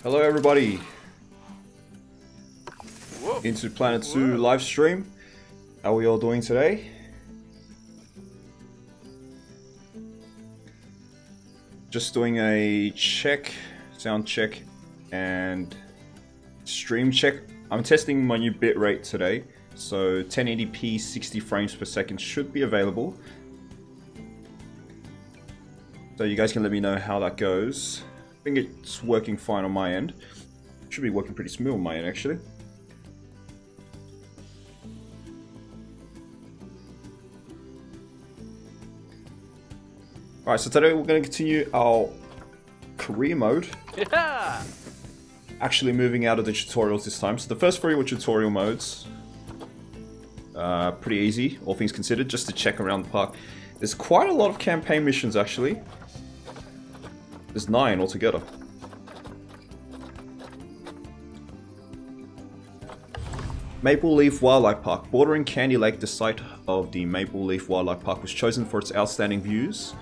Hello everybody, Whoa. into Planet Zoo live stream. How are we all doing today? Just doing a check, sound check and stream check. I'm testing my new bitrate today, so 1080p 60 frames per second should be available. So you guys can let me know how that goes. I think it's working fine on my end. Should be working pretty smooth on my end actually. Alright, so today we're going to continue our career mode. Yeah. Actually moving out of the tutorials this time. So the first three were tutorial modes. Pretty easy, all things considered, just to check around the park. There's quite a lot of campaign missions actually. There's 9 altogether. Maple Leaf Wildlife Park. Bordering Candy Lake, the site of the Maple Leaf Wildlife Park was chosen for its outstanding views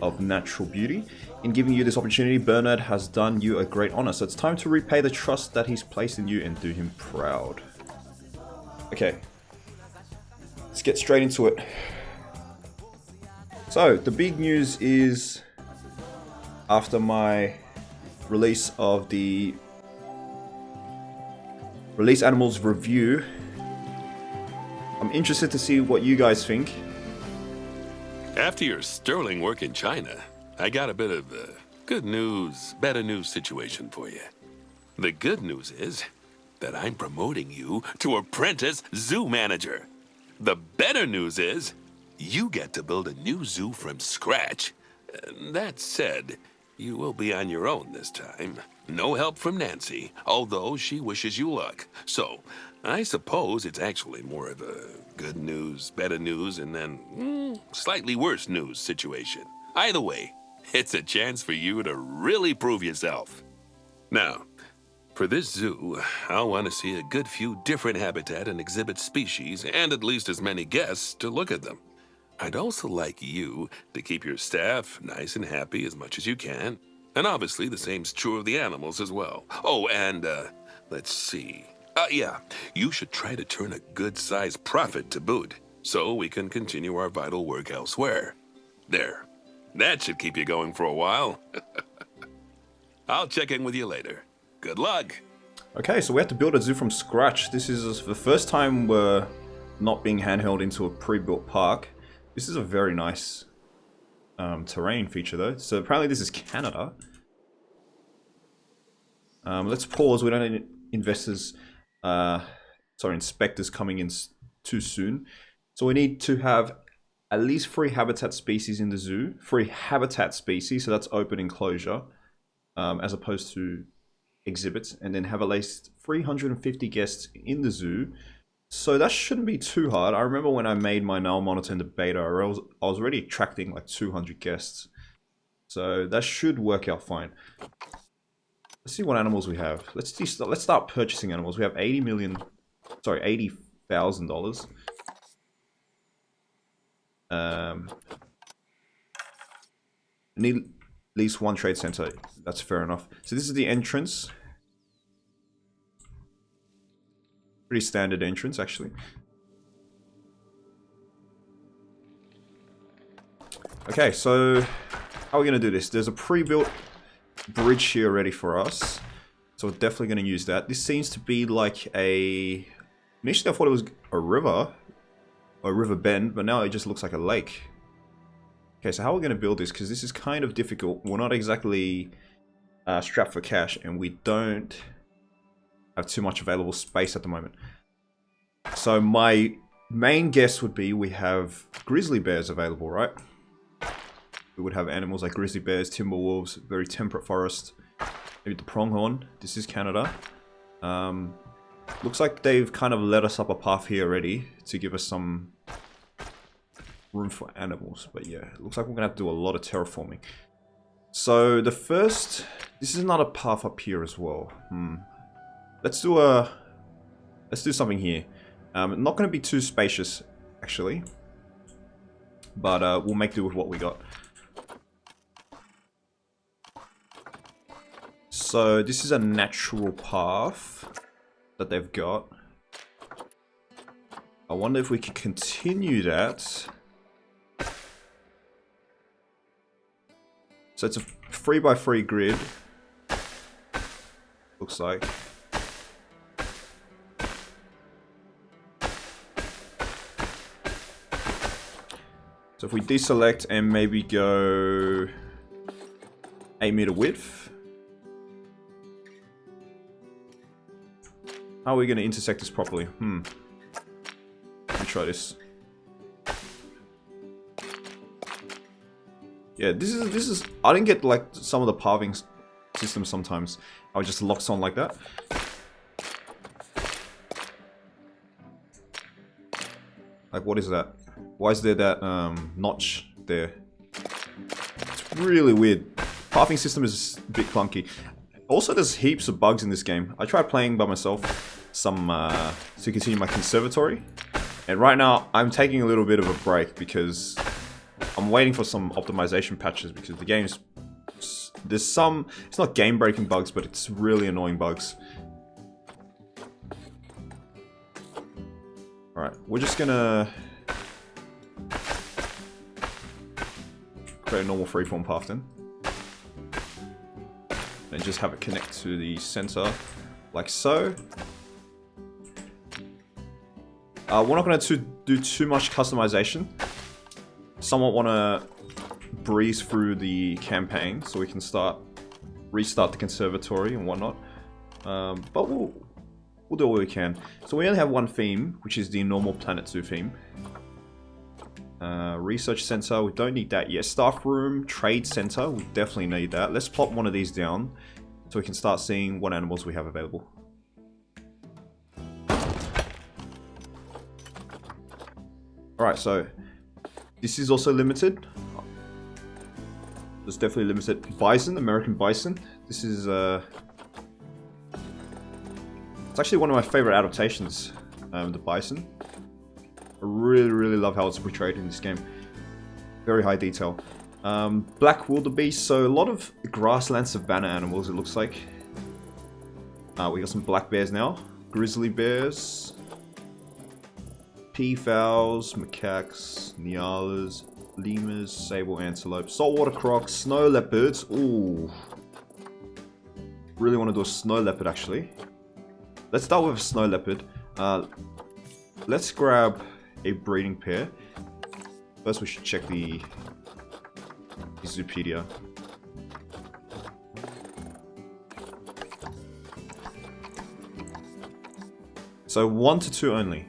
of natural beauty. In giving you this opportunity, Bernard has done you a great honor, so it's time to repay the trust that he's placed in you and do him proud. Okay, let's get straight into it. So, the big news is, after my release of the Release Animals review, I'm interested to see what you guys think. After your sterling work in China, I got a bit of good news, better news situation for you. The good news is that I'm promoting you to apprentice zoo manager. The better news is you get to build a new zoo from scratch. That said, you will be on your own this time. No help from Nancy, although she wishes you luck. So, I suppose it's actually more of a good news, better news, and then slightly worse news situation. Either way, it's a chance for you to really prove yourself. Now, for this zoo, I'll want to see a good few different habitat and exhibit species, and at least as many guests to look at them. I'd also like you to keep your staff nice and happy as much as you can. And obviously the same's true of the animals as well. Oh, and let's see. Yeah, you should try to turn a good-sized profit to boot, so we can continue our vital work elsewhere. There. That should keep you going for a while. I'll check in with you later. Good luck. Okay, so we have to build a zoo from scratch. This is the first time we're not being handheld into a pre-built park. This is a very nice terrain feature though. So apparently this is Canada. Let's pause. We don't need inspectors coming in too soon. So we need to have at least 3 habitat species in the zoo. 3 habitat species, so that's open enclosure, as opposed to exhibits. And then have at least 350 guests in the zoo. So that shouldn't be too hard. I remember when I made my null monitor in the beta, I was already attracting like 200 guests. So that should work out fine. Let's see what animals we have. Let's start purchasing animals. We have $80,000. Need at least 1 trade center. That's fair enough. So this is the entrance. Pretty standard entrance, actually. Okay, so how are we going to do this? There's a pre-built bridge here ready for us. So we're definitely going to use that. This seems to be like a... Initially I thought it was a river bend, but now it just looks like a lake. Okay, so how are we going to build this? Because this is kind of difficult. We're not exactly strapped for cash, and we don't have too much available space at the moment. So my main guess would be we have grizzly bears available, right? We would have animals like grizzly bears, timber wolves, very temperate forest, maybe the pronghorn. This is Canada. Looks like they've kind of led us up a path here already to give us some room for animals. But yeah, it looks like we're gonna have to do a lot of terraforming. So the first, this is not a path up here as well. Let's do something here. Not going to be too spacious, actually, but we'll make do with what we got. So this is a natural path that they've got. I wonder if we can continue that. So it's a 3x3 grid. Looks like. So if we deselect and maybe go 8-meter width. How are we going to intersect this properly? Let me try this. Yeah, this is. I didn't get like some of the pathing systems sometimes. I just locks on like that. Like, what is that? Why is there that notch there? It's really weird. Pathing system is a bit clunky. Also, there's heaps of bugs in this game. I tried playing by myself some to continue my conservatory, and right now I'm taking a little bit of a break because I'm waiting for some optimization patches because the game's there's some. It's not game-breaking bugs, but it's really annoying bugs. All right, we're just gonna create a normal freeform path then. And just have it connect to the center, like so. We're not going to do too much customization. Somewhat want to breeze through the campaign so we can restart the conservatory and whatnot. But we'll do what we can. So we only have one theme, which is the normal Planet Zoo theme. Research center, we don't need that yet. Staff room, trade center, we definitely need that. Let's plop one of these down so we can start seeing what animals we have available. Alright, so this is also limited. It's definitely limited. Bison, American Bison. This is it's actually one of my favorite adaptations, the Bison. I really love how it's portrayed in this game. Very high detail. Black wildebeest, so a lot of grassland savanna animals it looks like. We got some black bears now. Grizzly bears. Peafowls, macaques, nyalas, lemurs, sable antelope, saltwater crocs, snow leopards. Ooh. Really want to do a snow leopard actually. Let's start with a snow leopard. Let's grab a breeding pair. First we should check the Zoopedia. So 1 to 2 only.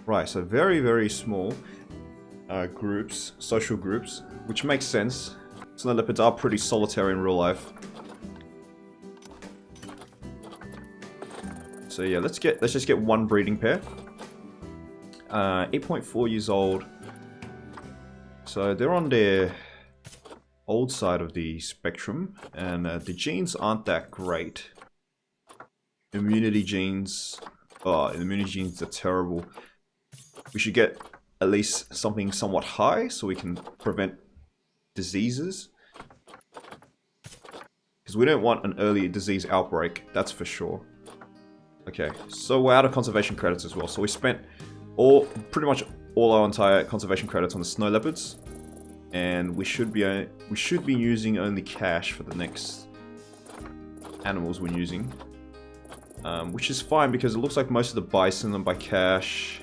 Right, so very small groups, social groups, which makes sense. Snow leopards are pretty solitary in real life. So yeah, let's just get one breeding pair. 8.4 years old. So they're on their old side of the spectrum, and the genes aren't that great. Immunity genes, immunity genes are terrible. We should get at least something somewhat high so we can prevent diseases. Because we don't want an early disease outbreak, that's for sure. Okay, so we're out of conservation credits as well. So we spent pretty much all our entire conservation credits on the snow leopards, and we should be using only cash for the next animals we're using, which is fine because it looks like most of the bison are by cash.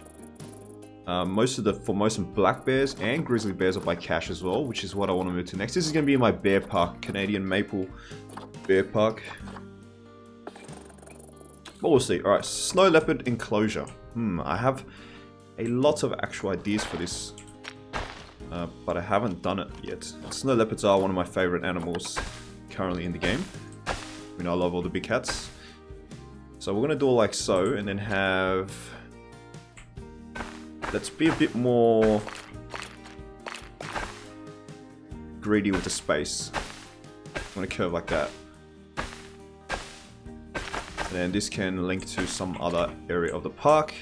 Most black bears and grizzly bears are by cash as well, which is what I want to move to next. This is going to be my bear park, Canadian Maple Bear Park. But we'll see. Alright, snow leopard enclosure. I have a lot of actual ideas for this, but I haven't done it yet. Snow leopards are one of my favorite animals currently in the game. I love all the big cats. So we're going to do it like so, and then have... Let's be a bit more greedy with the space. I'm going to curve like that. And then this can link to some other area of the park.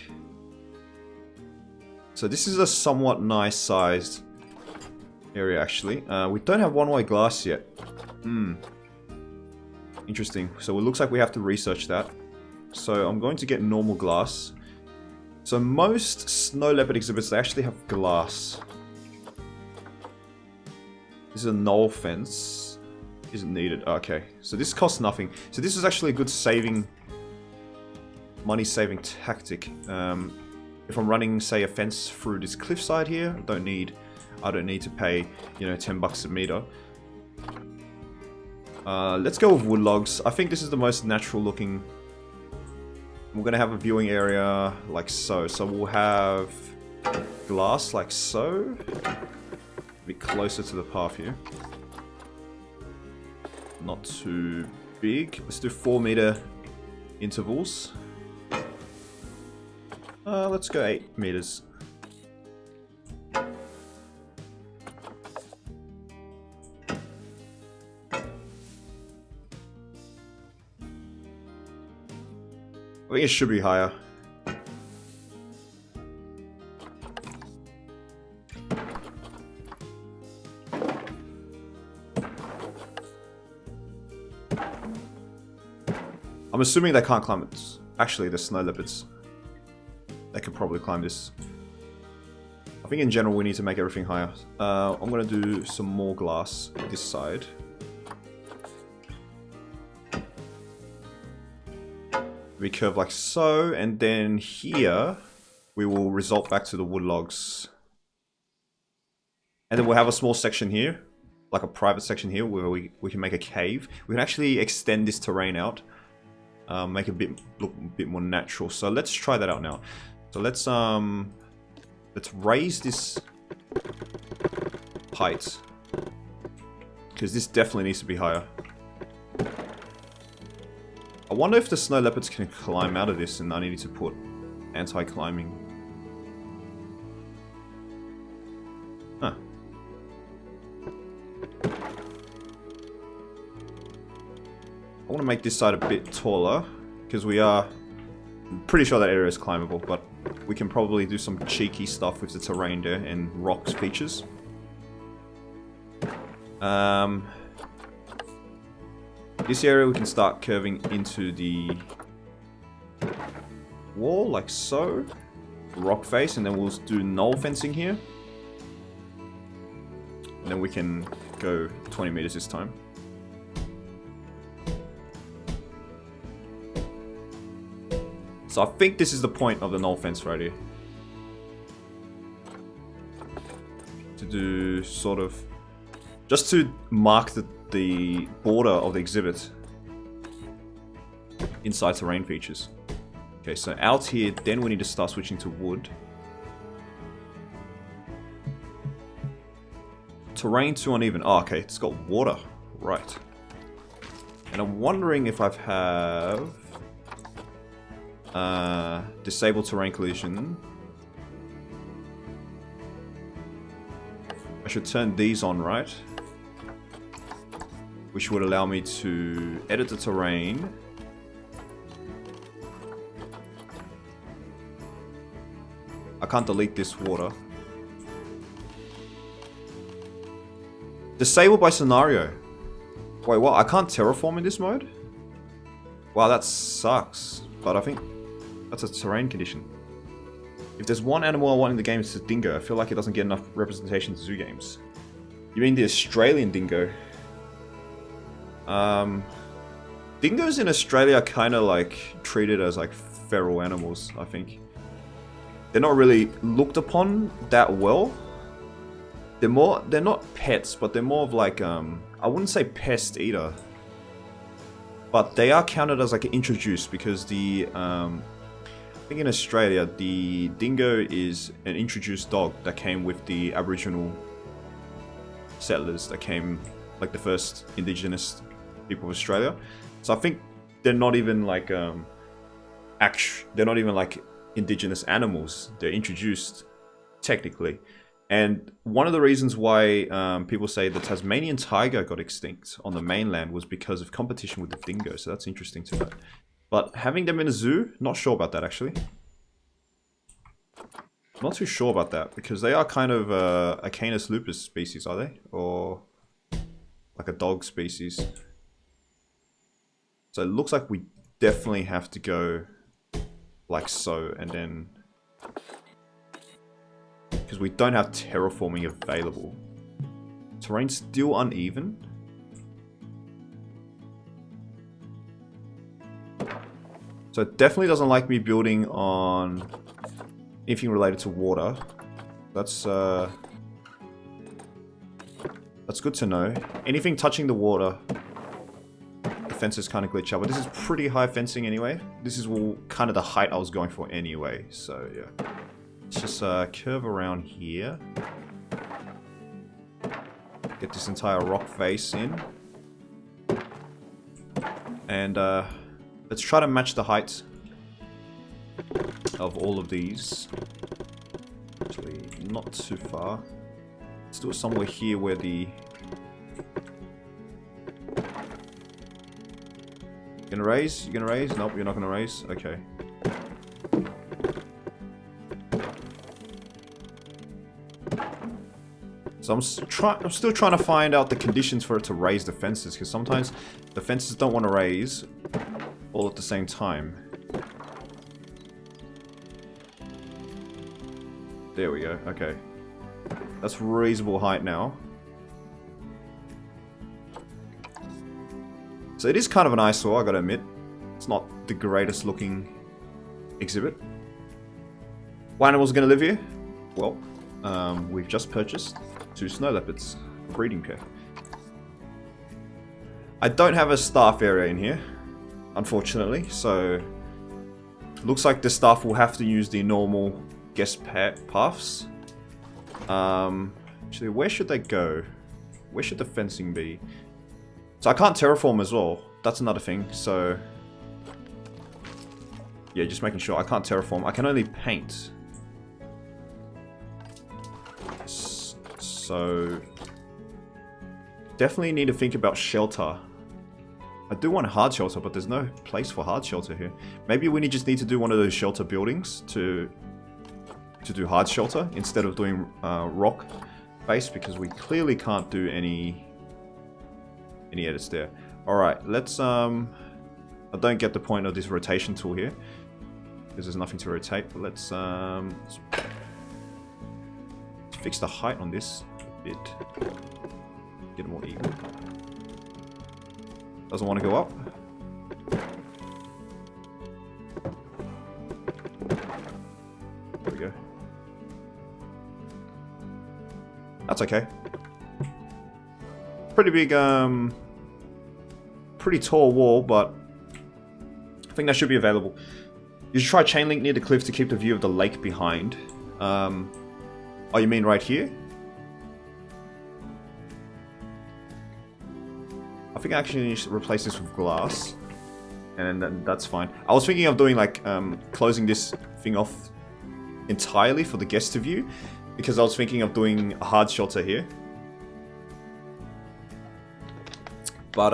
So this is a somewhat nice sized area actually. We don't have one-way glass yet. Interesting. So it looks like we have to research that. So I'm going to get normal glass. So most snow leopard exhibits, they actually have glass. This is a knoll fence. Isn't needed. Okay. So this costs nothing. So this is actually a good money saving tactic. If I'm running, say, a fence through this cliffside here, I don't need to pay, you know, $10 a meter. Let's go with wood logs. I think this is the most natural looking. We're gonna have a viewing area like so. So we'll have glass like so. A bit closer to the path here. Not too big. Let's do 4-meter intervals. Let's go 8 meters. I think it should be higher. I'm assuming they can't climb it. Actually, the snow leopards. They could probably climb this. I think in general we need to make everything higher. I'm gonna do some more glass this side. We curve like so, and then here we will result back to the wood logs. And then we'll have a small section here, like a private section here where we can make a cave. We can actually extend this terrain out, make it look a bit more natural. So let's try that out now. So let's raise this height, because this definitely needs to be higher. I wonder if the snow leopards can climb out of this, and I need to put anti-climbing. Huh. I want to make this side a bit taller, because I'm pretty sure that area is climbable, but we can probably do some cheeky stuff with the terrain there and rocks features. This area we can start curving into the wall, like so. Rock face, and then we'll do knoll fencing here. And then we can go 20 meters this time. So I think this is the point of the knoll fence right here. To do sort of, just to mark the border of the exhibit inside terrain features. Okay, so out here, then we need to start switching to wood. Terrain too uneven. Oh, okay, it's got water. Right. And I'm wondering if I have disable terrain collision. I should turn these on, right? Which would allow me to edit the terrain. I can't delete this water. Disable by scenario. Wait, what? I can't terraform in this mode? Wow, that sucks. But I think that's a terrain condition. If there's one animal I want in the game, it's a dingo. I feel like it doesn't get enough representation in zoo games. You mean the Australian dingo? Dingoes in Australia are kind of like treated as like feral animals, I think. They're not really looked upon that well. They're not pets, but they're more of like, I wouldn't say pest either. But they are counted as like introduced, because I think in Australia, the dingo is an introduced dog that came with the Aboriginal settlers that came, like the first indigenous people of Australia. So I think they're not even like they're not even like indigenous animals. They're introduced technically. And one of the reasons why people say the Tasmanian tiger got extinct on the mainland was because of competition with the dingo. So that's interesting to know. But having them in a zoo, not sure about that actually. Not too sure about that, because they are kind of a Canis lupus species, are they? Or like a dog species. So it looks like we definitely have to go like so, and then... Because we don't have terraforming available. Terrain's still uneven. So it definitely doesn't like me building on anything related to water. That's good to know. Anything touching the water, the fences kind of glitch out. But this is pretty high fencing anyway. This is kind of the height I was going for anyway. So yeah. Let's just curve around here. Get this entire rock face in. And let's try to match the height of all of these. Actually, not too far. Let's do it somewhere here where the... You gonna raise? You gonna raise? Nope, you're not gonna raise? Okay. So I'm still trying to find out the conditions for it to raise the fences, because sometimes the fences don't want to raise all at the same time. There we go, okay. That's reasonable height now. So it is kind of an eyesore, I gotta admit. It's not the greatest looking exhibit. What animals gonna live here? Well, we've just purchased 2 snow leopards, breeding pair. I don't have a staff area in here, unfortunately, so looks like the staff will have to use the normal guest paths. Actually, where should they go? Where should the fencing be? So I can't terraform as well. That's another thing. So yeah, just making sure I can't terraform. I can only paint. So definitely need to think about shelter. I do want a hard shelter, but there's no place for hard shelter here. Maybe we just need to do one of those shelter buildings to do hard shelter instead of doing rock base, because we clearly can't do any edits there. Alright, let's I don't get the point of this rotation tool here, because there's nothing to rotate, but let's fix the height on this a bit. Get it more even. Doesn't want to go up. There we go. That's okay. Pretty big, pretty tall wall, but I think that should be available. You should try chain link near the cliff to keep the view of the lake behind. Oh, you mean right here? I think I actually need to replace this with glass, and then that's fine. I was thinking of doing like closing this thing off entirely for the guest to view, because I was thinking of doing a hard shelter here. But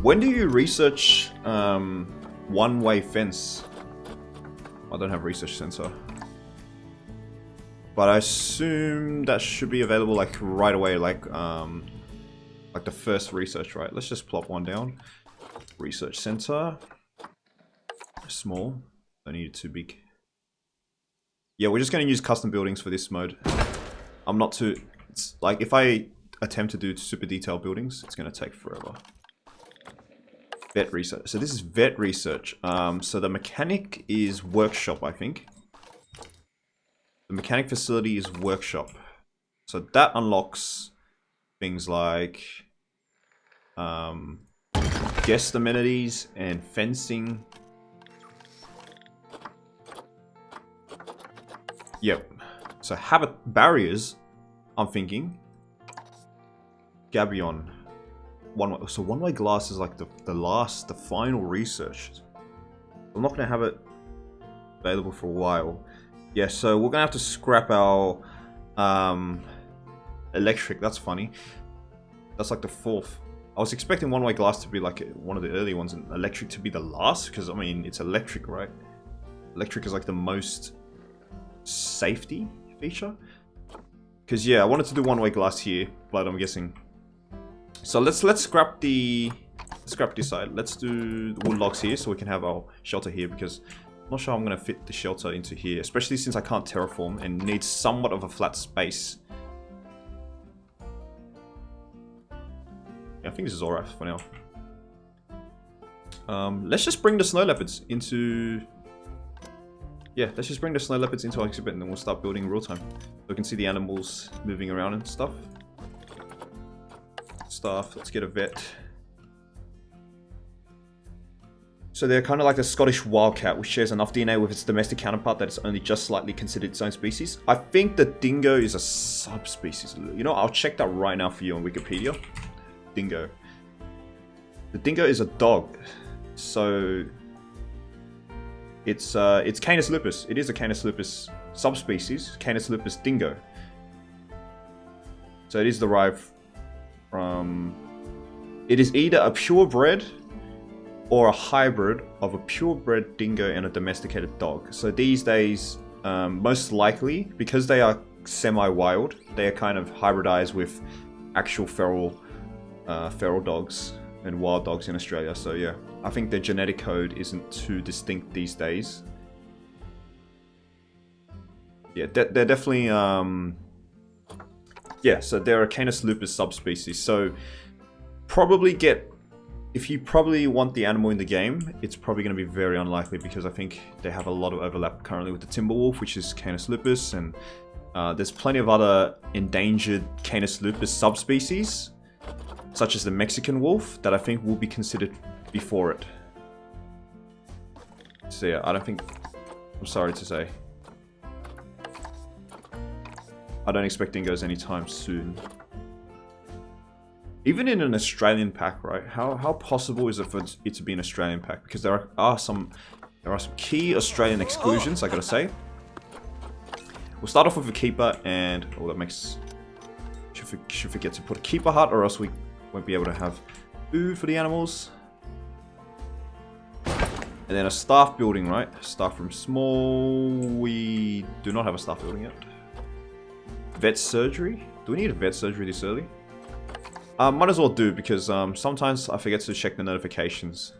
when do you research one-way fence? I don't have research center, but I assume that should be available like right away, like the first research, right? Let's just plop one down. Research center, small. Don't need it too big. Yeah, we're just going to use custom buildings for this mode. I'm not too... It's like, if I attempt to do super detailed buildings, it's going to take forever. Vet research. So this is vet research. So the mechanic is workshop, I think. The mechanic facility is workshop. So that unlocks things like guest amenities and fencing. Yep. So habit barriers, I'm thinking. Gabion. So one-way glass is like the final research. I'm not gonna have it available for a while. Yeah, so we're gonna have to scrap our electric. That's funny. That's like the 4th. I was expecting one-way glass to be like one of the early ones, and electric to be the last, because I mean it's electric, right? Electric is like the most safety feature. Because yeah, I wanted to do one-way glass here, but I'm guessing. So let's scrap the scrap this side. Let's do the wood logs here so we can have our shelter here, because I'm not sure I'm going to fit the shelter into here, especially since I can't terraform and need somewhat of a flat space. Yeah, I think this is alright for now. Let's just bring the snow leopards into... Yeah, let's just bring the snow leopards into our exhibit and then we'll start building in real time. So we can see the animals moving around and stuff. Let's get a vet. So they're kind of like the Scottish wildcat, which shares enough DNA with its domestic counterpart that it's only just slightly considered its own species. I think the dingo is a subspecies. You know, I'll check that right now for you on Wikipedia. Dingo. The dingo is a dog. So it's Canis lupus. It is a Canis lupus subspecies, Canis lupus dingo. So it is derived from... It is either a purebred or a hybrid of a purebred dingo and a domesticated dog. So these days, most likely, because they are semi-wild, they are kind of hybridized with actual feral dogs and wild dogs in Australia. So yeah, I think their genetic code isn't too distinct these days. Yeah, they're definitely yeah, so they're a Canis lupus subspecies. So probably if you probably want the animal in the game, it's probably going to be very unlikely, because I think they have a lot of overlap currently with the timber wolf, which is Canis lupus, and there's plenty of other endangered Canis lupus subspecies, such as the Mexican wolf, that I think will be considered before it. So yeah, I'm sorry to say, I don't expect dingoes anytime soon. Even in an Australian pack, right? How possible is it for it to be an Australian pack? Because there are some key Australian exclusions, I gotta say. We'll start off with a keeper, and that makes... Should forget to put a keeper hut, or else we won't be able to have food for the animals. And then a staff building, right? Staff room small. We do not have a staff building yet. Vet surgery? Do we need a vet surgery this early? Might as well do, because sometimes I forget to check the notifications.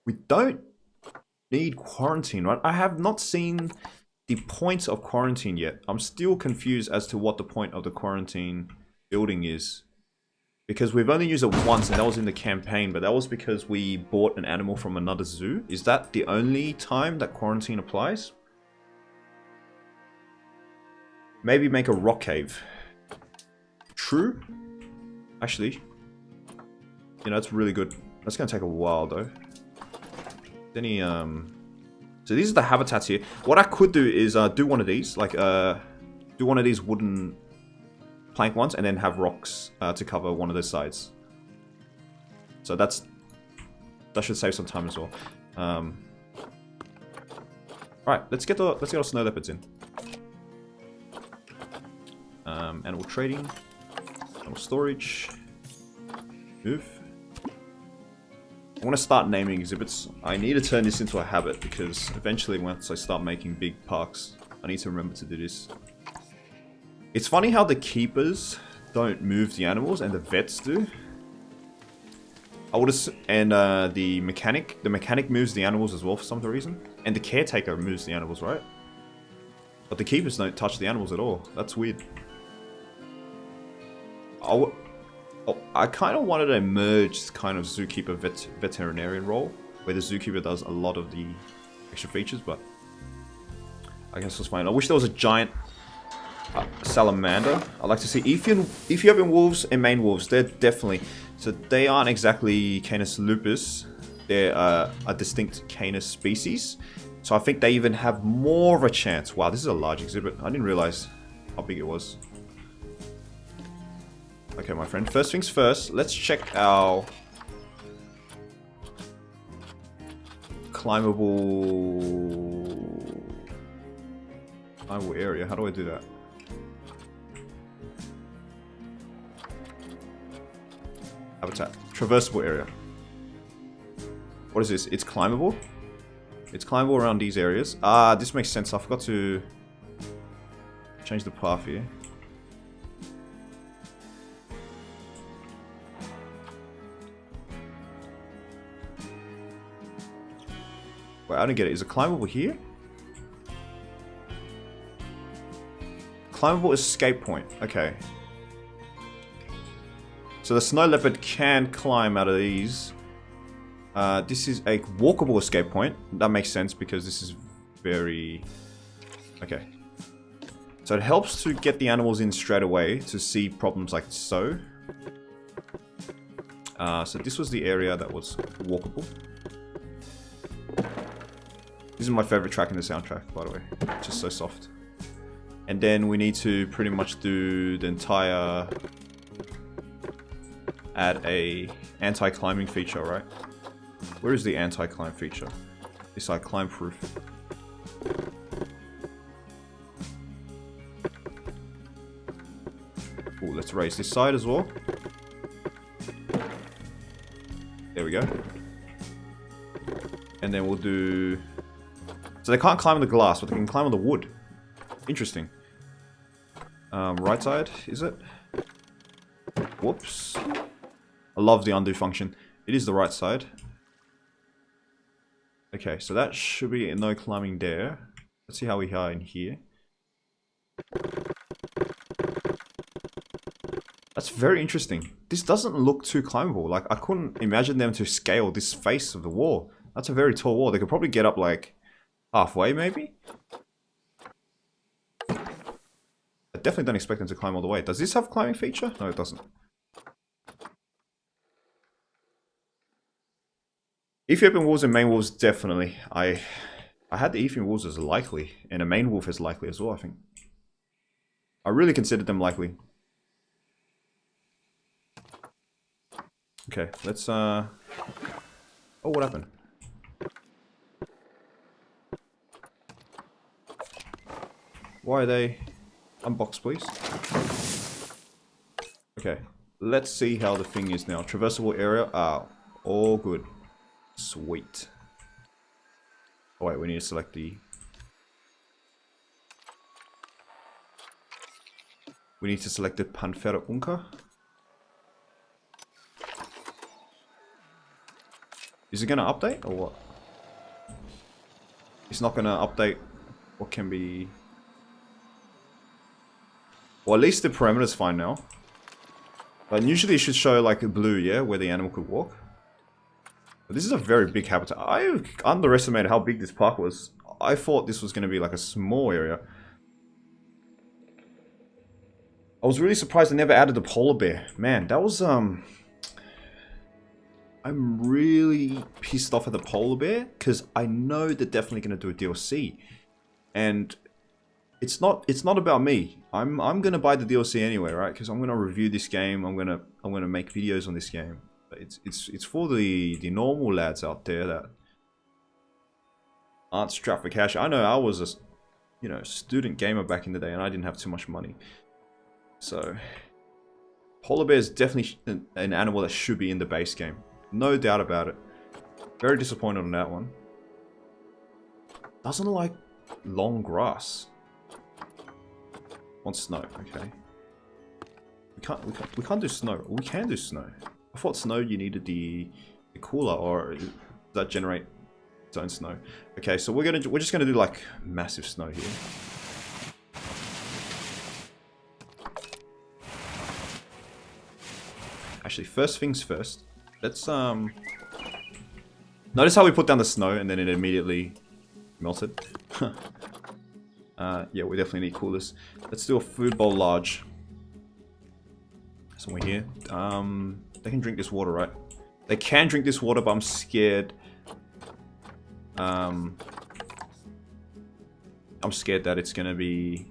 We don't need quarantine, right? I have not seen the point of quarantine yet. I'm still confused as to what the point of the quarantine building is. Because we've only used it once, and that was in the campaign, but that was because we bought an animal from another zoo. Is that the only time that quarantine applies? Maybe make a rock cave. True. Actually, you know, it's really good. That's gonna take a while though. Any so these are the habitats here. What I could do is do one of these, like do one of these wooden plank ones, and then have rocks to cover one of those sides. So that should save some time as well. Right, let's get our snow leopards in. Animal trading. Storage. Move. I want to start naming exhibits. I need to turn this into a habit, because eventually once I start making big parks, I need to remember to do this. It's funny how the keepers don't move the animals and the vets do. I would have, and the mechanic moves the animals as well for some reason, and the caretaker moves the animals, right? But the keepers don't touch the animals at all. That's weird. I kind of wanted to merge kind of zookeeper veterinarian role, where the zookeeper does a lot of the extra features, but I guess it's fine. I wish there was a giant salamander. I'd like to see Ethiopian wolves and Maine wolves. They're definitely, so they aren't exactly Canis lupus. They're a distinct Canis species. So I think they even have more of a chance. Wow, this is a large exhibit. I didn't realize how big it was. Okay, my friend. First things first, let's check our climbable area. How do I do that? Habitat. Traversable area. What is this? It's climbable? It's climbable around these areas. Ah, this makes sense. I forgot to change the path here. Wait, I don't get it. Is it climbable here? Climbable escape point. Okay. So the snow leopard can climb out of these. This is a walkable escape point. That makes sense because this is very... Okay. So it helps to get the animals in straight away to see problems like so. So this was the area that was walkable. This is my favorite track in the soundtrack, by the way. It's just so soft. And then we need to pretty much do the entire... Add a anti-climbing feature, right? Where is the anti-climb feature? It's like climb proof. Oh, let's raise this side as well. There we go. And then we'll do... So they can't climb on the glass, but they can climb on the wood. Interesting. Right side, is it? Whoops. I love the undo function. It is the right side. Okay, so that should be no climbing there. Let's see how we are in here. That's very interesting. This doesn't look too climbable. Like, I couldn't imagine them to scale this face of the wall. That's a very tall wall. They could probably get up like halfway, maybe? I definitely don't expect them to climb all the way. Does this have a climbing feature? No, it doesn't. Ethiopian wolves and Maine wolves, definitely. I had the Ethiopian wolves as likely, and a Maine wolf as likely as well, I think. I really considered them likely. Okay, let's, Oh, what happened? Why are they... Unbox, please. Okay, let's see how the thing is now. Traversable area. Ah, all good. Sweet. Oh wait, we need to select the... We need to select the Panfera Unka. Is it going to update or what? It's not going to update what can be... Well, at least the parameter's fine now. But usually it should show like a blue, yeah, where the animal could walk. But this is a very big habitat. I underestimated how big this park was. I thought this was going to be like a small area. I was really surprised they never added the polar bear. Man, that was, I'm really pissed off at the polar bear, because I know they're definitely going to do a DLC. And it's not about me. I'm going to buy the DLC anyway, right? Because I'm going to review this game. I'm going to make videos on this game. But it's for the normal lads out there that aren't strapped for cash. I know I was a, you know, student gamer back in the day, and I didn't have too much money. So polar bear is definitely an animal that should be in the base game. No doubt about it. Very disappointed on that one. Doesn't like long grass. Wants snow, okay. We can't do snow. We can do snow. I thought snow you needed the cooler, or does that generate its own snow? Okay, so we're just gonna do like massive snow here. Actually, first things first. Let's notice how we put down the snow and then it immediately melted. Yeah, we definitely need coolers. Let's do a food bowl large. Somewhere here. They can drink this water, right? They can drink this water, but I'm scared. I'm scared that it's gonna be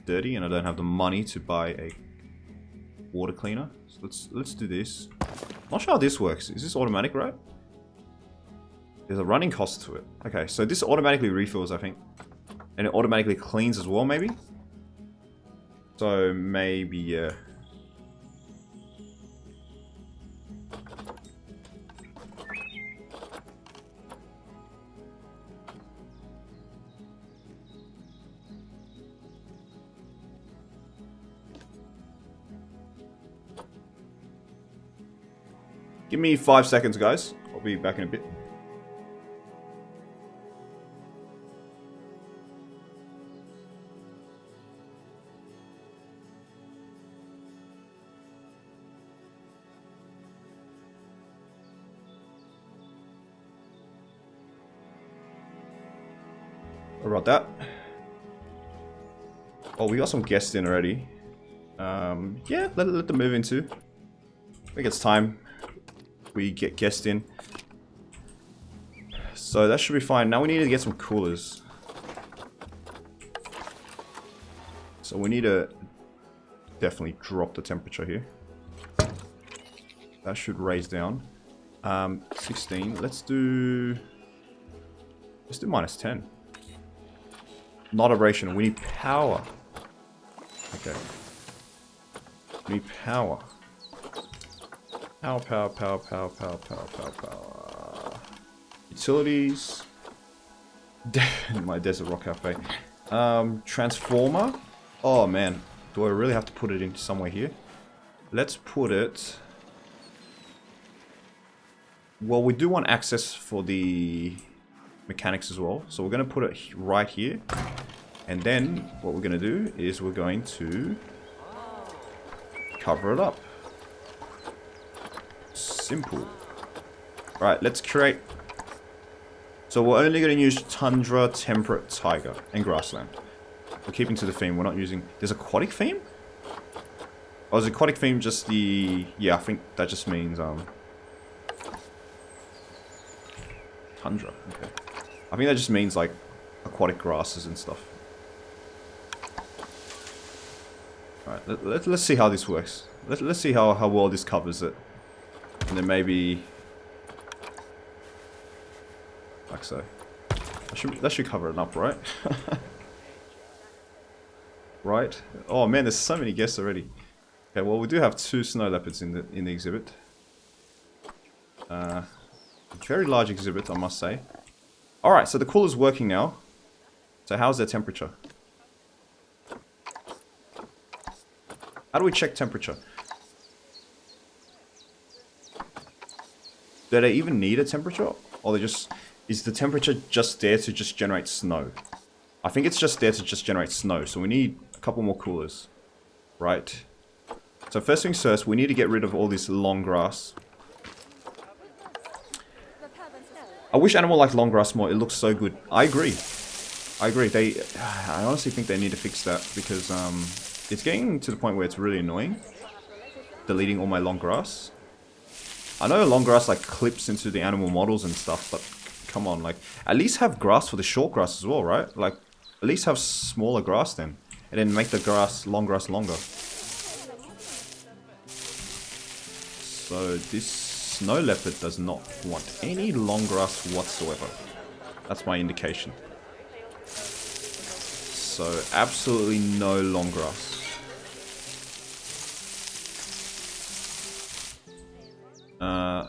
dirty, and I don't have the money to buy a water cleaner. So let's do this. Not sure how this works. Is this automatic, right? There's a running cost to it. Okay, so this automatically refills, I think. And it automatically cleans as well, maybe? So, maybe, yeah. Give me 5 seconds, guys. I'll be back in a bit. About that. Oh, we got some guests in already. Yeah, let them move in too. I think it's time we get guests in. So that should be fine. Now we need to get some coolers. So we need to definitely drop the temperature here. That should raise down. 16. Let's do -10. Not abrasion. We need power. Okay. We need power. Power. Utilities. My desert rock cafe. Transformer. Oh man, do I really have to put it in somewhere here? Let's put it. Well, we do want access for the mechanics as well, so we're going to put it right here. And then what we're going to do is we're going to cover it up. Simple. Right, let's create. So we're only going to use tundra, temperate, taiga, and grassland. We're keeping to the theme. We're not using. There's aquatic theme? Oh, is aquatic theme just the? Yeah, I think that just means tundra. Okay. I think that just means like aquatic grasses and stuff. Alright, let's see how this works. Let's see how well this covers it. And then maybe like so. That should cover it up, right? Right? Oh man, there's so many guests already. Okay, well we do have 2 snow leopards in the exhibit. Very large exhibit, I must say. Alright, so the cooler's working now. So how's their temperature? How do we check temperature? Do they even need a temperature? Or they just... Is the temperature just there to just generate snow? I think it's just there to just generate snow. So we need a couple more coolers. Right. So first things first, we need to get rid of all this long grass. I wish animal liked long grass more. It looks so good. I agree. I honestly think they need to fix that because it's getting to the point where it's really annoying. Deleting all my long grass. I know long grass like clips into the animal models and stuff, but come on, like at least have grass for the short grass as well, right? Like at least have smaller grass then, and then make the long grass longer. So this snow leopard does not want any long grass whatsoever. That's my indication. So absolutely no long grass.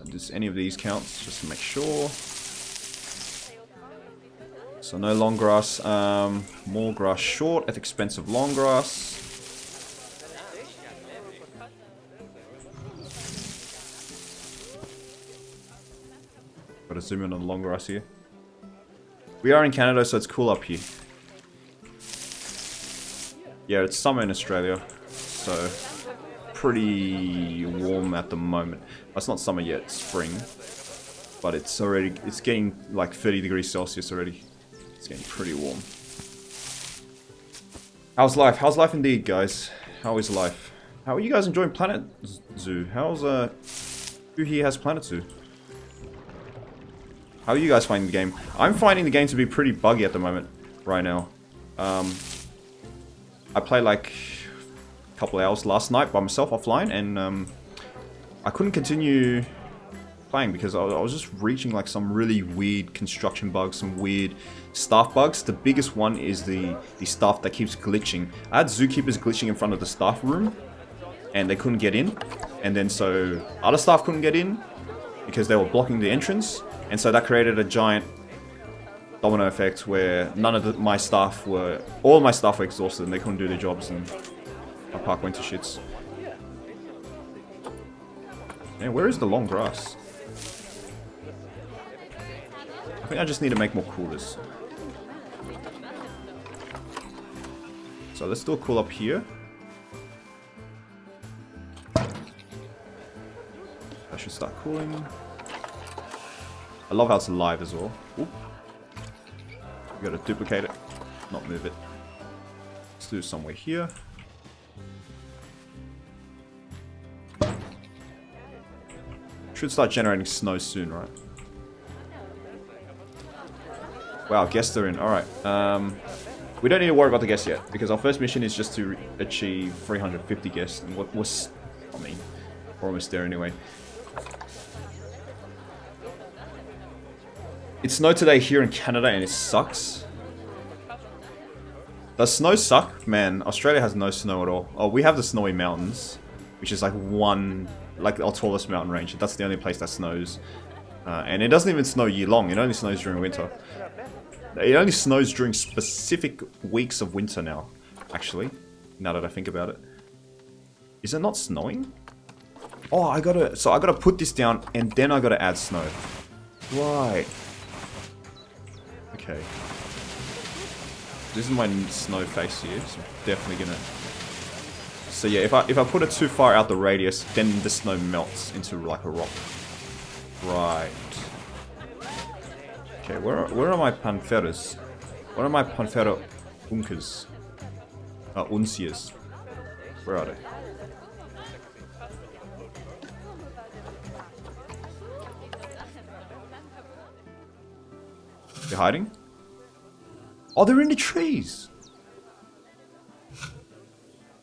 Does any of these count? Just to make sure. So no long grass. More grass short at the expense of long grass. Gotta zoom in on the long grass here. We are in Canada, so it's cool up here. Yeah, it's summer in Australia, so pretty warm at the moment. It's not summer yet, it's spring. But it's getting like 30 degrees Celsius already. It's getting pretty warm. How's life? How's life indeed, guys? How is life? How are you guys enjoying Planet Zoo? How's who here has Planet Zoo? How are you guys finding the game? I'm finding the game to be pretty buggy at the moment, right now. I played like a couple hours last night by myself offline, and I couldn't continue playing because I was just reaching like some really weird construction bugs, some weird staff bugs. The biggest one is the staff that keeps glitching. I had zookeepers glitching in front of the staff room, and they couldn't get in. And then so other staff couldn't get in because they were blocking the entrance. And so that created a giant domino effect where all my staff were exhausted and they couldn't do their jobs, and my park went to shits. Man, where is the long grass? I think I just need to make more coolers. So let's do a cool up here. I should start cooling. I love how it's alive as well. Oop. We gotta duplicate it, not move it. Let's do it somewhere here. Should start generating snow soon, right? Wow, guests are in. Alright. We don't need to worry about the guests yet, because our first mission is just to achieve 350 guests. And what was... I mean, we're almost there anyway. It snowed today here in Canada and it sucks. Does snow suck? Man, Australia has no snow at all. Oh, we have the snowy mountains, which is like our tallest mountain range. That's the only place that snows. And it doesn't even snow year long. It only snows during winter. It only snows during specific weeks of winter now, actually. Now that I think about it. Is it not snowing? Oh, I gotta put this down and then I gotta add snow. Right. Okay. This is my snow face here, so I'm definitely gonna... So yeah, if I put it too far out the radius, then the snow melts into like a rock. Right. Okay, where are my panferas? Where are my panfera uncas? Uncias. Where are they? They're hiding? Oh, they're in the trees!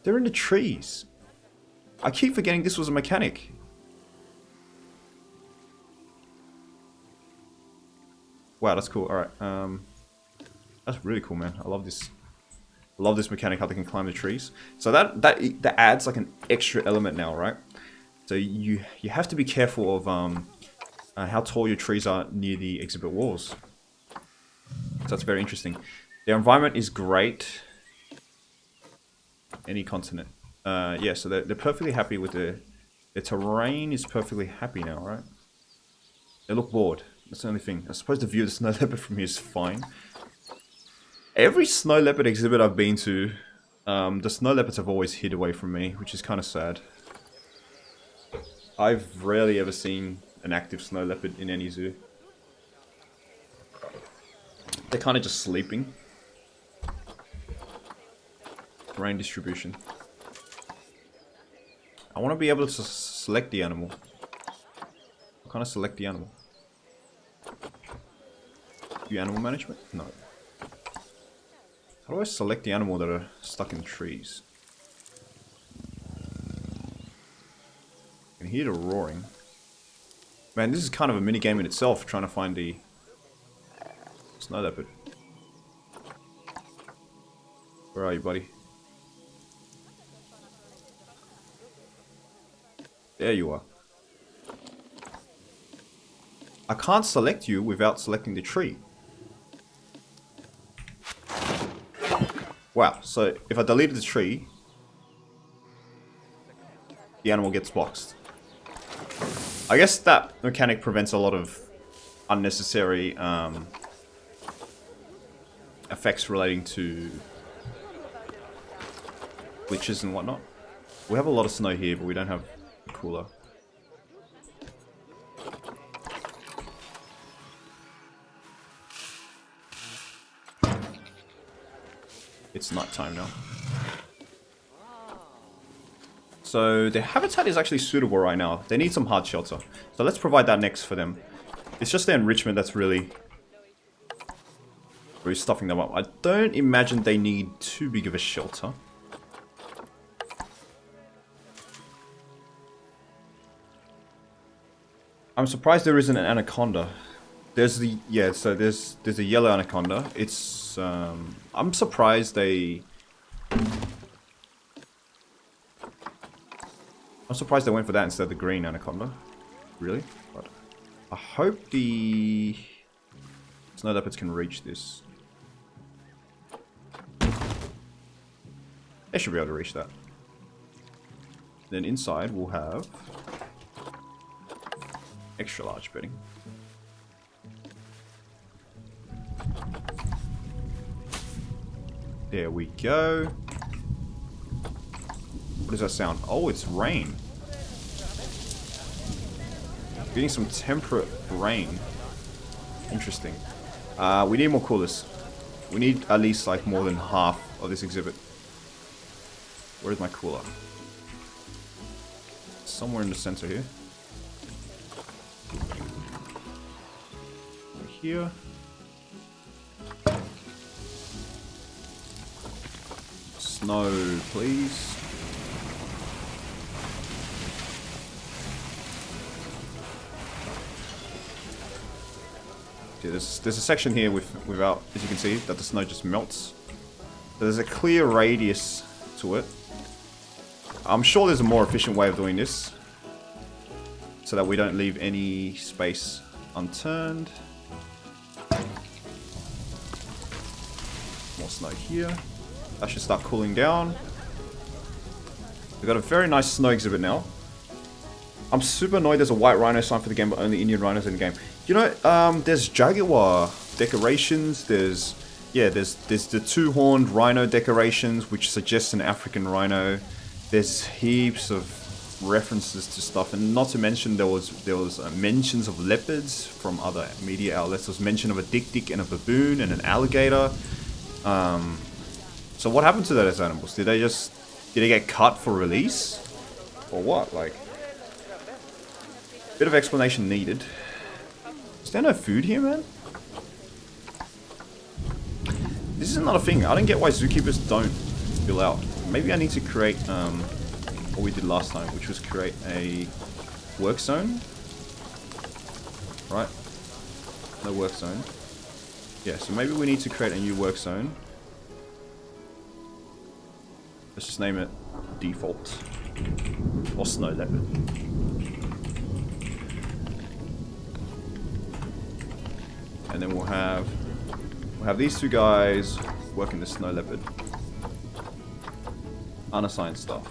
They're in the trees. I keep forgetting this was a mechanic. Wow, that's cool. Alright, that's really cool, man. I love this. I love this mechanic, how they can climb the trees. So that adds like an extra element now, right? So you have to be careful of how tall your trees are near the exhibit walls. So that's very interesting. Their environment is great. Any continent. Yeah, so they're perfectly happy with the terrain is perfectly happy now, right? They look bored. That's the only thing. I suppose the view of the snow leopard from here is fine. Every snow leopard exhibit I've been to, the snow leopards have always hid away from me, which is kind of sad. I've rarely ever seen an active snow leopard in any zoo. They're kind of just sleeping. Terrain distribution. I want to be able to select the animal. How can I select the animal? Do animal management? No. How do I select the animal that are stuck in trees? I can hear the roaring. Man, this is kind of a mini game in itself, trying to find the snow leopard. Where are you, buddy? There you are. I can't select you without selecting the tree. Wow, so if I deleted the tree, the animal gets boxed. I guess that mechanic prevents a lot of unnecessary effects relating to glitches and whatnot. We have a lot of snow here, but we don't have a cooler. It's nighttime now. So their habitat is actually suitable right now. They need some hard shelter. So let's provide that next for them. It's just their enrichment that's really stuffing them up. I don't imagine they need too big of a shelter. I'm surprised there isn't an anaconda. There's the there's a yellow anaconda. It's I'm surprised they went for that instead of the green anaconda. Really? But I hope the snow leopards can reach this. They should be able to reach that. Then inside we'll have extra large bedding. There we go. What does that sound? Oh, it's rain. Getting some temperate rain. Interesting. We need more coolers. We need at least like more than half of this exhibit. Where's my cooler? Somewhere in the center here. Right here. Snow, please. Okay, there's a section here without, as you can see, that the snow just melts. So there's a clear radius to it. I'm sure there's a more efficient way of doing this, so that we don't leave any space unturned. More snow here. That should start cooling down. We've got a very nice snow exhibit now. I'm super annoyed there's a white rhino sign for the game, but only Indian rhinos in the game. You know, there's jaguar decorations. There's the two-horned rhino decorations, which suggests an African rhino. There's heaps of references to stuff, and not to mention there was mentions of leopards from other media outlets. There was mention of a dik-dik and a baboon and an alligator. So what happened to those animals? Did they get cut for release, or what? Like, bit of explanation needed. Is there no food here, man? This is another thing. I don't get why zookeepers don't fill out. Maybe I need to create what we did last time, which was create a work zone. Right? No work zone. Yeah, so maybe we need to create a new work zone. Let's just name it default. Or snow leopard. And then we'll have these two guys working the snow leopard. Unassigned stuff.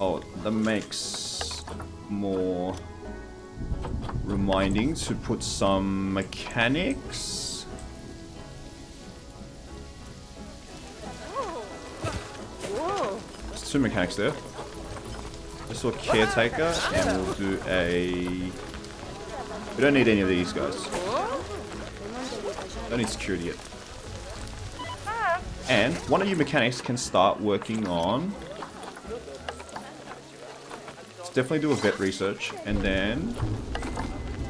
Oh, that makes more reminding to put some mechanics. There's two mechanics there. Let's do a caretaker, and we'll do a... We don't need any of these guys. Don't need security yet. And one of you mechanics can start working on... Let's definitely do a vet research. And then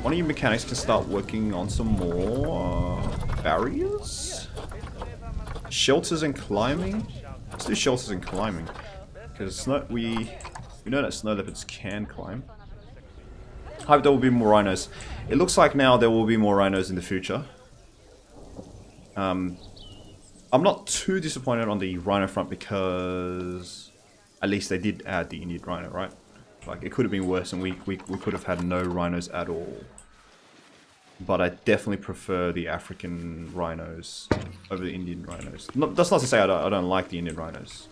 one of you mechanics can start working on some more barriers? Shelters and climbing? Let's do shelters and climbing. Because we know that snow leopards can climb. I hope there will be more rhinos. It looks like now there will be more rhinos in the future. I'm not too disappointed on the rhino front because at least they did add the Indian rhino, right? Like, it could have been worse and we could have had no rhinos at all. But I definitely prefer the African rhinos over the Indian rhinos. That's not to say I don't like the Indian rhinos.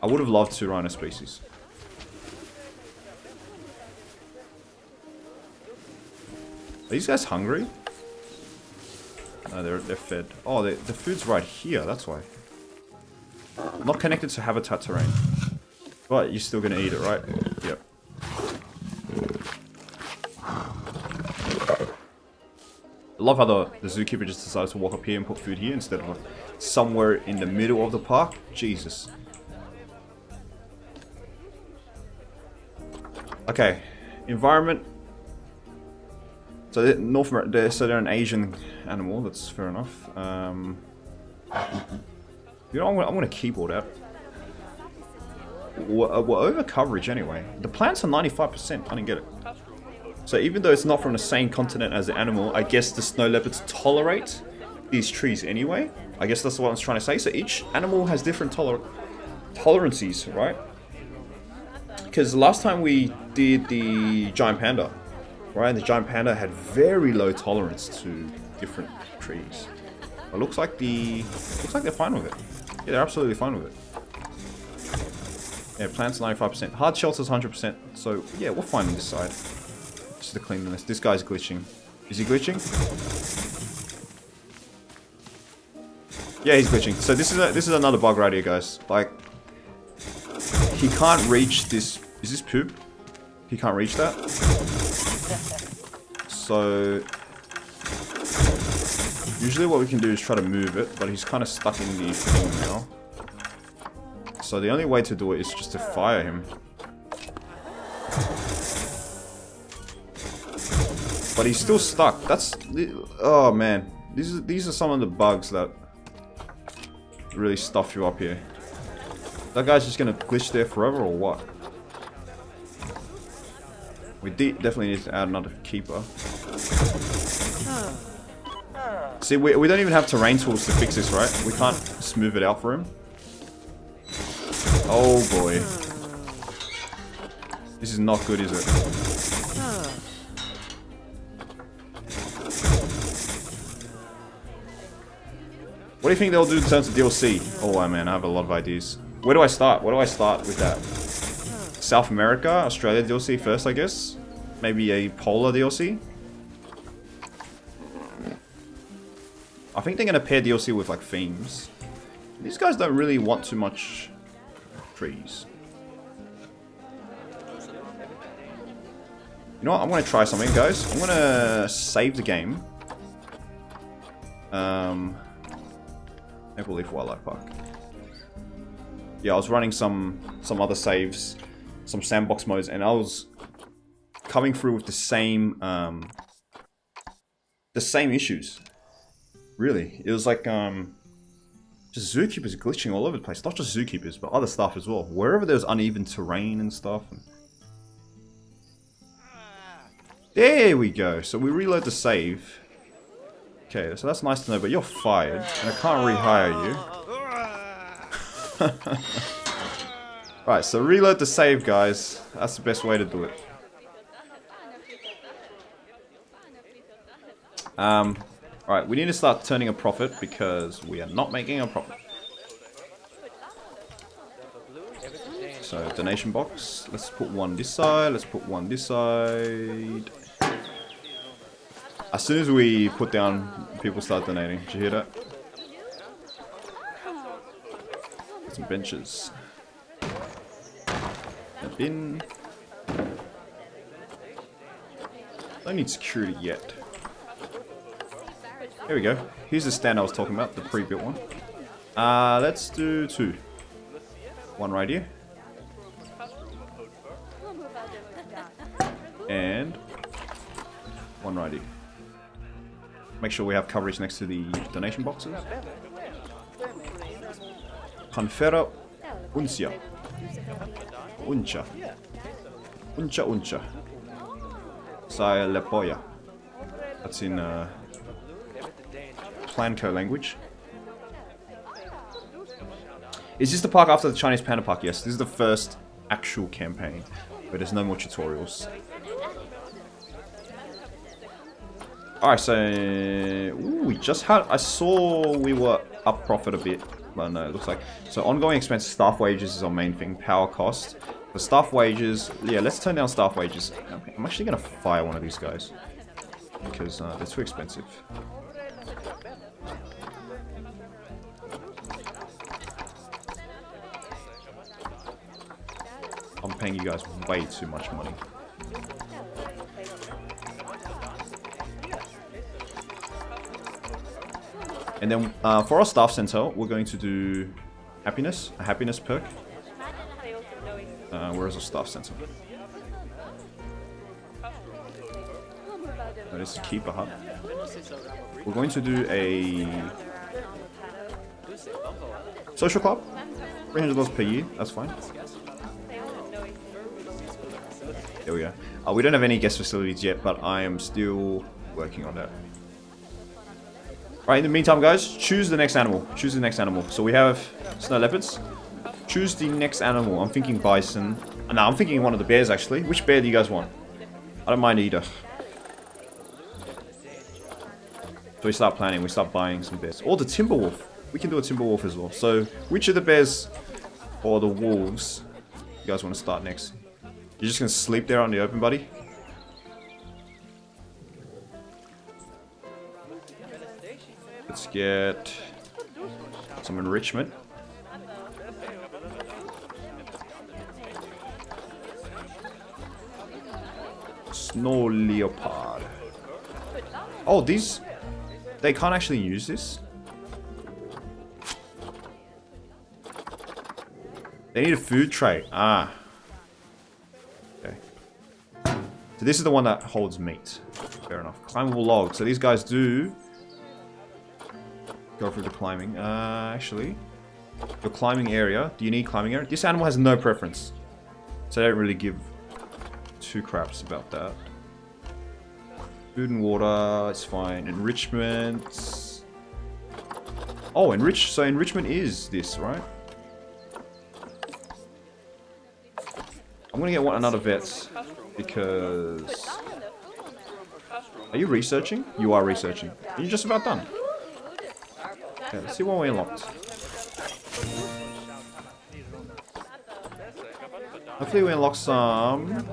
I would have loved 2 rhino species. Are these guys hungry? No, they're fed. Oh, the food's right here, that's why. Not connected to habitat terrain. But you're still gonna eat it, right? Yep. I love how the zookeeper just decided to walk up here and put food here instead of somewhere in the middle of the park. Jesus. Okay, environment. So they're an Asian animal. That's fair enough. You know, I'm gonna keep all that. We're over coverage anyway. The plants are 95%. I didn't get it. So even though it's not from the same continent as the animal, I guess the snow leopards tolerate these trees anyway. I guess that's what I was trying to say. So each animal has different tolerances, right? Because last time we did the giant panda, right? The giant panda had very low tolerance to different trees. It looks like they're fine with it. Yeah, they're absolutely fine with it. Yeah, plants 95%. Hard shelters 100%. So yeah, we're fine on this side. Just the cleanliness. This guy's glitching. Is he glitching? Yeah, he's glitching. So this is another bug right here, guys. Like, he can't reach this. Is this poop? He can't reach that. So usually what we can do is try to move it, but he's kind of stuck in the thing now. So the only way to do it is just to fire him. But he's still stuck. That's... Oh man. These are some of the bugs that really stuff you up here. That guy's just gonna glitch there forever or what? We definitely need to add another keeper. See, we don't even have terrain tools to fix this, right? We can't smooth it out for him. Oh boy. This is not good, is it? What do you think they'll do in terms of DLC? Oh man, I have a lot of ideas. Where do I start? Where do I start with that? South America, Australia DLC first, I guess? Maybe a polar DLC? I think they're going to pair DLC with like themes. These guys don't really want too much trees. You know what? I'm going to try something, guys. I'm going to save the game. Maple Leaf Wildlife Park. Yeah, I was running some other saves, some sandbox modes, and I was coming through with the same issues. Really, it was like just zookeepers glitching all over the place. Not just zookeepers, but other stuff as well. Wherever there's uneven terrain and stuff. There we go. So we reload the save. Okay, so that's nice to know, but you're fired, and I can't rehire you. Right, so reload the save, guys. That's the best way to do it. Alright, we need to start turning a profit because we are not making a profit. So, donation box. Let's put one this side, let's put one this side. As soon as we put down, people start donating. Did you hear that? Some benches. A bin. Don't need security yet. Here we go. Here's the stand I was talking about, the pre-built one. Let's do 2. One right here. And one right here. Make sure we have coverage next to the donation boxes. Confera Uncia. Uncha. Uncha Uncha. Saya Lepoya. That's in Planco language. Is this the park after the Chinese Panda Park? Yes, this is the first actual campaign, but there's no more tutorials. Alright, so we just had, I saw we were up profit a bit, but no, it looks like, so ongoing expense, staff wages is our main thing, power cost. For staff wages, yeah, let's turn down staff wages. I'm actually going to fire one of these guys, because they're too expensive. I'm paying you guys way too much money. And then for our staff center, we're going to do happiness, a happiness perk. Where is our staff center? That is keeper hut. We're going to do a social club. $300 per year. That's fine. There we go. We don't have any guest facilities yet, but I am still working on that. Right, in the meantime, guys, choose the next animal. Choose the next animal. So we have snow leopards. Choose the next animal. I'm thinking bison. No, I'm thinking one of the bears, actually. Which bear do you guys want? I don't mind either. So we start planning. We start buying some bears. Or the timber wolf. We can do a timber wolf as well. So which of the bears or the wolves you guys want to start next? You're just going to sleep there on the open, buddy? Let's get some enrichment. Snow leopard. Oh, these... They can't actually use this? They need a food tray. Ah. Okay. So this is the one that holds meat. Fair enough. Climbable log. So these guys do... Go through the climbing. Actually... Your climbing area. Do you need climbing area? This animal has no preference. So I don't really give two craps about that. Food and water, it's fine. Enrichment. Oh, so enrichment is this, right? I'm gonna get another vet because... Are you researching? You are researching. Are you just about done? Okay, let's see what we unlocked. Hopefully we unlock some...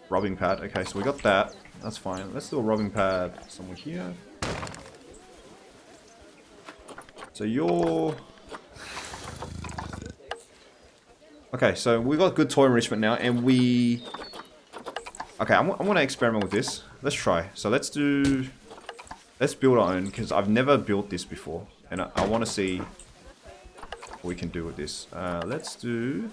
Rubbing pad. Okay, so we got that. That's fine. Let's do a rubbing pad somewhere here. So you're... Okay, so we got good toy enrichment now, and we... Okay, I'm going to experiment with this. Let's try. So let's build our own, because I've never built this before. And I want to see what we can do with this. Let's do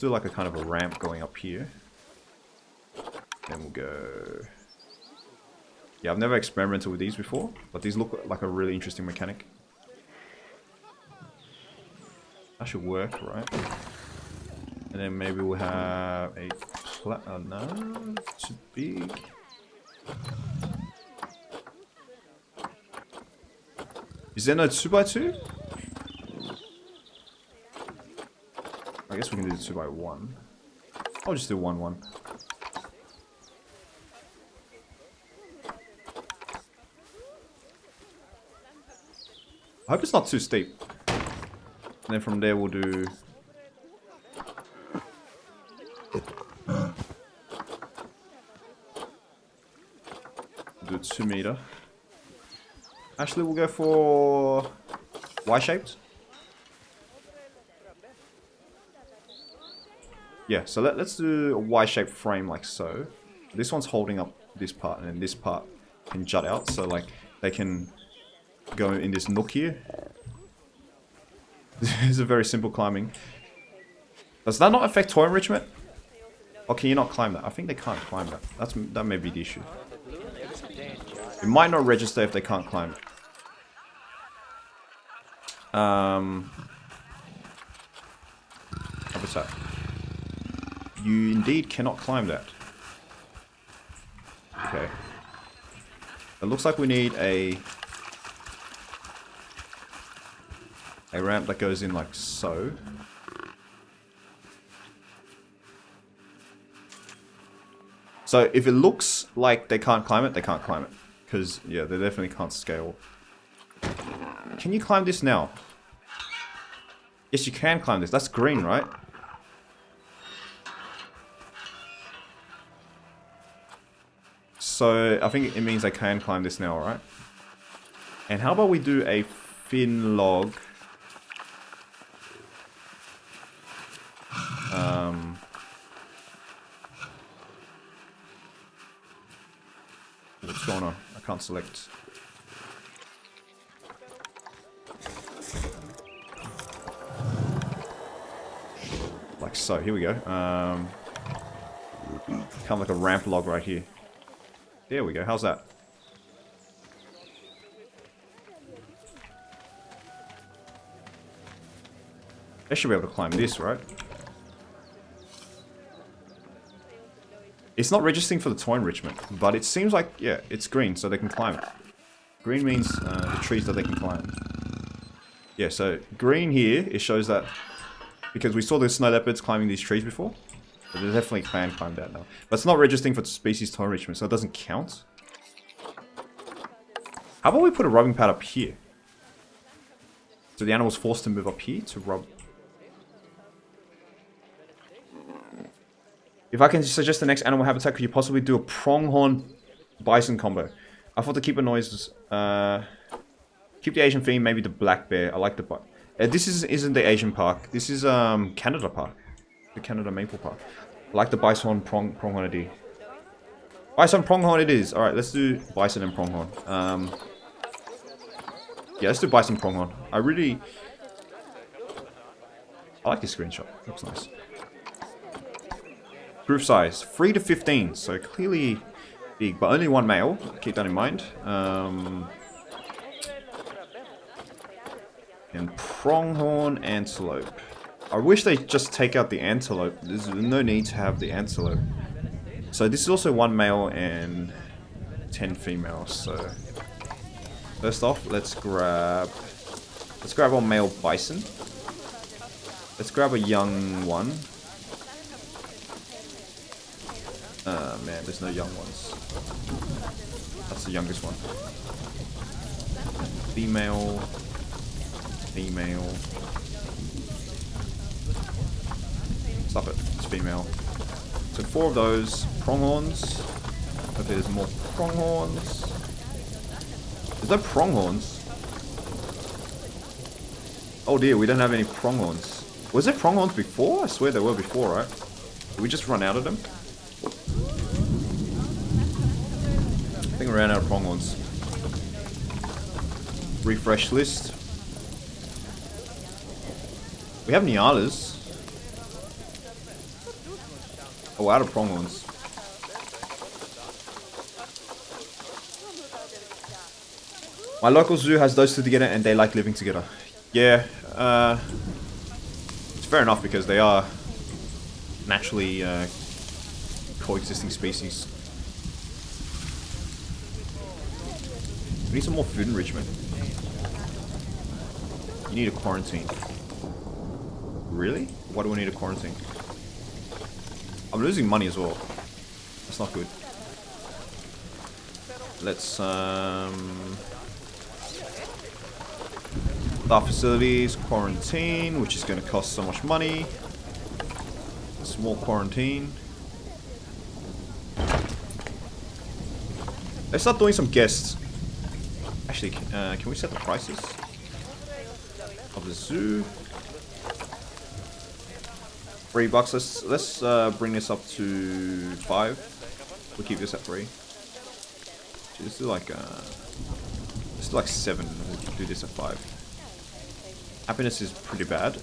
like a kind of a ramp going up here. Then we'll go... Yeah, I've never experimented with these before, but these look like a really interesting mechanic. That should work, right? And then maybe we'll have a... no, too big. Is there no 2x2? I guess we can do 2x1. I'll just do 1-1. I hope it's not too steep. And then from there we'll do... Do 2 meter. Actually, we'll go for Y-shaped. Yeah, so let's do a Y-shaped frame like so. This one's holding up this part, and then this part can jut out, so like they can go in this nook here. This is a very simple climbing. Does that not affect toy enrichment? Or can you not climb that? I think they can't climb that. That may be the issue. It might not register if they can't climb it. Habitat. You indeed cannot climb that. Okay. It looks like we need a ramp that goes in like so. So if it looks like they can't climb it, they can't climb it. Because, yeah, they definitely can't scale. Can you climb this now? Yes, you can climb this. That's green, right? So, I think it means I can climb this now, right? And how about we do a thin log? What's going on? I can't select. Like so. Here we go. Kind of like a ramp log right here. There we go. How's that? They should be able to climb this, right? It's not registering for the toy enrichment, but it seems like, yeah, it's green, so they can climb it. Green means the trees that they can climb. Yeah, so green here, it shows that, because we saw the snow leopards climbing these trees before, but they definitely can climb that now. But it's not registering for species toy enrichment, so it doesn't count. How about we put a rubbing pad up here? So the animal's forced to move up here to rub. If I can suggest the next animal habitat, could you possibly do a pronghorn bison combo? I thought to keep a noise. Keep the Asian theme, maybe the black bear. I like the this isn't the Asian park. This is Canada Park, the Canada Maple Park. I like the bison pronghorn idea. Bison pronghorn it is. Alright, let's do bison and pronghorn. Yeah, let's do bison pronghorn. I like this screenshot. Looks nice. Group size 3 to 15, so clearly big, but only one male. Keep that in mind. And pronghorn antelope. I wish they just take out the antelope. There's no need to have the antelope. So this is also one male and 10 females. So first off, let's grab our male bison. Let's grab a young one. Man, there's no young ones. That's the youngest one. Female. Stop it. It's female. So 4 of those pronghorns. Okay, there's more pronghorns. There's no pronghorns. Oh dear, we don't have any pronghorns. Was there pronghorns before? I swear there were before, right? Did we just run out of them? I think we ran out of pronghorns. Refresh list. We have Nyalas. Oh, out of pronghorns. My local zoo has those two together and they like living together. Yeah, it's fair enough because they are naturally coexisting species. We need some more food enrichment. You need a quarantine. Really? Why do we need a quarantine? I'm losing money as well. That's not good. Let's staff facilities, quarantine, which is going to cost so much money. Small quarantine. Let's start doing some guests. Actually, can we set the prices of the zoo? $3. Let's bring this up to 5. We'll keep this at 3. Let's do like 7. We'll do this at 5. Happiness is pretty bad.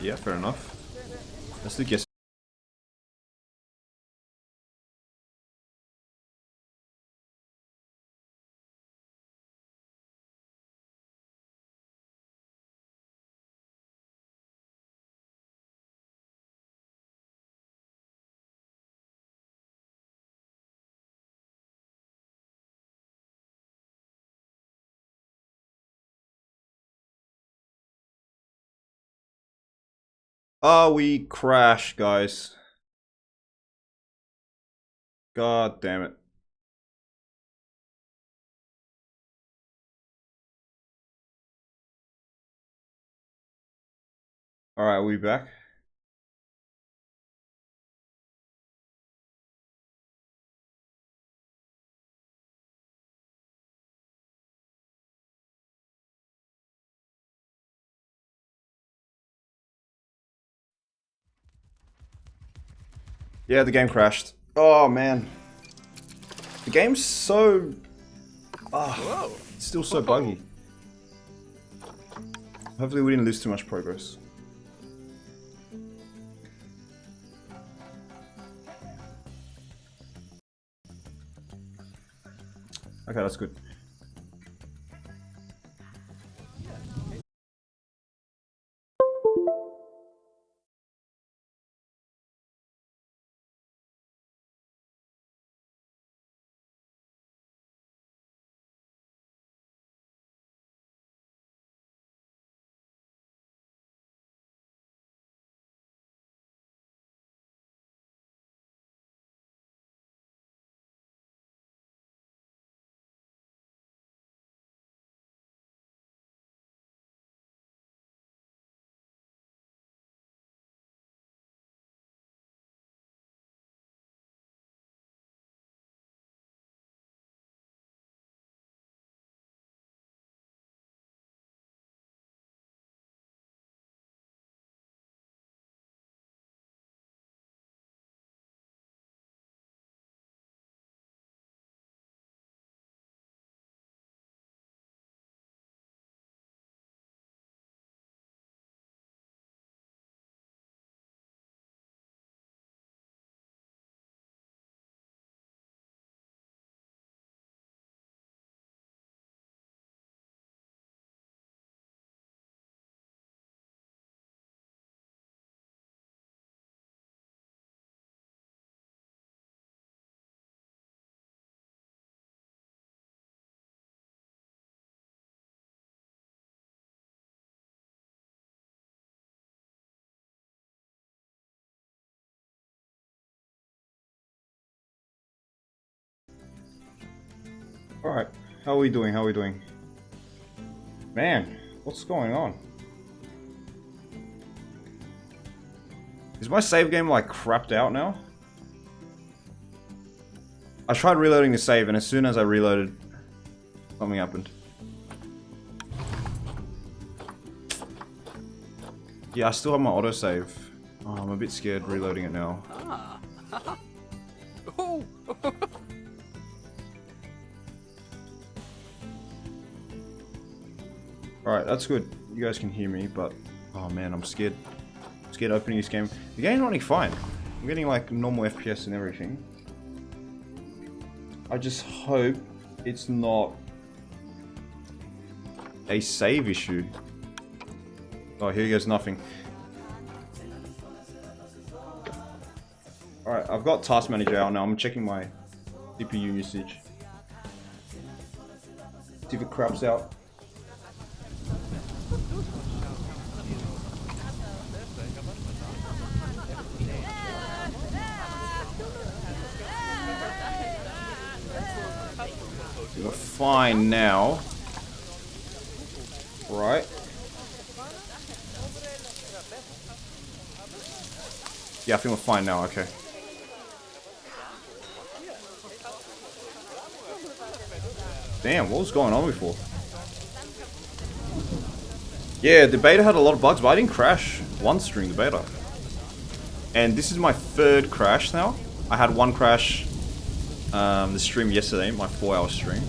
Yeah, fair enough. Let's do guess. Oh, we crashed, guys. God damn it. Alright, are we back? Yeah, the game crashed. Oh, man. The game's so... Oh, it's still so buggy. Hopefully we didn't lose too much progress. Okay, that's good. Alright, how are we doing? How are we doing? Man, what's going on? Is my save game like crapped out now? I tried reloading the save and as soon as I reloaded, something happened. Yeah, I still have my autosave. Oh, I'm a bit scared reloading it now. Alright, that's good. You guys can hear me, but... Oh man, I'm scared. I'm scared opening this game. The game's running fine. I'm getting like normal FPS and everything. I just hope it's not a save issue. Oh, here goes nothing. Alright, I've got Task Manager out now. I'm checking my CPU usage. See if it craps out. We're fine now. Right. Yeah, I think we're fine now, okay. Damn, what was going on before? Yeah, the beta had a lot of bugs, but I didn't crash once during the beta. And this is my third crash now. I had one crash the stream yesterday, my 4-hour stream.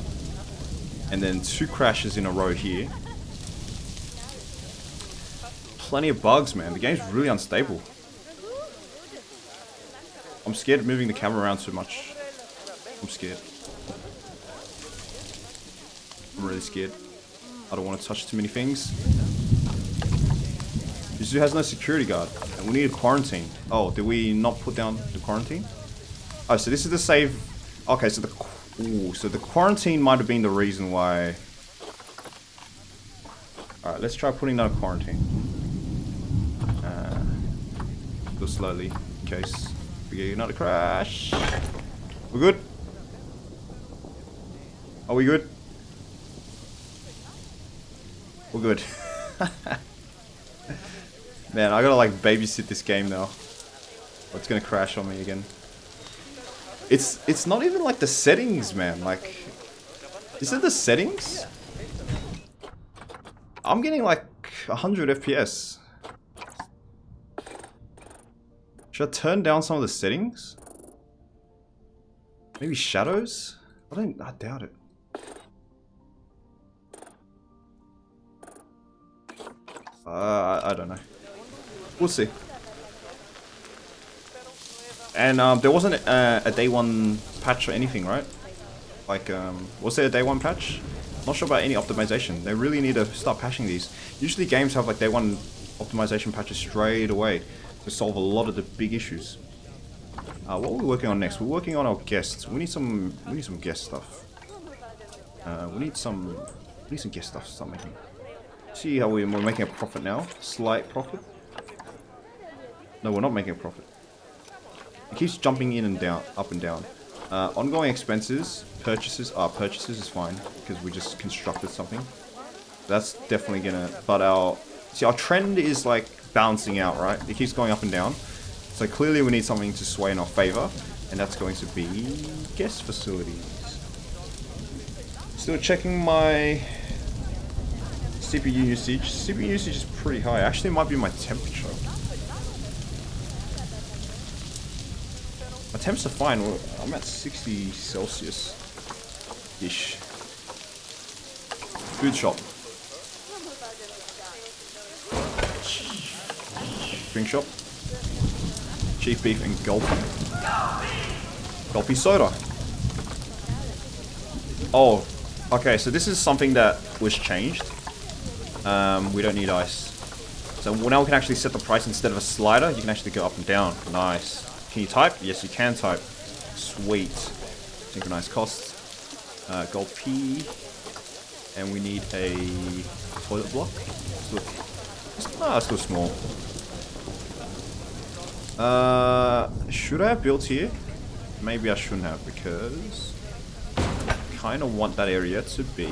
And then 2 crashes in a row here. Plenty of bugs, man. The game's really unstable. I'm scared of moving the camera around too much. I'm scared. I'm really scared. I don't want to touch too many things. This zoo has no security guard, and we need a quarantine. Oh, did we not put down the quarantine? Oh, so this is the save. Okay, so the quarantine might have been the reason why. All right, let's try putting down a quarantine. Go slowly, in case we get another crash. We're good. Are we good? We're good. Man, I gotta like babysit this game now. Or it's gonna crash on me again. It's not even like the settings, man. Like, is it the settings? I'm getting like 100 FPS. Should I turn down some of the settings? Maybe shadows? I doubt it. I don't know. We'll see. And there wasn't a day 1 patch or anything, right? Like, was there a day 1 patch? Not sure about any optimization. They really need to start patching these. Usually games have like day 1 optimization patches straight away to solve a lot of the big issues. What are we working on next? We're working on our guests. We need some guest stuff. We need some guest stuff to start making. See how we're making a profit now. Slight profit. No, we're not making a profit. It keeps jumping in and down, up and down. Ongoing expenses, purchases is fine because we just constructed something. That's definitely gonna. But our trend is like balancing out, right? It keeps going up and down. So clearly we need something to sway in our favor, and that's going to be guest facilities. Still checking my CPU usage. CPU usage is pretty high. Actually, it might be my temperature. My temps are fine. I'm at 60 Celsius-ish. Food shop. Drink shop. Cheap beef and gulpy. Gulpy soda. Oh, okay. So this is something that was changed. We don't need ice. So now we can actually set the price instead of a slider. You can actually go up and down. Nice. Can you type? Yes, you can type. Sweet. Synchronized costs. Gold P. And we need a toilet block. Still small. Should I have built here? Maybe I shouldn't have because kind of want that area to be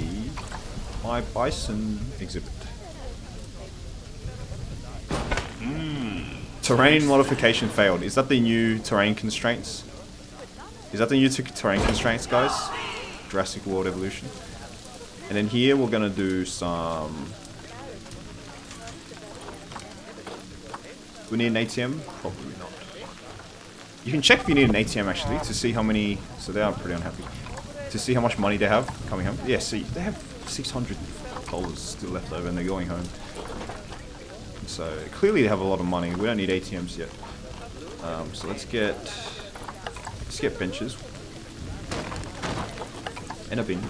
my bison exhibit. Terrain modification failed. Is that the new terrain constraints? Is that the new terrain constraints, guys? Jurassic World Evolution. And then here we're gonna do some... Do we need an ATM? Probably not. You can check if you need an ATM actually to see how many... So they are pretty unhappy. To see how much money they have coming home. Yeah, see, they have $600 still left over and they're going home. So clearly they have a lot of money. We don't need ATMs yet. So let's get benches and a bin.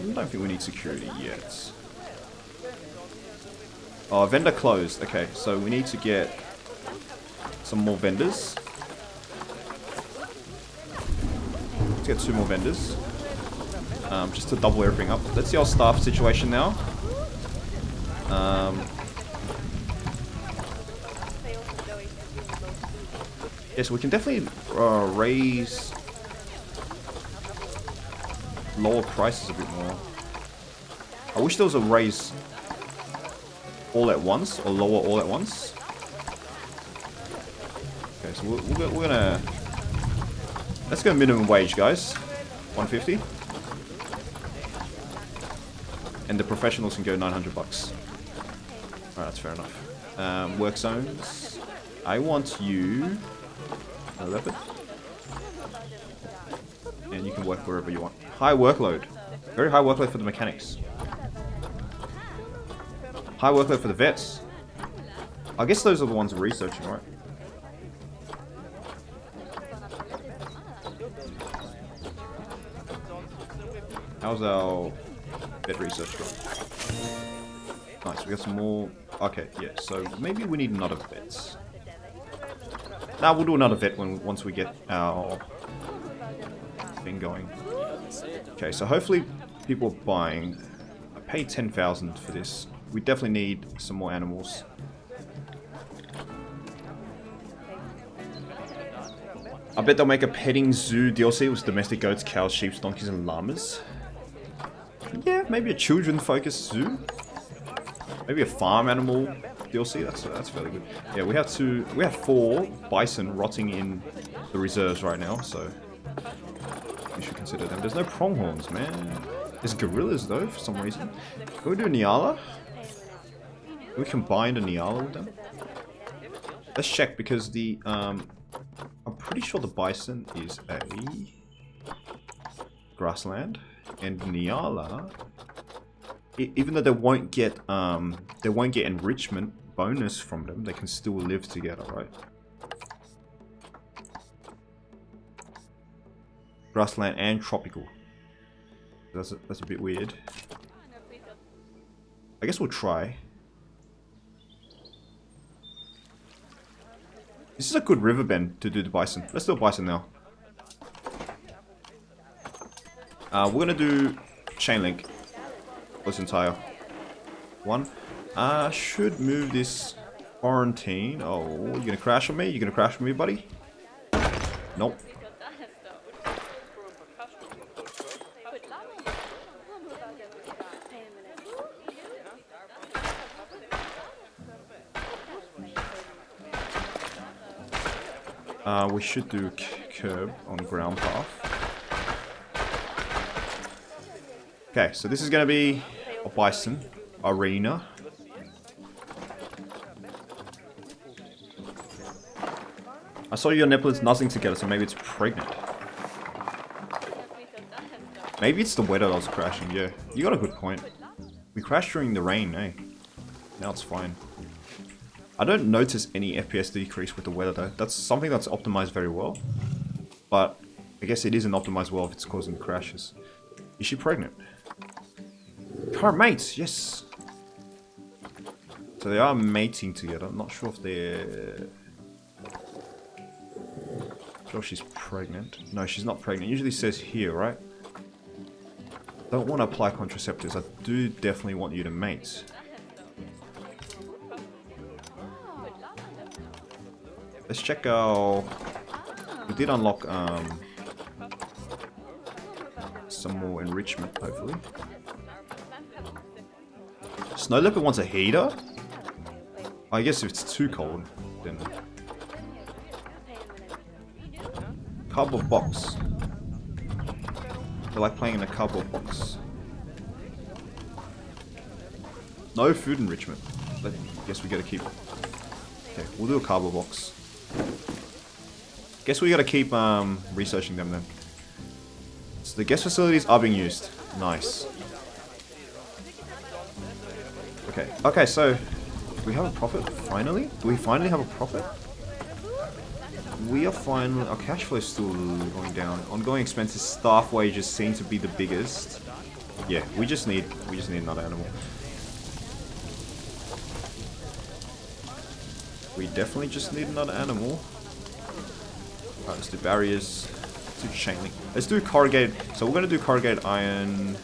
We don't think we need security yet. Oh, vendor closed. Okay, so we need to get some more vendors. Let's get 2 more vendors. Just to double everything up. Let's see our staff situation now. Yes, we can definitely raise lower prices a bit more. I wish there was a raise all at once or lower all at once. Okay, so we're gonna let's go minimum wage, guys. 150. And the professionals can go 900 bucks. Alright, that's fair enough. Work zones. I want you a leopard. And you can work wherever you want. High workload. Very high workload for the mechanics. High workload for the vets. I guess those are the ones researching, right? How's our vet research going? Nice, we got some more. Okay, yeah, so maybe we need another vet. Nah, we'll do another vet once we get our thing going. Okay, so hopefully people are buying. I paid 10,000 for this. We definitely need some more animals. I bet they'll make a petting zoo DLC with domestic goats, cows, sheep, donkeys, and llamas. Yeah, maybe a children-focused zoo. Maybe a farm animal DLC. That's fairly good. Yeah, we have 4 bison rotting in the reserves right now, so we should consider them. There's no pronghorns, man. There's gorillas though, for some reason. Can we do Nyala? Can we combine a Nyala with them? Let's check because the I'm pretty sure the bison is a grassland, and Nyala, even though they won't get enrichment bonus from them, they can still live together, right? Grassland and tropical. That's a bit weird. I guess we'll try. This is a good river bend to do the bison. Let's do a bison now. We're gonna do chain link. This entire one. Should move this quarantine. Oh, you gonna crash on me? You gonna crash on me, buddy? Nope. We should do curb on ground path. Okay, so this is going to be a bison arena. I saw your nipples nuzzling together, so maybe it's pregnant. Maybe it's the weather that was crashing, yeah. You got a good point. We crashed during the rain, eh? Now it's fine. I don't notice any FPS decrease with the weather though. That's something that's optimized very well. But I guess it isn't optimized well if it's causing crashes. Is she pregnant? Current mates, yes. So they are mating together. I'm not sure if they're... Not sure if she's pregnant. No, she's not pregnant. It usually says here, right? Don't want to apply contraceptives. I do definitely want you to mate. Let's check our... We did unlock, some more enrichment, hopefully. Snow Leopard wants a heater? I guess if it's too cold, then... Cardboard box. I like playing in a cardboard box. No food enrichment. I guess we gotta keep... Okay, we'll do a cardboard box. Guess we gotta keep researching them then. So the guest facilities are being used. Nice. Okay. Okay, so do we have a profit finally? Do we finally have a profit? We are finally... Our cash flow is still going down. Ongoing expenses, staff wages seem to be the biggest. Yeah, we just need another animal. We definitely just need another animal. Alright, let's do barriers. Let's do chain link. Let's do corrugated. So we're gonna do corrugated iron.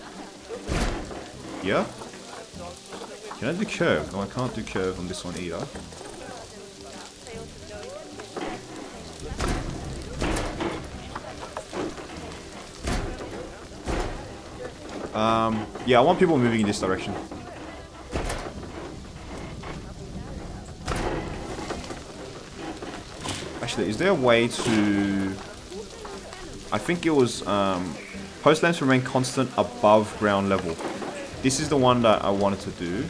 Yeah? Can I do curve? No, I can't do curve on this one either. Yeah, I want people moving in this direction. Actually, is there a way to... I think it was, post lamps remain constant above ground level. This is the one that I wanted to do.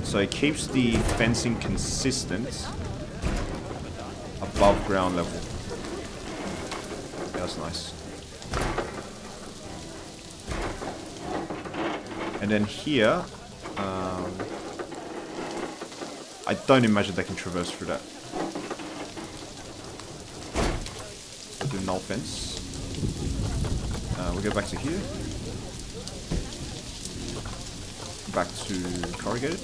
So it keeps the fencing consistent above ground level. Yeah, that's nice. And then here, I don't imagine they can traverse through that. So do null fence. We'll go back to here. Back to corrugated.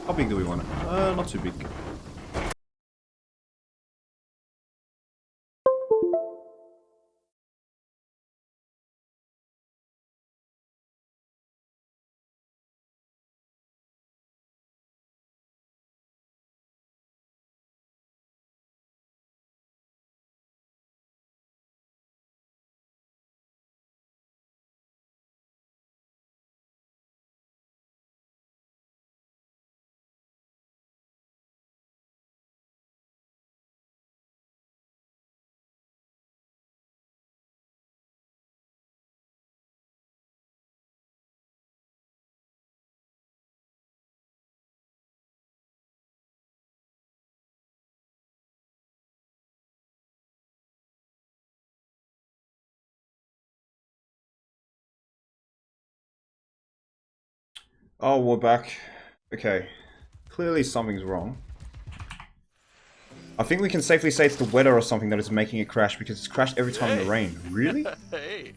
How big do we want it? Not too big. Oh, we're back. Okay. Clearly something's wrong. I think we can safely say it's the weather or something that is making it crash because it's crashed every time in the rain. Really? Hey.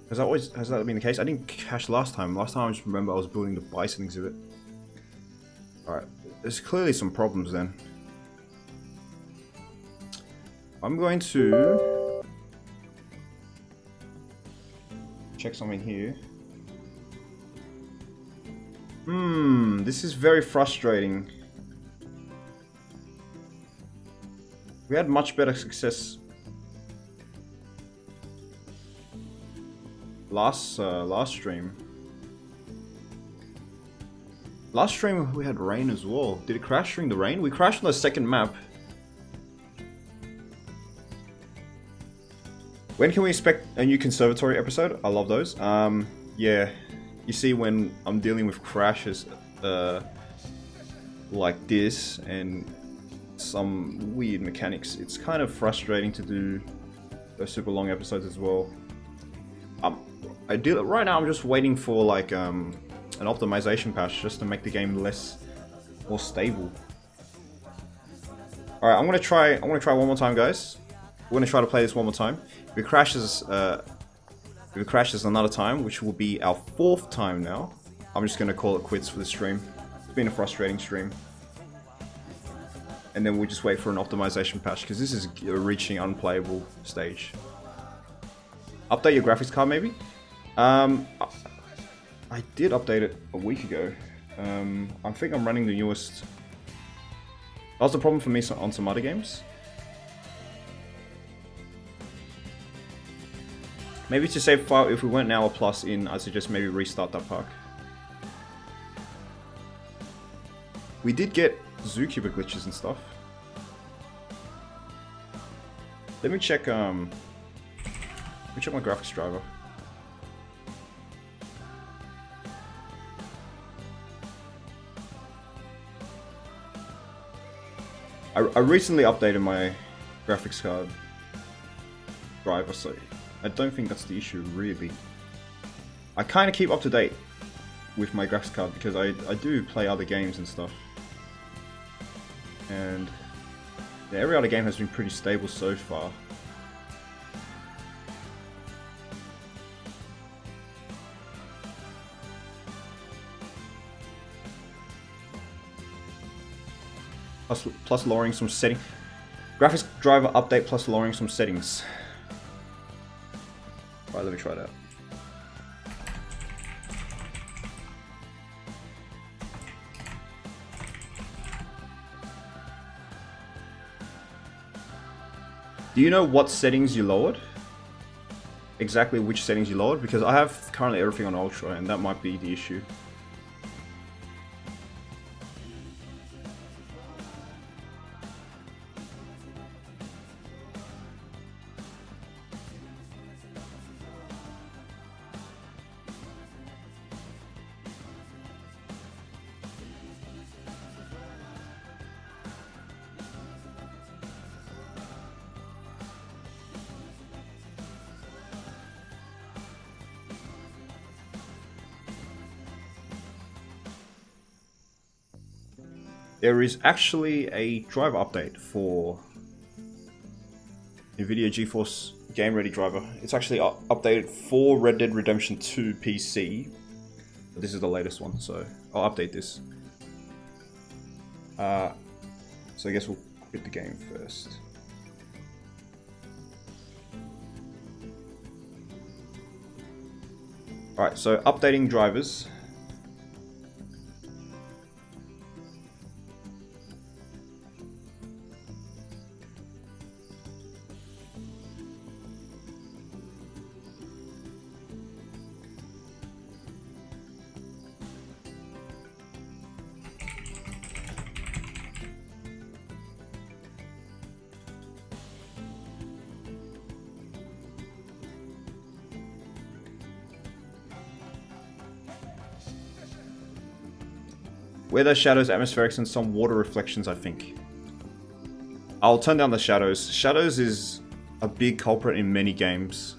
Has that been the case? I didn't crash last time. Last time I just remember I was building the Bison exhibit. Alright. There's clearly some problems then. I'm going to check something here. This is very frustrating. We had much better success last stream. Last stream we had rain as well. Did it crash during the rain? We crashed on the second map. When can we expect a new conservatory episode? I love those. Yeah. You see, when I'm dealing with crashes like this and some weird mechanics, it's kind of frustrating to do those super long episodes as well. Right now I'm just waiting for like an optimization patch just to make the game more stable. All right, I'm gonna try one more time, guys. We're gonna try to play this one more time. If it crashes another time, which will be our 4th time now, I'm just going to call it quits for the stream. It's been a frustrating stream. And then we'll just wait for an optimization patch, because this is reaching unplayable stage. Update your graphics card, maybe? I did update it a week ago. I think I'm running the newest. That was the problem for me on some other games. Maybe to save file, if we went an hour plus in, I'd suggest maybe restart that park. We did get zookeeper glitches and stuff. Let me check my graphics driver. I recently updated my graphics card driver, so I don't think that's the issue, really. I kind of keep up to date with my graphics card because I do play other games and stuff. And yeah, every other game has been pretty stable so far. Plus lowering some settings. Graphics driver update plus lowering some settings. Alright, let me try that. Do you know what settings you lowered? Exactly which settings you lowered? Because I have currently everything on Ultra and that might be the issue. There is actually a driver update for NVIDIA GeForce Game Ready driver. It's actually updated for Red Dead Redemption 2 PC. But this is the latest one, so I'll update this. So I guess we'll quit the game first. Alright, so updating drivers. Weather, shadows, atmospherics, and some water reflections, I think. I'll turn down the shadows. Shadows is a big culprit in many games.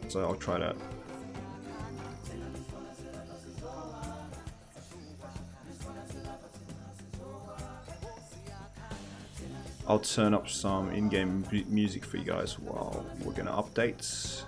So I'll try that. I'll turn up some in-game music for you guys while we're gonna update.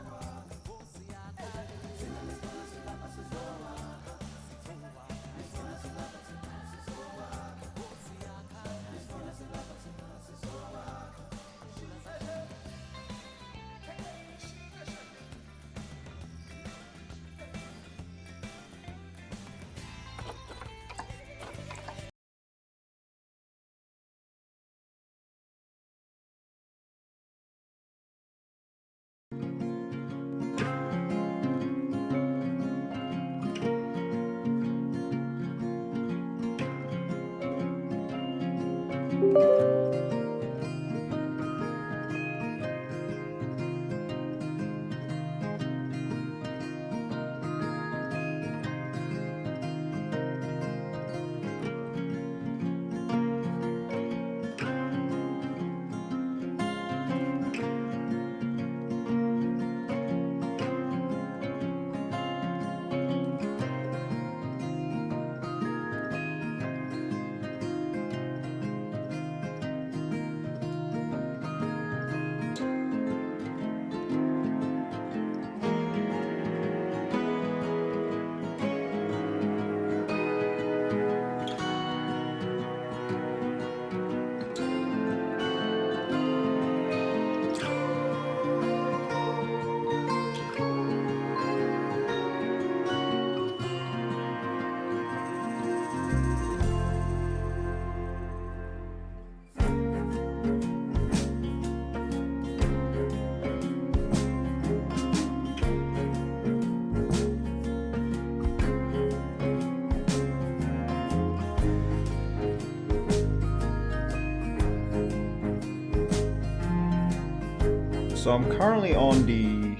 So I'm currently on the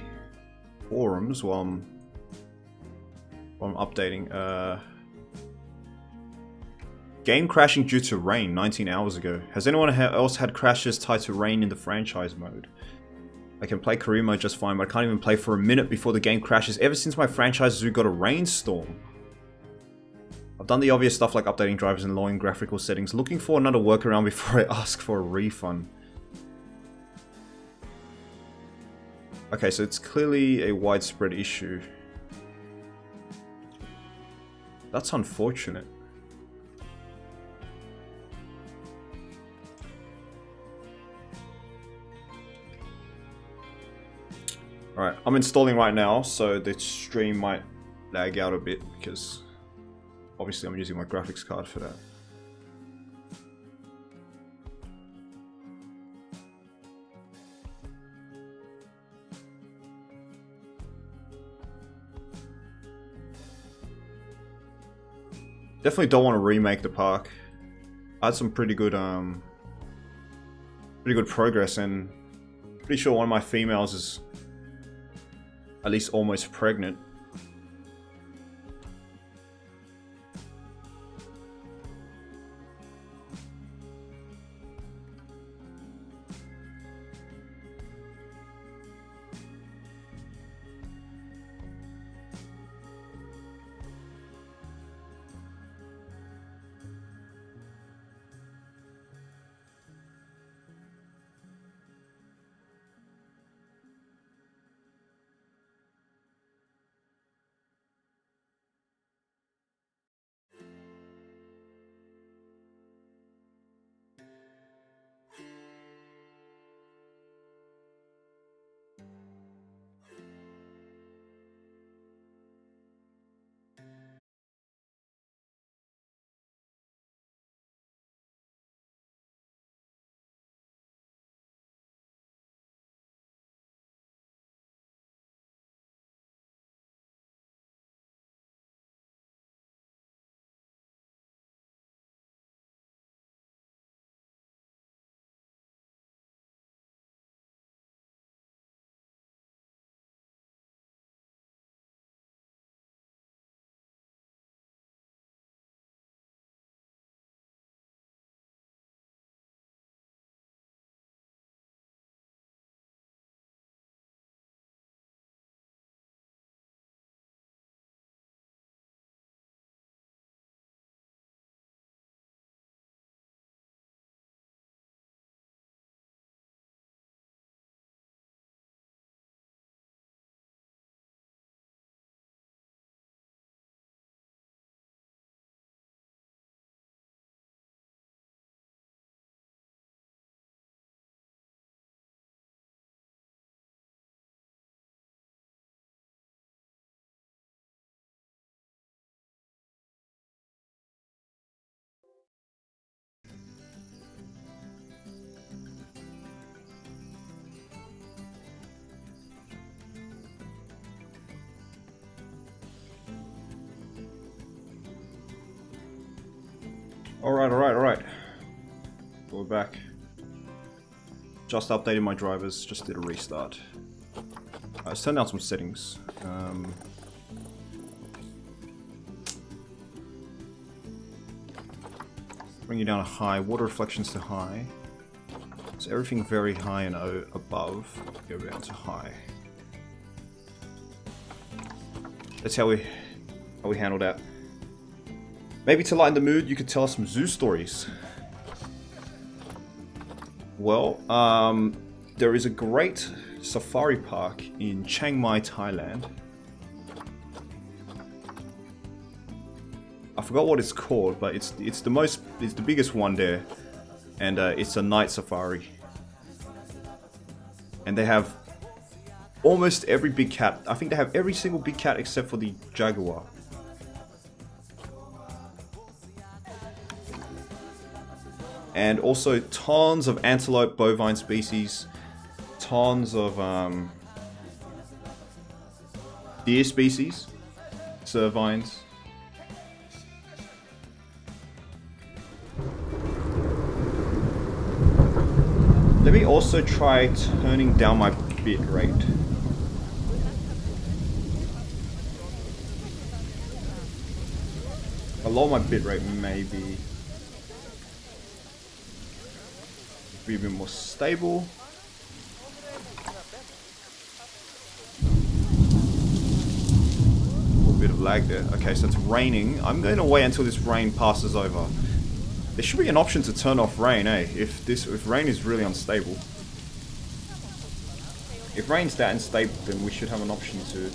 forums while I'm updating. Game crashing due to rain 19 hours ago. Has anyone else had crashes tied to rain in the franchise mode? I can play career mode just fine, but I can't even play for a minute before the game crashes ever since my franchise zoo got a rainstorm. I've done the obvious stuff like updating drivers and lowering graphical settings, looking for another workaround before I ask for a refund. Okay, so it's clearly a widespread issue. That's unfortunate. Alright, I'm installing right now, so the stream might lag out a bit because obviously I'm using my graphics card for that. Definitely don't want to remake the park. I had some pretty good progress, and pretty sure one of my females is at least almost pregnant. Alright. We're back. Just updated my drivers, just did a restart. Let's turn down some settings. Bring you down to high, water reflections to high. So everything very high and above, go down to high. That's how we handle that. Maybe to lighten the mood, you could tell us some zoo stories. Well, there is a great safari park in Chiang Mai, Thailand. I forgot what it's called, but it's the biggest one there, and it's a night safari. And they have almost every big cat. I think they have every single big cat except for the jaguar. And also tons of antelope, bovine species, tons of deer species, cervines. Let me also try turning down my bit rate. I lower my bit rate, maybe be a bit more stable. A bit of lag there. Okay, so it's raining. I'm going to wait until this rain passes over. There should be an option to turn off rain, eh? If rain is really unstable. If rain's that unstable, then we should have an option to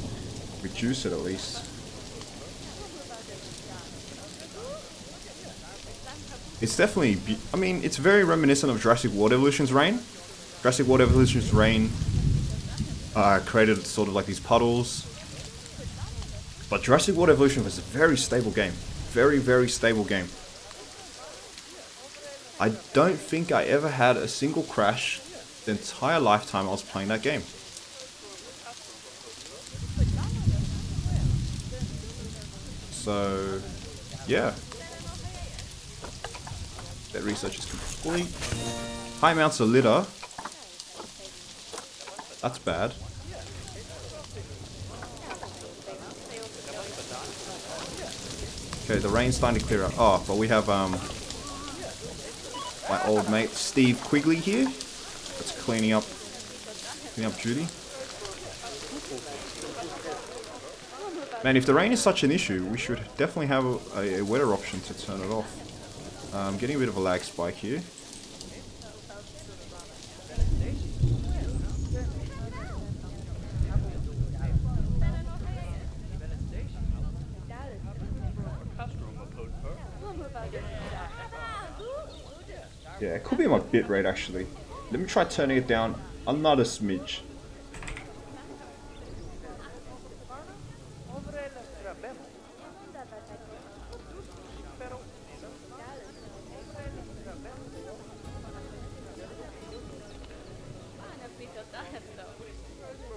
reduce it at least. It's definitely, I mean, it's very reminiscent of Jurassic World Evolution's rain. Jurassic World Evolution's rain created sort of like these puddles. But Jurassic World Evolution was a very stable game. Very, very stable game. I don't think I ever had a single crash the entire lifetime I was playing that game. So, yeah. That research is complete. High amounts of litter. That's bad. Okay, the rain's starting to clear up. Oh, but we have my old mate Steve Quigley here. That's cleaning up duty. Man, if the rain is such an issue, we should definitely have a wetter option to turn it off. Getting a bit of a lag spike here. Yeah, it could be my bit rate actually. Let me try turning it down another smidge.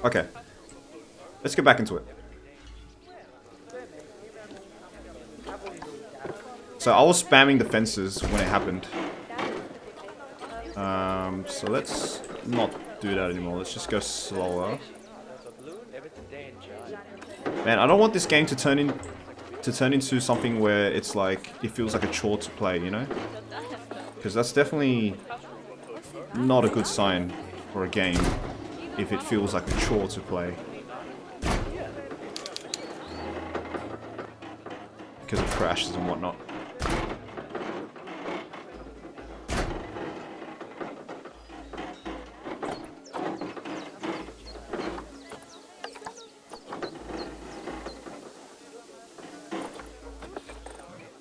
Okay, let's get back into it. So I was spamming the fences when it happened. So let's not do that anymore. Let's just go slower. Man, I don't want this game to turn into something where it's like it feels like a chore to play, you know? Because that's definitely not a good sign for a game if it feels like a chore to play. Because of crashes and whatnot.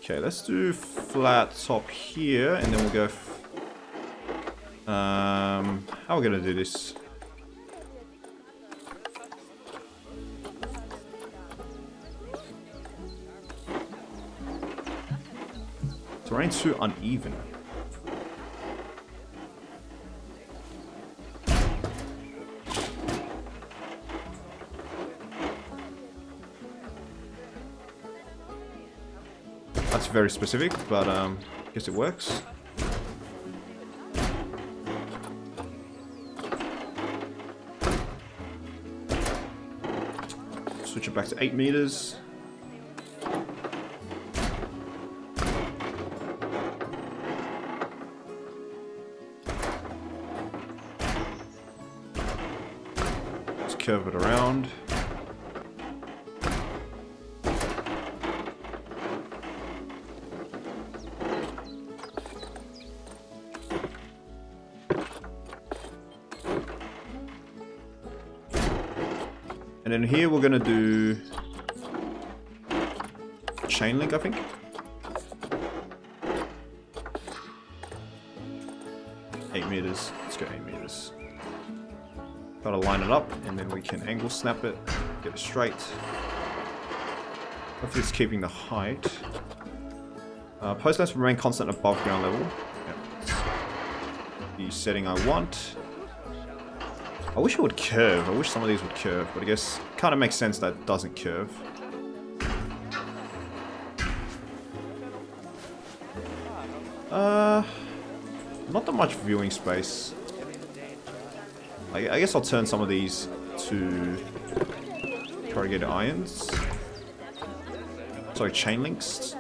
Okay, let's do flat top here, and then we'll go. How are we gonna do this? Terrain's too uneven. That's very specific, but I guess it works. Switch it back to 8 meters. Let's curve it around. And then here we're gonna do chain link, I think. Eight meters. Let's go 8 meters. Gotta line it up, and then we can angle snap it, get it straight. Hopefully it's keeping the height. Post lengths remain constant above ground level. Yep. The setting I want. I wish it would curve. I wish some of these would curve, but I guess it kind of makes sense that it doesn't curve. Not that much viewing space. I guess I'll turn some of these to corrugated irons. Sorry, chain links.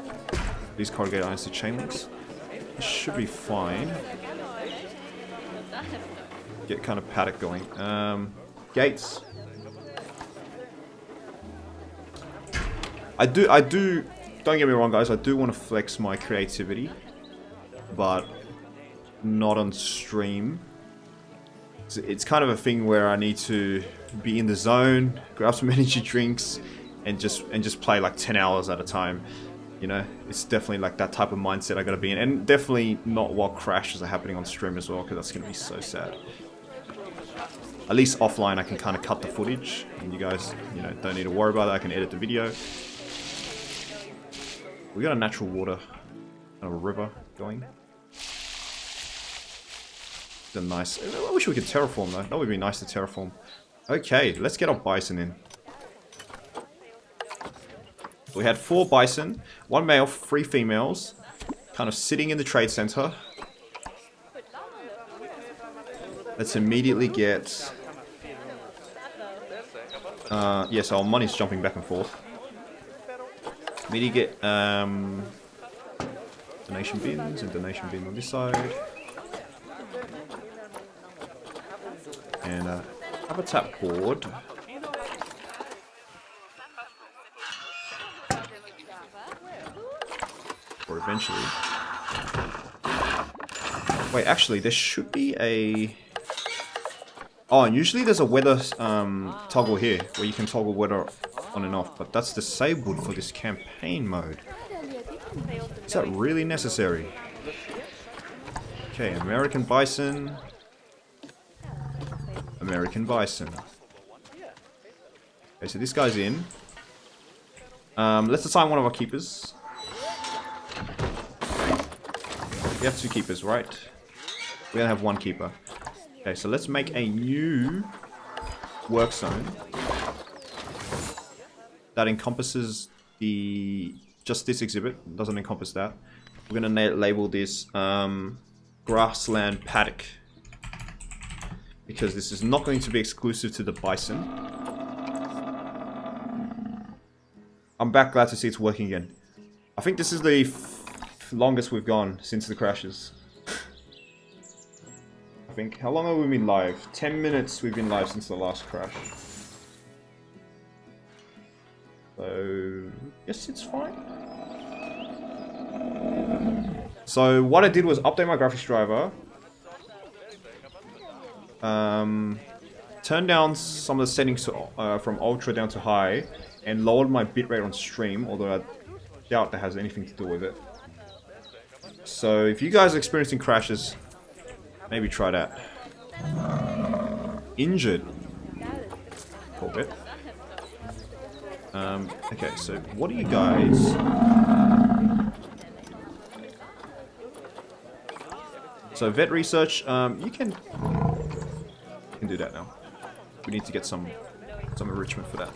These corrugated irons to chain links. It should be fine. Get kind of paddock going. Gates. I do, don't get me wrong guys, I do want to flex my creativity, but not on stream. It's kind of a thing where I need to be in the zone, grab some energy drinks, and just play like 10 hours at a time. You know, it's definitely like that type of mindset I gotta be in, and definitely not while crashes are happening on stream as well, because that's gonna be so sad. At least offline I can kind of cut the footage, and you guys, you know, don't need to worry about it. I can edit the video. We got a natural water, a river going. It's a nice. I wish we could terraform though. That would be nice to terraform. Okay, let's get our bison in. We had 4 bison, 1 male, 3 females, kind of sitting in the trade center. Let's immediately get. Yes, our money's jumping back and forth. Immediately get donation bins and donation bin on this side. And habitat board. Or eventually. Wait, actually, there should be a. Oh, and usually there's a weather toggle here where you can toggle weather on and off, but that's disabled for this campaign mode. Is that really necessary? Okay, American Bison. American Bison. Okay, so this guy's in. Let's assign one of our keepers. We have 2 keepers, right? We only have 1 keeper. Okay, so let's make a new work zone that encompasses just this exhibit. Doesn't encompass that. We're gonna label this grassland paddock, because this is not going to be exclusive to the bison. I'm back, glad to see it's working again. I think this is the longest we've gone since the crashes. I think, how long have we been live? 10 minutes we've been live since the last crash. So, yes, it's fine. So what I did was update my graphics driver. Turn down some of the settings from ultra down to high, and lowered my bitrate on stream, although I doubt that has anything to do with it. So if you guys are experiencing crashes, maybe try that. Injured. A little bit. Okay, so what are you guys? So vet research, you can do that now. We need to get some enrichment for that.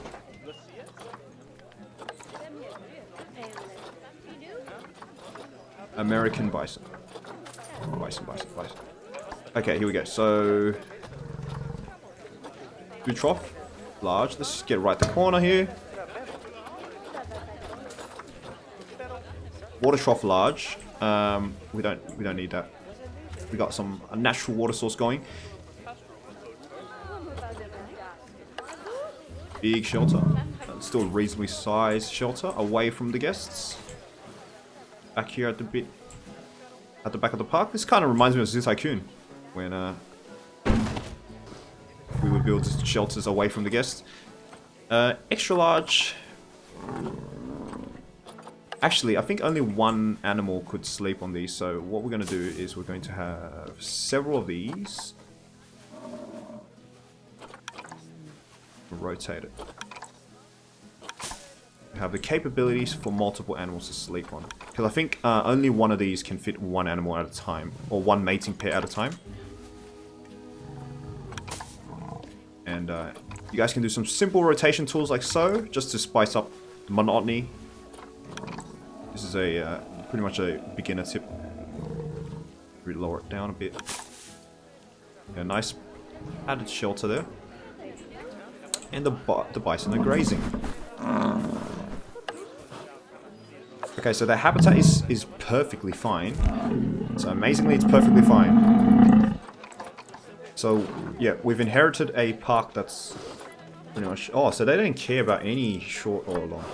American Bison. Bison. Okay, here we go. So, food trough, large. Let's just get right the corner here. Water trough, large. We don't need that. We got a natural water source going. Big shelter. Still a reasonably sized shelter away from the guests. Back here at the back of the park. This kind of reminds me of Zoo Tycoon, when we would build shelters away from the guests. Extra large. Actually, I think only 1 animal could sleep on these. So what we're going to do is we're going to have several of these. Rotate it. Have the capabilities for multiple animals to sleep on. Because I think only 1 of these can fit 1 animal at a time, or 1 mating pair at a time. And you guys can do some simple rotation tools like so, just to spice up the monotony. This is a pretty much a beginner tip. We lower it down a bit. A nice added shelter there. And the bison are grazing. Okay, so their habitat is perfectly fine. So amazingly, it's perfectly fine. So, yeah, we've inherited a park that's pretty much... Oh, so they don't care about any short or long.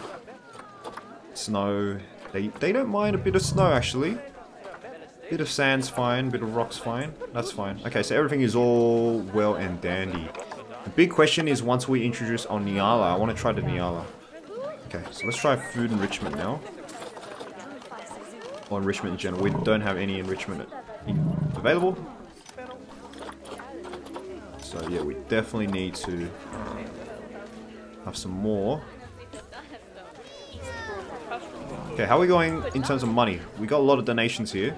Snow. They don't mind a bit of snow, actually. Bit of sand's fine, bit of rock's fine. That's fine. Okay, so everything is all well and dandy. The big question is once we introduce our Nyala. I want to try the Nyala. Okay, so let's try food enrichment now. Or enrichment in general. We don't have any enrichment available. So yeah, we definitely need to have some more. Okay, how are we going in terms of money? We got a lot of donations here.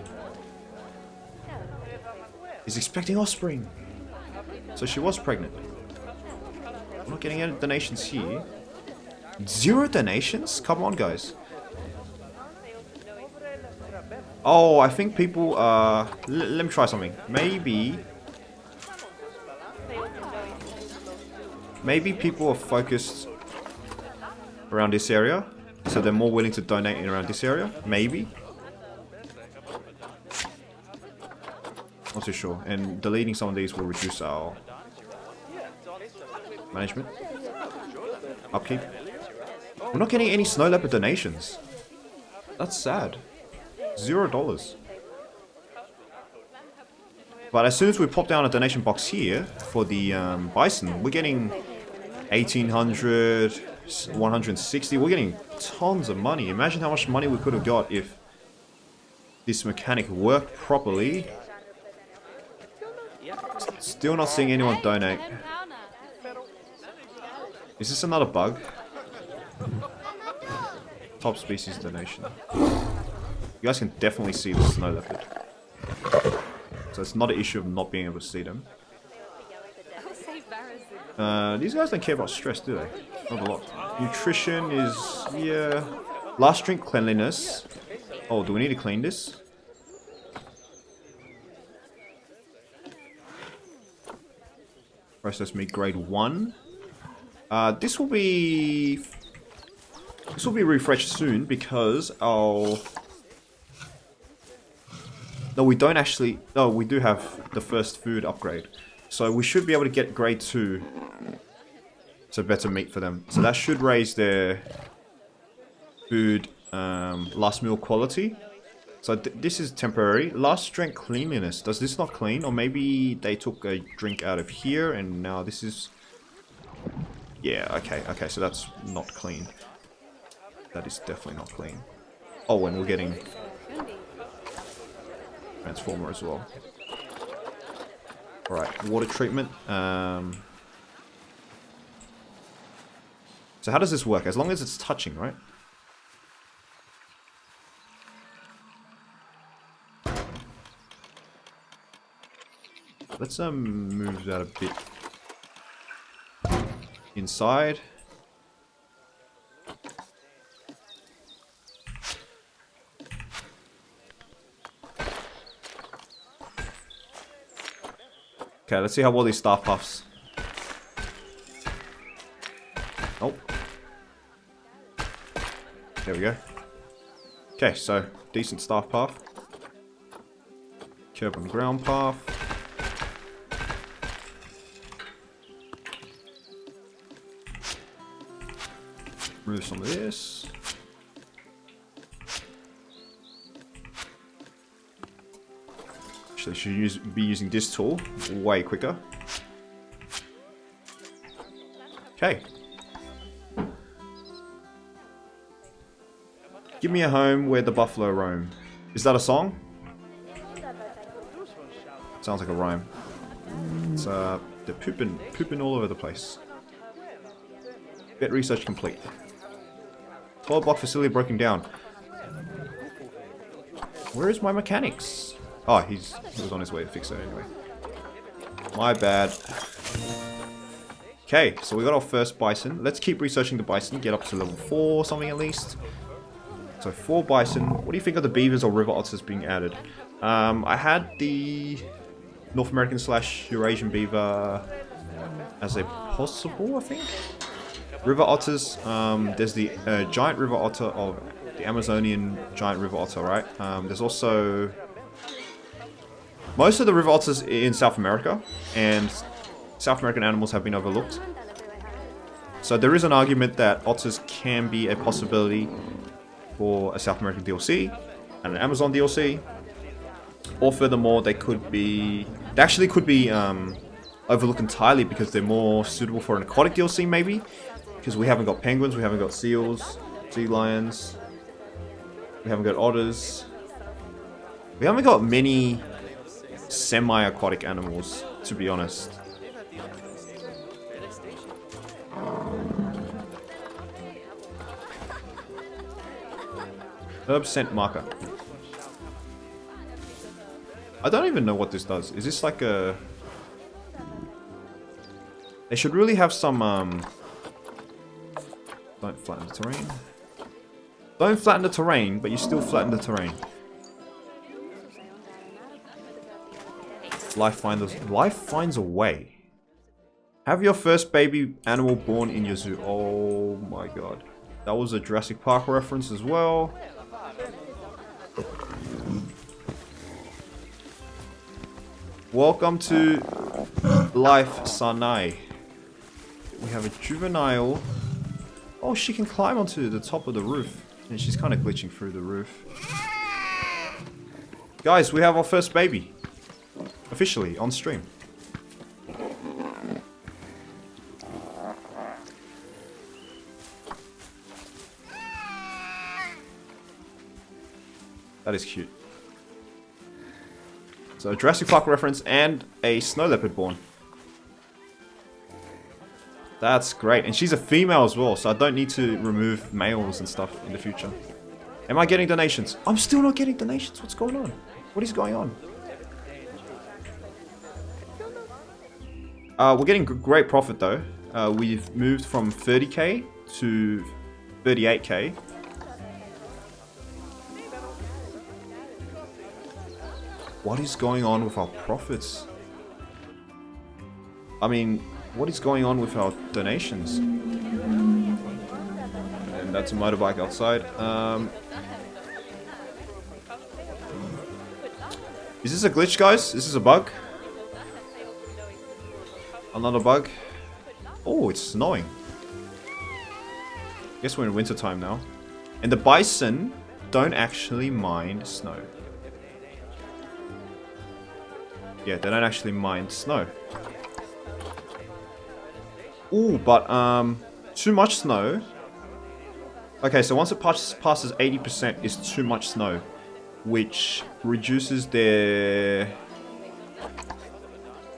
He's expecting offspring. So she was pregnant. I'm not getting any donations here. 0 donations? Come on, guys. Oh, I think people, let me try something. Maybe people are focused around this area, so they're more willing to donate in around this area. Maybe. Not too sure. And deleting some of these will reduce our management. Upkeep. We're not getting any snow leopard donations. That's sad. $0. But as soon as we pop down a donation box here for the bison, we're getting 1800, 160. We're getting tons of money. Imagine how much money we could have got if this mechanic worked properly. Still not seeing anyone donate. Is this another bug? Top species donation. You guys can definitely see the snow leopard. So it's not an issue of not being able to see them. These guys don't care about stress, do they? Not a lot. Nutrition is... yeah. Last drink cleanliness. Oh, do we need to clean this? Processed meat grade 1. This will be refreshed soon because our... No, we don't actually... No, we do have the first food upgrade. So we should be able to get grade 2. So better meat for them. So that should raise their food last meal quality. So this is temporary. Last drink cleanliness. Does this not clean? Or maybe they took a drink out of here and now this is... Yeah, okay, okay, so that's not clean. That is definitely not clean. Oh, and we're getting... transformer as well. Alright, water treatment. So how does this work? As long as it's touching, right? Let's move that a bit inside. Okay, let's see how well these staff puffs. Oh. There we go. Okay, so decent staff path. Curb on the ground path. Remove some of this. Actually, should be using this tool way quicker. Okay. Give me a home where the buffalo roam. Is that a song? Sounds like a rhyme. It's they're pooping all over the place. Get research complete. 12 block facility broken down. Where is my mechanics? Oh, he was on his way to fix it anyway. My bad. Okay, so we got our first bison. Let's keep researching the bison. Get up to level 4 or something at least. So 4 bison. What do you think of the beavers or river otters being added? I had the North American / Eurasian beaver as a possible, I think. River otters. There's the giant river otter of the Amazonian giant river otter, right? There's also most of the river otters in South America, and South American animals have been overlooked. So there is an argument that otters can be a possibility for a South American DLC and an Amazon DLC. Or furthermore, they actually could be overlooked entirely because they're more suitable for an aquatic DLC maybe. Because we haven't got penguins, we haven't got seals, sea lions, we haven't got otters. We haven't got many semi-aquatic animals, to be honest. Herb scent marker. I don't even know what this does. Is this like a... They should really have some, Don't flatten the terrain. Don't flatten the terrain, but you still flatten the terrain. Life finds a way. Have your first baby animal born in your zoo. Oh my god. That was a Jurassic Park reference as well. Welcome to Life Sanai. We have a juvenile. Oh, she can climb onto the top of the roof. And she's kind of glitching through the roof. Guys, we have our first baby. Officially, on stream. That is cute. So a Jurassic Park reference and a snow leopard born. That's great. And she's a female as well, so I don't need to remove males and stuff in the future. Am I getting donations? I'm still not getting donations. What's going on? What is going on? We're getting great profit though. We've moved from 30k to 38k. What is going on with our profits? I mean, what is going on with our donations? And that's a motorbike outside. Is this a glitch, guys? Is this a bug? Another bug? Oh, it's snowing. Guess we're in winter time now. And the bison don't actually mind snow. Yeah, they don't actually mind snow. Ooh, but too much snow. Okay, so once it passes 80% is too much snow, which reduces their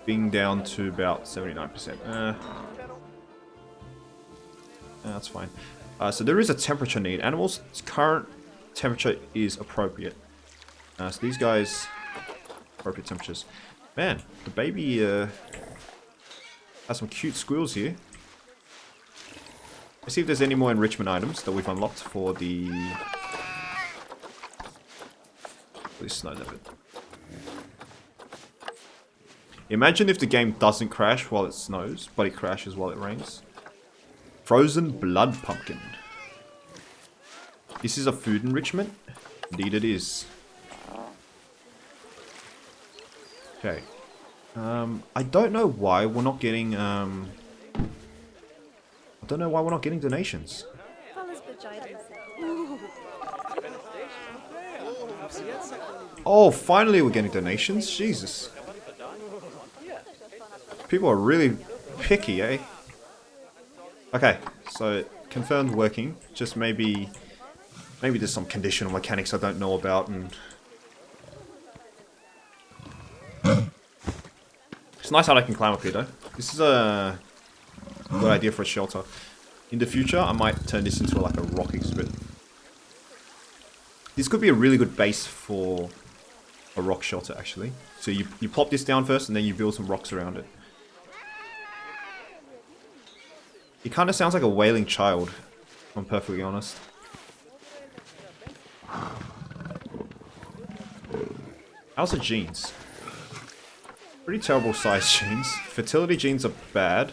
being down to about 79%. That's fine. So there is a temperature need. Animals' current temperature is appropriate. So these guys, appropriate temperatures. Man, the baby has some cute squirrels here. Let's see if there's any more enrichment items that we've unlocked for the snow leopard. Imagine if the game doesn't crash while it snows, but it crashes while it rains. Frozen blood pumpkin. This is a food enrichment? Indeed it is. Okay. I don't know why we're not getting donations. Oh, finally we're getting donations. Jesus. People are really picky, eh? Okay, so confirmed working. Just maybe there's some conditional mechanics I don't know about, and it's nice how I can climb up here though. This is a good idea for a shelter. In the future, I might turn this into like a rock exhibit. This could be a really good base for a rock shelter, actually. So you plop this down first, and then you build some rocks around it. It kind of sounds like a wailing child, if I'm perfectly honest. How's the genes? Pretty terrible size genes. Fertility genes are bad.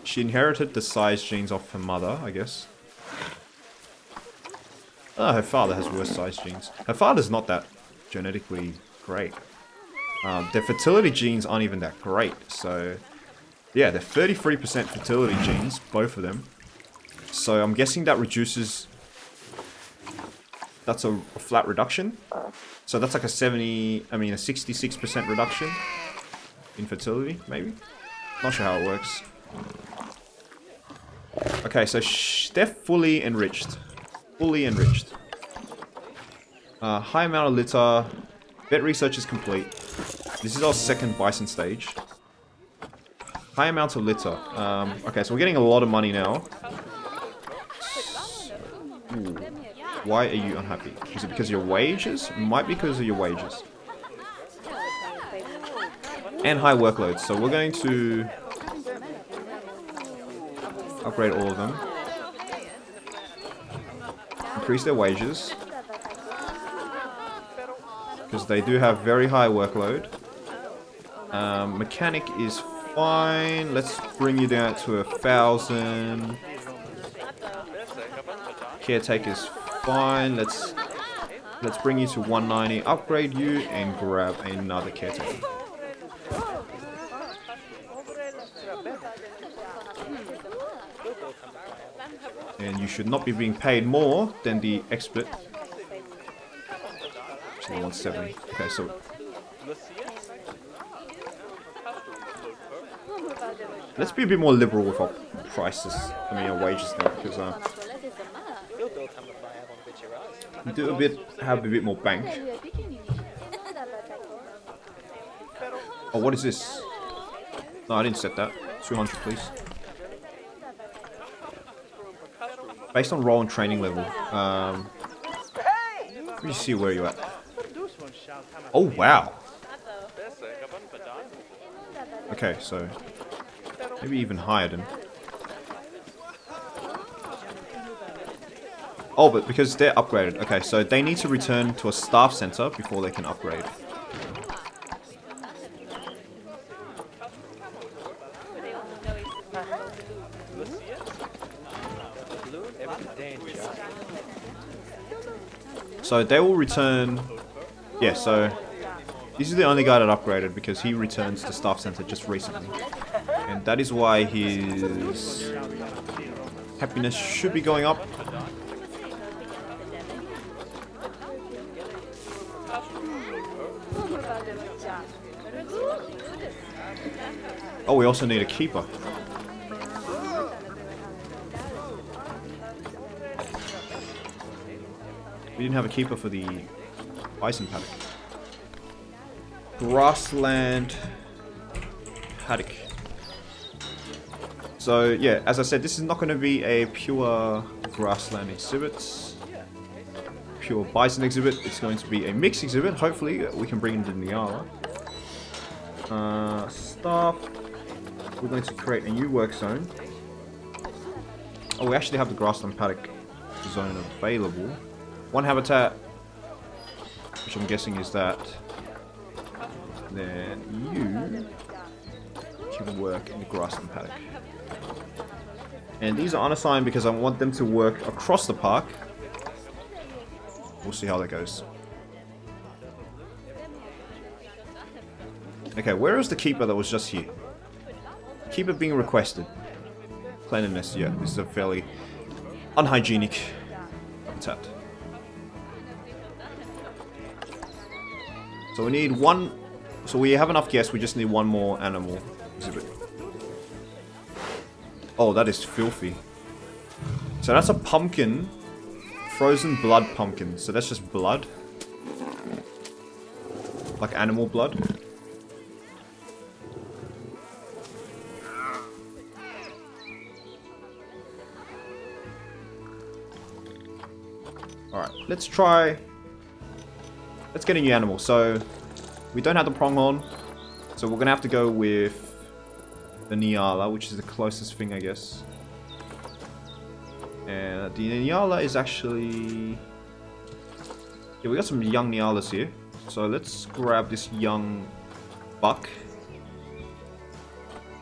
She inherited the size genes off her mother, I guess. Oh, her father has worse size genes. Her father's not that genetically great. Their fertility genes aren't even that great, so... Yeah, they're 33% fertility genes, both of them. So I'm guessing that reduces... That's a flat reduction. So that's like a 66% reduction in fertility, maybe? Not sure how it works. Okay, so they're fully enriched. Fully enriched. High amount of litter. Vet research is complete. This is our second bison stage. High amount of litter. Okay, so we're getting a lot of money now. Ooh. Why are you unhappy? Is it because of your wages? Might be because of your wages. And high workloads. So we're going to upgrade all of them. Increase their wages. Because they do have very high workload. Mechanic is fine. Let's bring you down to 1,000. Caretaker's fine. Let's bring you to 190. Upgrade you and grab another caretaker. And you should not be being paid more than the expert. Actually, 170. Okay, so let's be a bit more liberal with our prices. I mean, our wages now, because we do have a bit more bank. Oh, what is this? No, I didn't set that. 200, please. Based on role and training level. Let me see where you're at. Oh, wow. Okay, so maybe even higher than. Oh, but because they're upgraded. Okay, so they need to return to a staff center before they can upgrade. So they will return. Yeah, so this is the only guy that upgraded because he returns to staff center just recently. And that is why his happiness should be going up. Oh, we also need a keeper. We didn't have a keeper for the bison paddock. Grassland paddock. So yeah, as I said, this is not going to be a pure grassland exhibit. Pure bison exhibit. It's going to be a mixed exhibit. Hopefully we can bring in the Nyala. Staff. We're going to create a new work zone. Oh, we actually have the grassland paddock zone available. One habitat, which I'm guessing is that. Then you can work in the grassland paddock. And these are unassigned because I want them to work across the park. We'll see how that goes. Okay, where is the keeper that was just here? Keeper being requested. Cleanliness, yeah, this is a fairly unhygienic habitat. So we need one. So we have enough guests, we just need one more animal exhibit. Oh, that is filthy. So that's a pumpkin. Frozen blood pumpkin. So that's just blood. Like animal blood. Alright, let's try. Let's get a new animal. So we don't have the pronghorn. So we're going to have to go with the Nyala, which is the closest thing, I guess. And the Nyala is actually... Yeah, we got some young Nyalas here. So let's grab this young buck.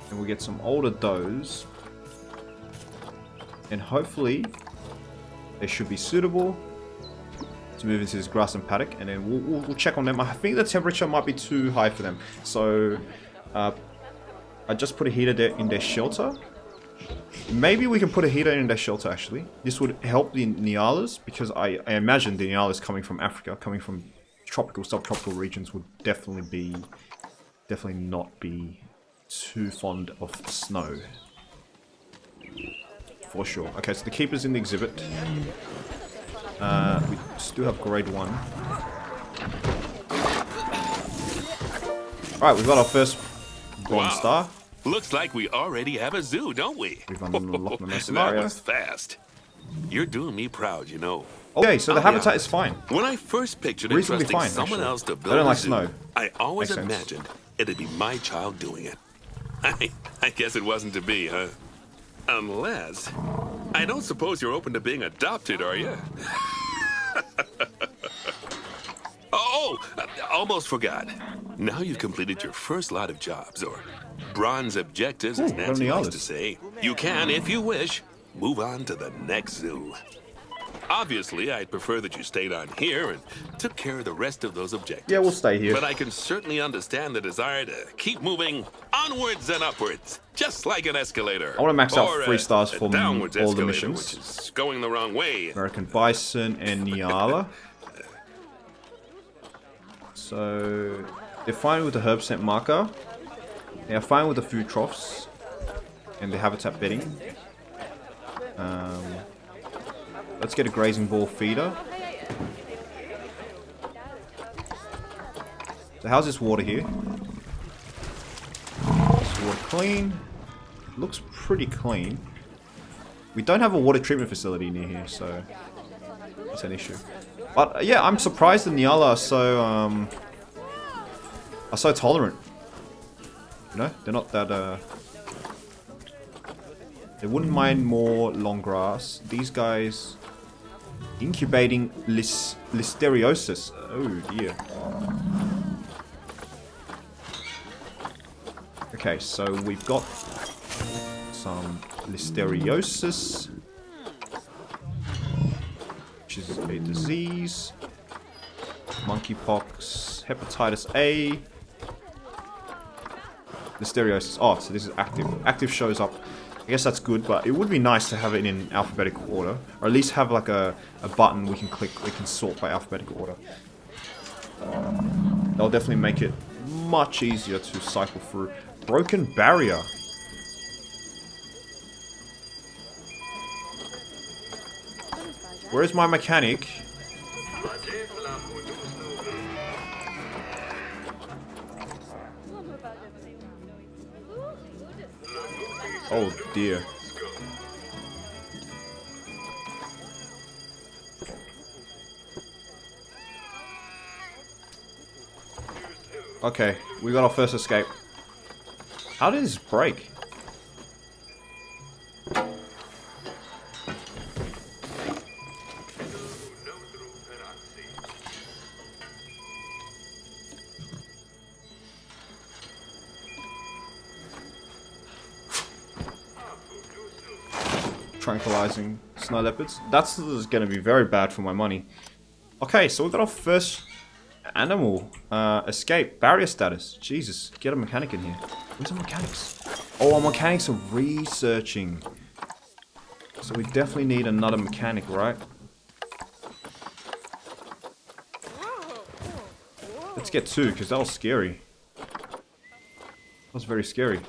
And we'll get some older does. And hopefully they should be suitable to move into this grassland paddock, and then we'll check on them. I think the temperature might be too high for them, so I just put a heater there in their shelter. Maybe we can put a heater in their shelter actually. This would help the Nyalas, because I imagine the Nyalas coming from Africa, coming from tropical, subtropical regions, would definitely not be too fond of snow. For sure. Okay, so the keeper's in the exhibit. We still have grade 1. Alright, we've got our first bronze star. Looks like we already have a zoo, don't we? We've unlocked the That scenario. was fast. You're doing me proud, you know. Okay, so the habitat is fine. When I first pictured Reasonably entrusting fine, someone actually. else to I build don't a like zoo, snow. I always Makes sense. imagined it'd be my child doing it. I guess it wasn't to be, huh? Unless... I don't suppose you're open to being adopted, are you? Almost forgot. Now you've completed your first lot of jobs, or bronze objectives, as Nancy likes to say. You can, if you wish, move on to the next zoo. Obviously, I'd prefer that you stayed on here and took care of the rest of those objectives. Yeah, we'll stay here. But I can certainly understand the desire to keep moving onwards and upwards, just like an escalator. I want to max out Or 3 stars for downwards all the escalator, missions. which is going the wrong way. American Bison and Nyala. So they're fine with the herb scent marker. They are fine with the food troughs and the habitat bedding. Let's get a grazing ball feeder. So how's this water here? Is water clean? Looks pretty clean. We don't have a water treatment facility near here, so that's an issue. But yeah, I'm surprised the Nyala are so tolerant. You know, they're not that they wouldn't mind more long grass. These guys incubating listeriosis. Oh dear. Okay, so we've got some listeriosis, which is a disease. Monkeypox, hepatitis A. Listeriosis. Oh, so this is active. Active shows up. I guess that's good, but it would be nice to have it in alphabetical order. Or at least have like a button we can click, we can sort by alphabetical order. That'll definitely make it much easier to cycle through. Broken barrier. Where's my mechanic? Oh dear. Okay, we got our first escape. How did this break? Tranquilizing snow leopards. That's going to be very bad for my money. Okay, so we've got our first animal escape. Barrier status. Jesus, get a mechanic in here. Where's the mechanics? Oh, our mechanics are researching. So we definitely need another mechanic, right? Let's get 2, because that was scary. That was very scary.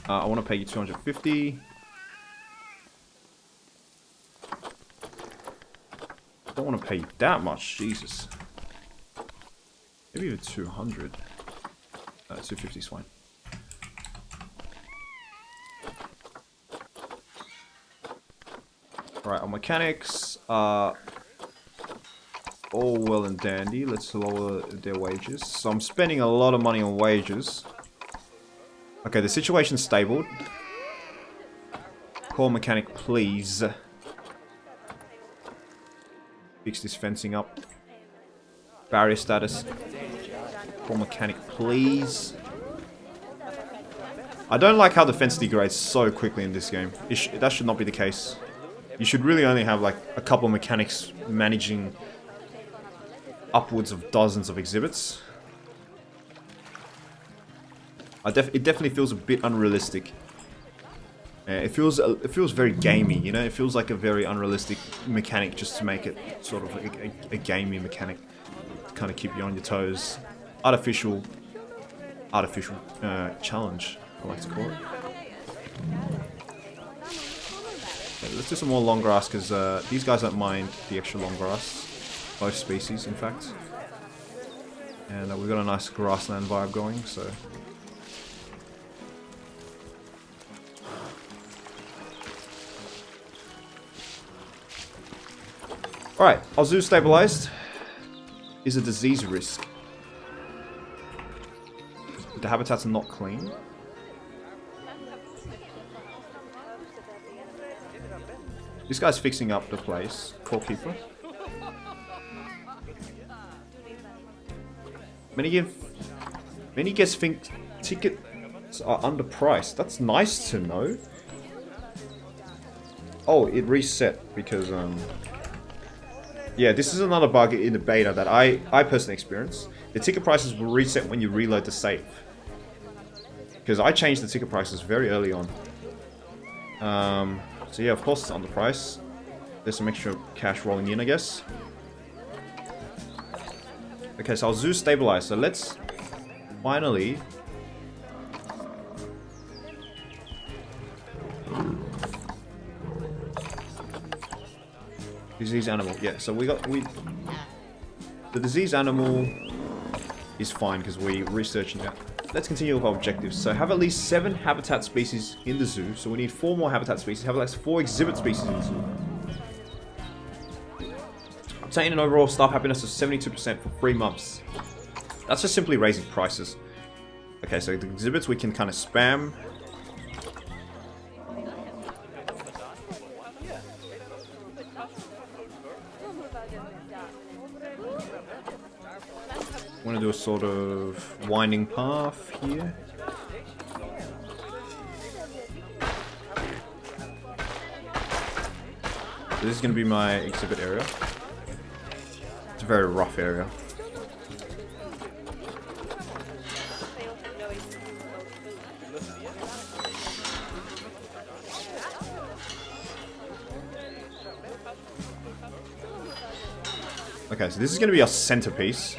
I want to pay you 250. I don't want to pay you that much, Jesus. Maybe even 200. 250 is fine. Alright, our mechanics are all well and dandy. Let's lower their wages. So I'm spending a lot of money on wages. Okay, the situation's stable. Call mechanic, please. Fix this fencing up. Barrier status. Poor mechanic, please. I don't like how the fence degrades so quickly in this game. That should not be the case. You should really only have like a couple of mechanics managing upwards of dozens of exhibits. It definitely feels a bit unrealistic. It feels very gamey, you know. It feels like a very unrealistic mechanic just to make it sort of a gamey mechanic, to kind of keep you on your toes. Artificial challenge, I like to call it. Okay, let's do some more long grass because these guys don't mind the extra long grass. Both species, in fact. And we've got a nice grassland vibe going, so. Alright, our zoo stabilized. Is a disease risk. The habitats are not clean. This guy's fixing up the place. Core keeper. Many guests think tickets are underpriced. That's nice to know. Oh, it reset because yeah, this is another bug in the beta that I personally experienced. The ticket prices will reset when you reload the save. Because I changed the ticket prices very early on. So yeah, of course it's underpriced. There's some extra cash rolling in, I guess. Okay, so our zoo stabilized. So let's finally... Disease animal. Yeah, so the disease animal is fine because we're researching that. Let's continue with our objectives. So have at least 7 habitat species in the zoo. So we need 4 more habitat species. Have at least 4 exhibit species in the zoo. Obtain an overall staff happiness of 72% for 3 months. That's just simply raising prices. Okay, so the exhibits we can kind of spam. I'm going to do a sort of winding path here. So this is going to be my exhibit area. It's a very rough area. Okay, so this is going to be our centerpiece.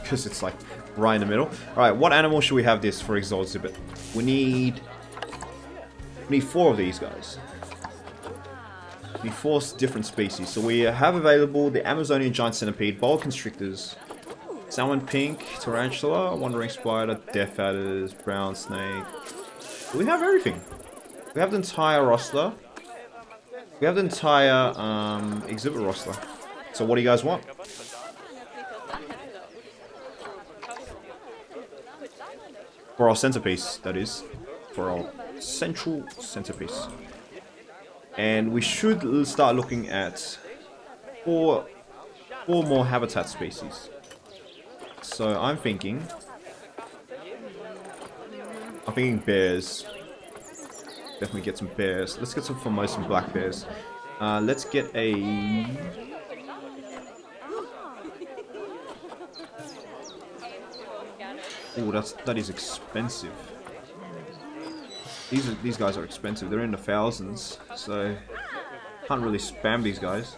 Because it's like right in the middle. Alright, what animal should we have this for exhibit? We need 4 of these guys. We need 4 different species. So we have available the Amazonian giant centipede, boa constrictors, salmon pink, tarantula, wandering spider, death adders, brown snake. We have everything. We have the entire roster. We have the entire exhibit roster. So what do you guys want? For our centerpiece, that is. For our central centerpiece. And we should start looking at 4 more habitat species. So I'm thinking bears. Definitely get some bears. Let's get some Formosan black bears. Let's get a... Oh, that is expensive. These guys are expensive. They're in the thousands, so can't really spam these guys.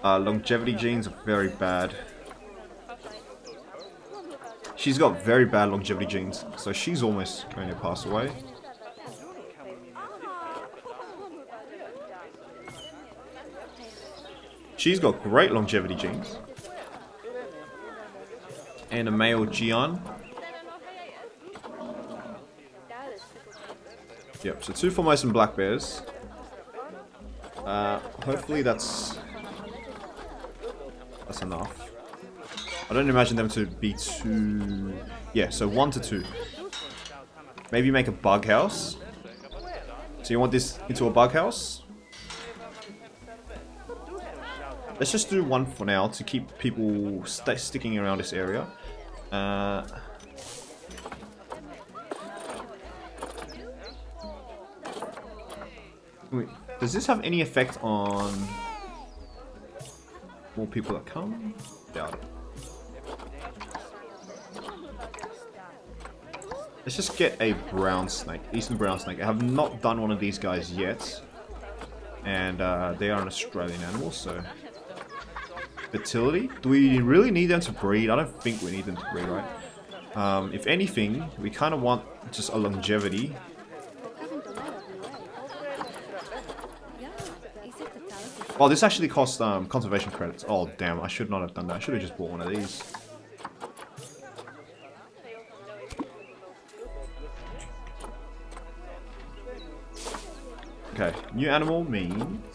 Longevity genes are very bad. She's got very bad longevity genes, so she's almost going to pass away. She's got great longevity genes. And a male Gian. Yep, so 2 Formosan black bears. Hopefully that's enough. I don't imagine them to be too... Yeah, so 1 to 2. Maybe make a bug house. So you want this into a bug house? Let's just do one for now to keep people sticking around this area. Wait, does this have any effect on more people that come? Doubt it. Let's just get a brown snake, eastern brown snake. I have not done one of these guys yet. And they are an Australian animal, so... Fertility? Do we really need them to breed? I don't think we need them to breed, right? If anything, we kind of want just a longevity. Oh, this actually costs conservation credits. Oh, damn, I should not have done that. I should have just bought one of these. Okay, new animal means...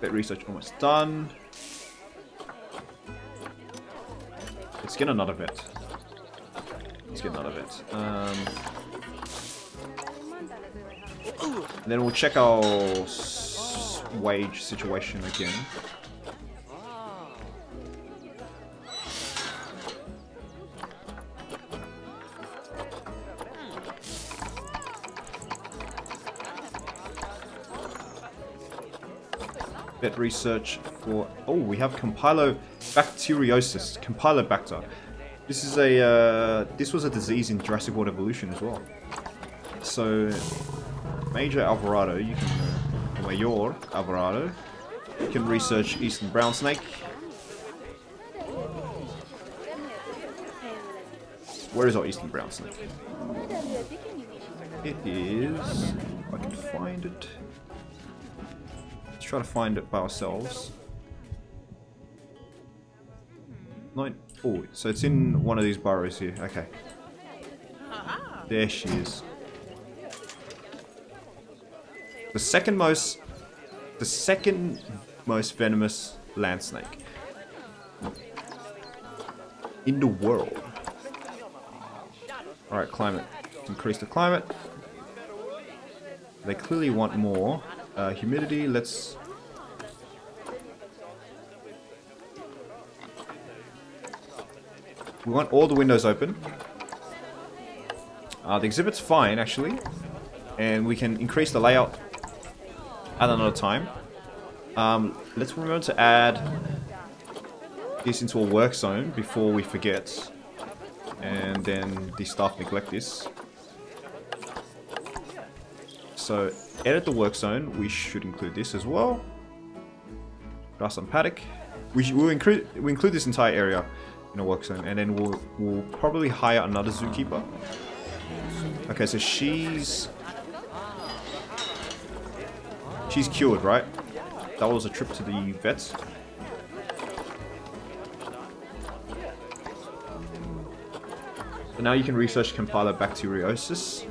Vet research almost done. Let's get another vet. Let's get another vet. And then we'll check our wage situation again. Vet research for... Oh, we have Campylobacteriosis. Campylobacter. This is a... this was a disease in Jurassic World Evolution as well. So, Major Alvarado, you can... Mayor Alvarado, you can research Eastern Brown Snake. Where is our Eastern Brown Snake? It is... If I can find it... Let's try to find it by ourselves. Oh, so it's in one of these burrows here. Okay. There she is. The second most venomous land snake in the world. Alright, climate. Increase the climate. They clearly want more. Humidity, let's... We want all the windows open. The exhibit's fine, actually. And we can increase the layout at another time. Let's remember to add this into a work zone before we forget. And then the staff neglect this. So, edit the work zone. We should include this as well. Grassland paddock. We'll include this entire area in a work zone. And then we'll probably hire another zookeeper. Okay, so she's cured, right? That was a trip to the vets. So now you can research Campylobacteriosis.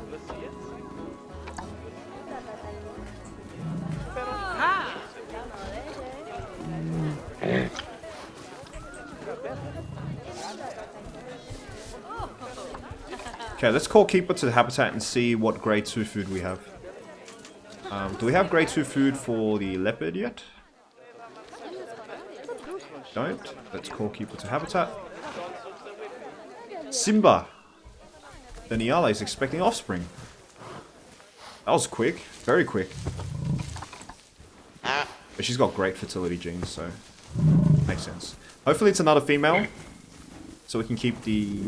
Okay, let's call Keeper to the habitat and see what grade 2 food we have. Do we have grade 2 food for the leopard yet? Don't. Let's call Keeper to habitat. Simba! The Nyala is expecting offspring. That was quick. Very quick. But she's got great fertility genes, so... Makes sense. Hopefully it's another female. So we can keep the...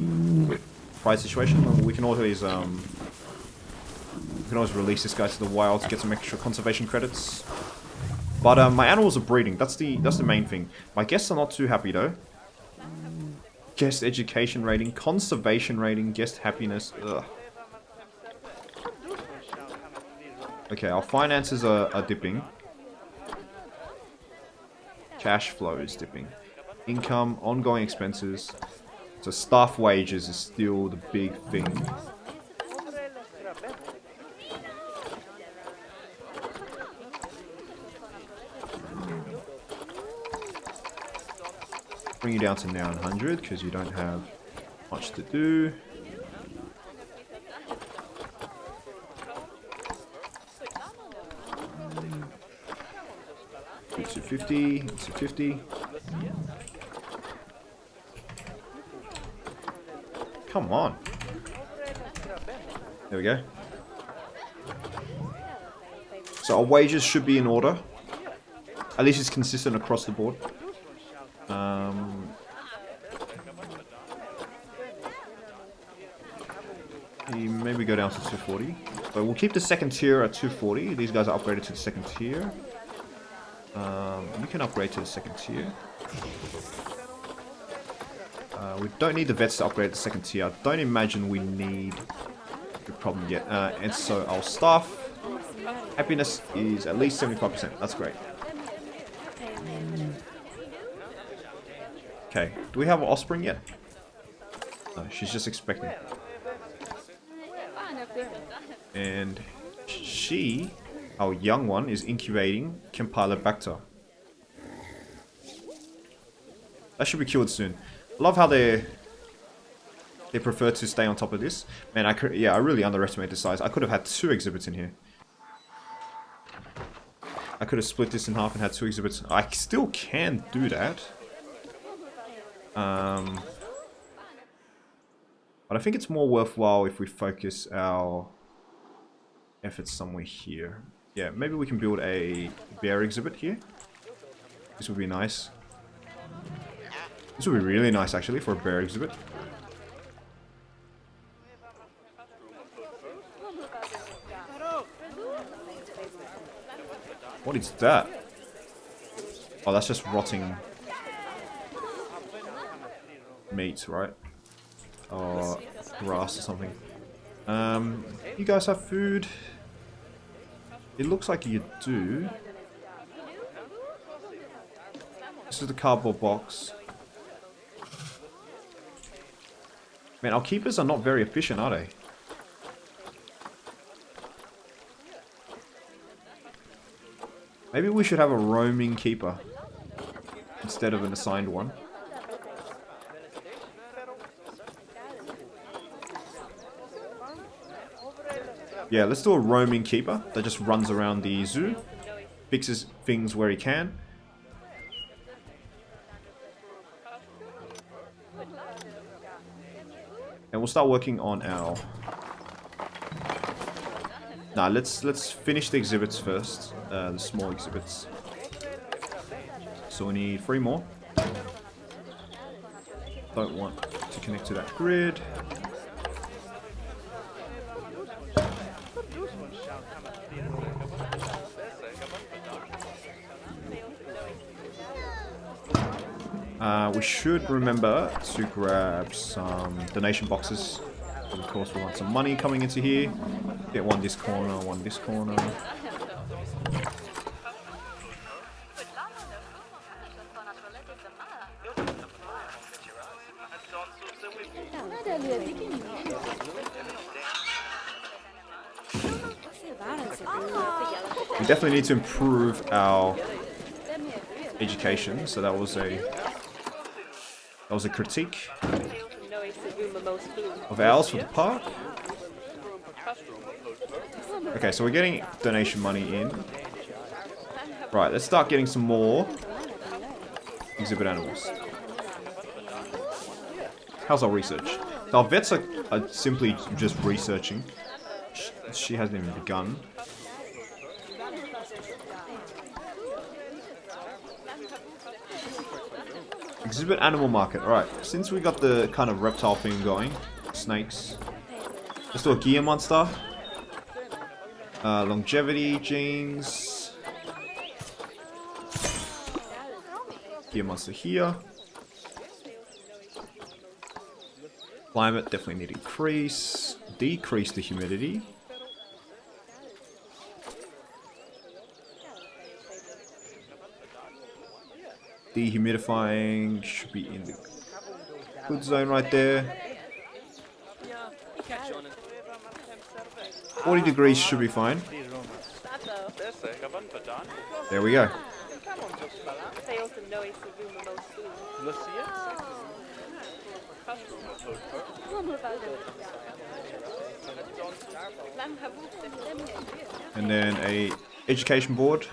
pride situation. We can always release this guy to the wild to get some extra conservation credits. But my animals are breeding. That's the main thing. My guests are not too happy though. Guest education rating, conservation rating, guest happiness. Ugh. Okay, our finances are dipping. Cash flow is dipping. Income, ongoing expenses. So staff wages is still the big thing. Bring you down to 900 because you don't have much to do. 250, 250. Come on. There we go. So our wages should be in order. At least it's consistent across the board. Maybe go down to 240. But we'll keep the second tier at 240. These guys are upgraded to the second tier. You can upgrade to the second tier. We don't need the vets to upgrade to the second tier. I don't imagine we need the problem yet. And so our staff happiness is at least 75%. That's great. Okay, do we have an offspring yet? No, she's just expecting. And she, our young one, is incubating Campylobacter. That should be cured soon. I love how they prefer to stay on top of this. Man, I really underestimated the size. I could have had 2 exhibits in here. I could have split this in half and had 2 exhibits. I still can do that. But I think it's more worthwhile if we focus our efforts somewhere here. Yeah, maybe we can build a bear exhibit here. This would be nice. This would be really nice, actually, for a bear exhibit. What is that? Oh, that's just rotting meat, right? Or grass or something. You guys have food? It looks like you do. This is the cardboard box. Man, our keepers are not very efficient, are they? Maybe we should have a roaming keeper instead of an assigned one. Yeah, let's do a roaming keeper that just runs around the zoo, fixes things where he can. And we'll start working on our... Nah, let's finish the exhibits first, the small exhibits. So we need 3 more. Don't want to connect to that grid. We should remember to grab some donation boxes. Of course, we want some money coming into here. Get one this corner, one this corner. We definitely need to improve our education, so that was a critique of ours for the park. Okay, so we're getting donation money in. Right, let's start getting some more exhibit animals. How's our research? So our vets are simply just researching. She hasn't even begun. Exhibit animal market. Alright, since we got the kind of reptile thing going, snakes, let's do a gear monster. Longevity genes. Gear monster here. Climate definitely need to increase. Decrease the humidity. Dehumidifying should be in the good zone right there. 40 degrees should be fine. There we go. And then a education board.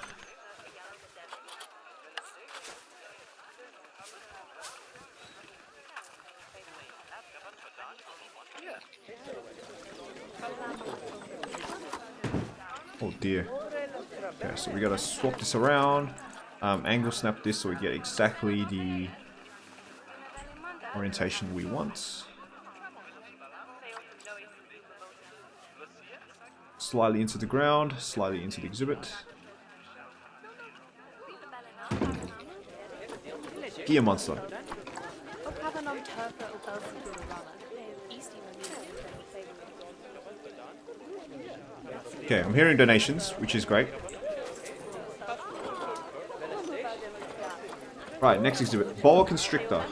Oh dear. Okay, so we gotta swap this around. Angle snap this so we get exactly the orientation we want. Slightly into the ground, slightly into the exhibit. Gear monster. Okay, I'm hearing donations, which is great. Right, next exhibit. Boa Constrictor.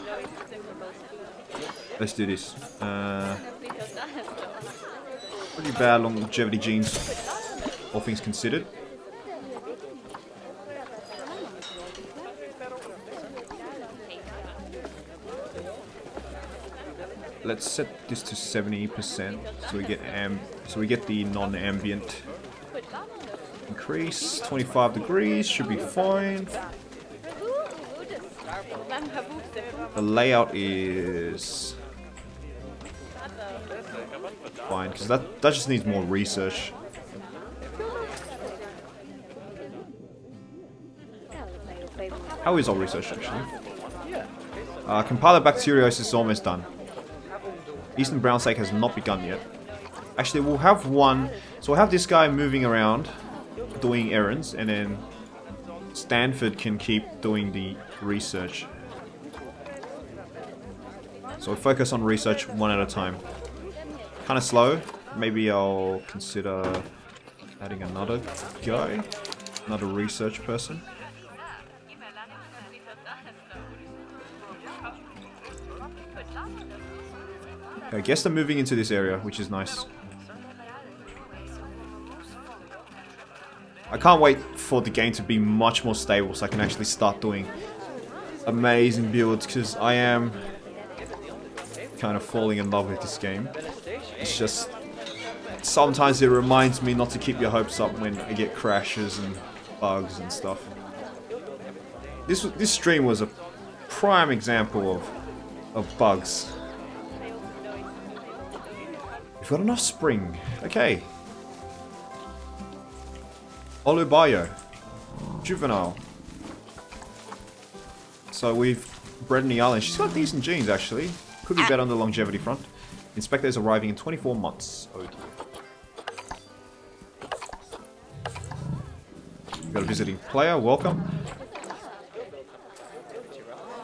Let's do this. Pretty bad longevity genes, all things considered. Let's set this to 70%, so we get the non-ambient increase. 25 degrees should be fine. The layout is fine because that just needs more research. How is our research actually? Compiler bacteriosis is almost done. Eastern brown snake has not begun yet. Actually, we'll have one. So we'll have this guy moving around, doing errands, and then Stanford can keep doing the research. So we'll focus on research one at a time. Kind of slow. Maybe I'll consider adding another guy, another research person. I guess they're moving into this area, which is nice. I can't wait for the game to be much more stable so I can actually start doing amazing builds, because I am kind of falling in love with this game. It's just sometimes it reminds me not to keep your hopes up when I get crashes and bugs and stuff. This stream was a prime example of bugs. We've got enough spring. Okay. Olubayo. Juvenile. So we've bred in the island. She's got decent genes actually. Could be better on the longevity front. Inspector is arriving in 24 months. Oh dear. We've got a visiting player. Welcome.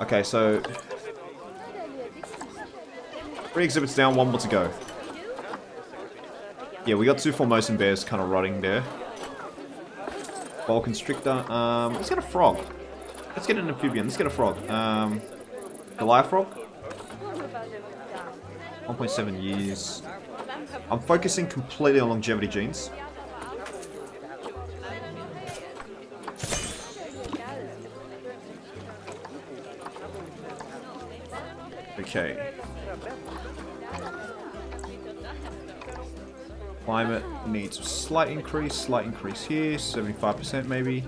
Okay, so 3 exhibits down, 1 more to go. Yeah, we got 2 Formosan bears kind of rotting there. Boa Constrictor. Let's get a frog. Let's get an amphibian. Let's get a frog. Goliath frog. 1.7 years. I'm focusing completely on longevity genes. Okay. Climate needs a slight increase here, 75% maybe.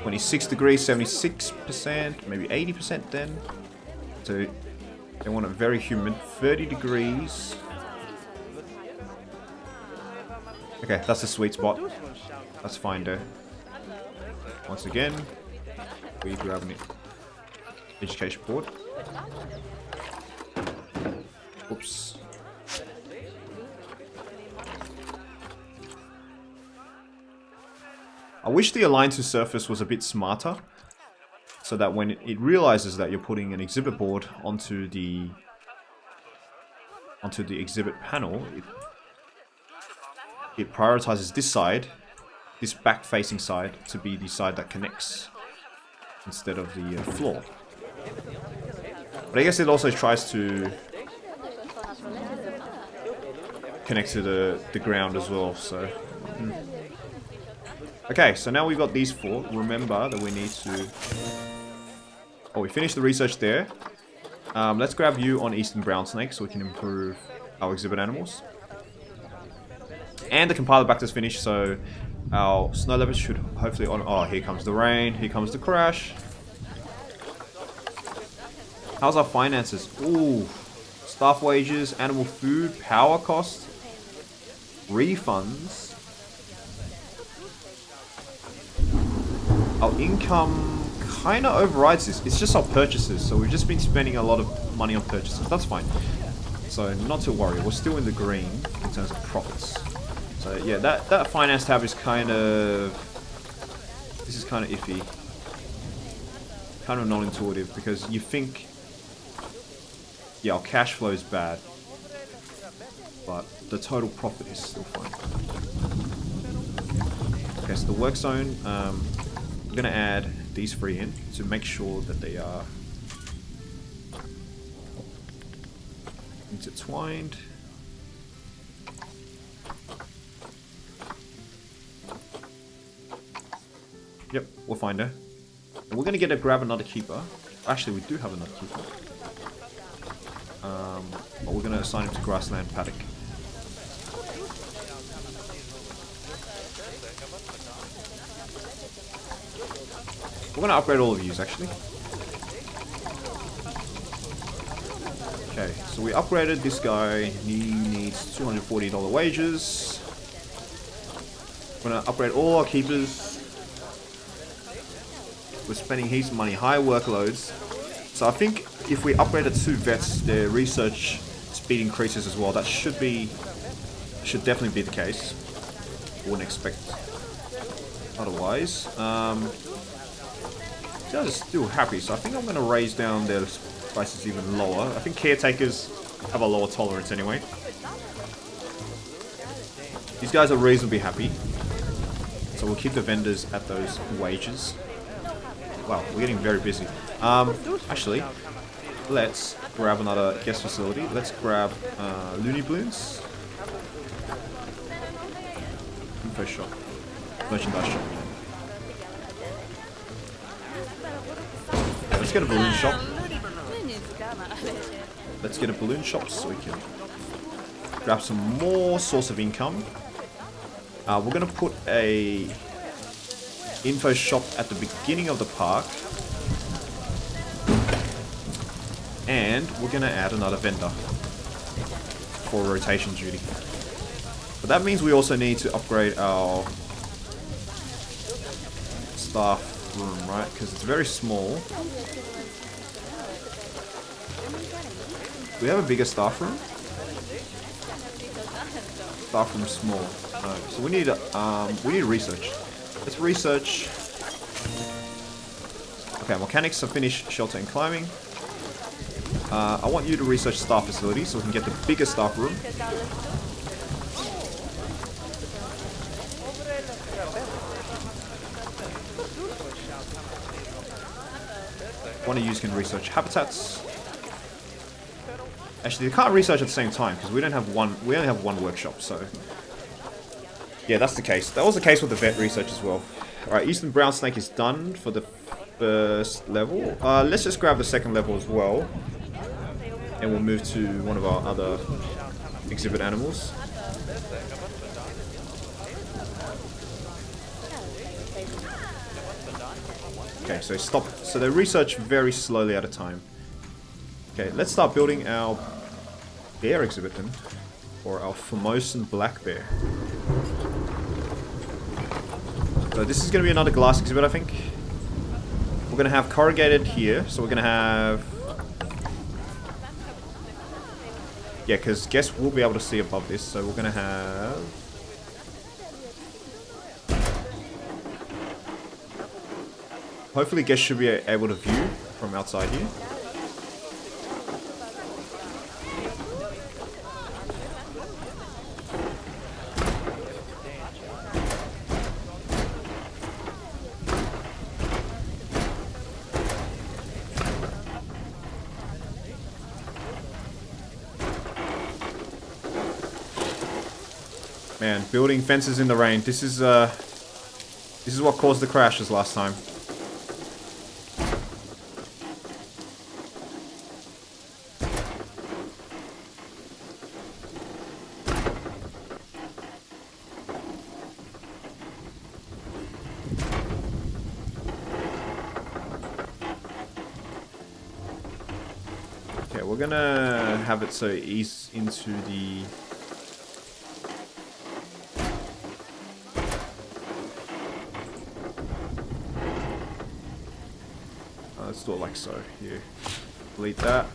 26 degrees, 76%, maybe 80% then. So they want it very humid, 30 degrees. Okay, that's the sweet spot. That's fine there. Once again, we grab an education board. Oops. I wish the align to surface was a bit smarter, so that when it realizes that you're putting an exhibit board onto the exhibit panel, it prioritizes this side, this back-facing side, to be the side that connects instead of the floor. But I guess it also tries to connect to the ground as well, so... Okay, so now we've got these 4. Remember that we need to... Oh, we finished the research there. Let's grab you on Eastern Brown Snake so we can improve our exhibit animals. And the compiler bacter's finished, so our snow leopards should hopefully... Oh, here comes the rain, here comes the crash. How's our finances? Ooh, staff wages, animal food, power cost, refunds. Our income kind of overrides this. It's just our purchases. So we've just been spending a lot of money on purchases. That's fine. So not to worry. We're still in the green in terms of profits. So yeah, that finance tab is kind of... This is kind of iffy. Kind of non-intuitive because you think... Yeah, our cash flow is bad. But the total profit is still fine. Okay, so the work zone... I'm going to add these three in to make sure that they are intertwined. Yep, we'll find her. And we're going to grab another keeper. Actually, we do have another keeper. But we're going to assign him to grassland paddock. We're gonna upgrade all of these actually. Okay, so we upgraded this guy. He needs $240 wages. We're gonna upgrade all our keepers. We're spending heaps of money, high workloads. So I think if we upgraded 2 vets, their research speed increases as well. That should definitely be the case. Wouldn't expect otherwise. These guys are still happy, so I think I'm going to raise down their prices even lower. I think caretakers have a lower tolerance anyway. These guys are reasonably happy. So we'll keep the vendors at those wages. Wow, we're getting very busy. Actually, let's grab another guest facility. Let's grab Looney Balloons. Info shop. Merchandise shop. Let's get a balloon shop. Let's get a balloon shop so we can grab some more source of income. We're going to put a info shop at the beginning of the park. And we're going to add another vendor for rotation duty. But that means we also need to upgrade our staff room, right? Because it's very small. Do we have a bigger staff room? Staff room small. No. So we need research. Let's research. Okay, mechanics have finished shelter and climbing. I want you to research staff facilities so we can get the bigger staff room. One of you can research habitats. Actually, they can't research at the same time because we don't have one. We only have one workshop, so yeah, that's the case. That was the case with the vet research as well. All right, Eastern Brown Snake is done for the first level. Let's just grab the second level as well, and we'll move to one of our other exhibit animals. Okay, so stop. So they research very slowly at a time. Okay, let's start building our bear exhibit then, or our Formosan black bear. So this is going to be another glass exhibit, I think. We're going to have corrugated here, so we're going to have... Yeah, because guess we'll be able to see above this, so we're going to have... Hopefully guests should be able to view from outside here. Man, building fences in the rain. This is what caused the crashes last time. gonna have it so it ease into the... let's do it like so. Here. Delete that.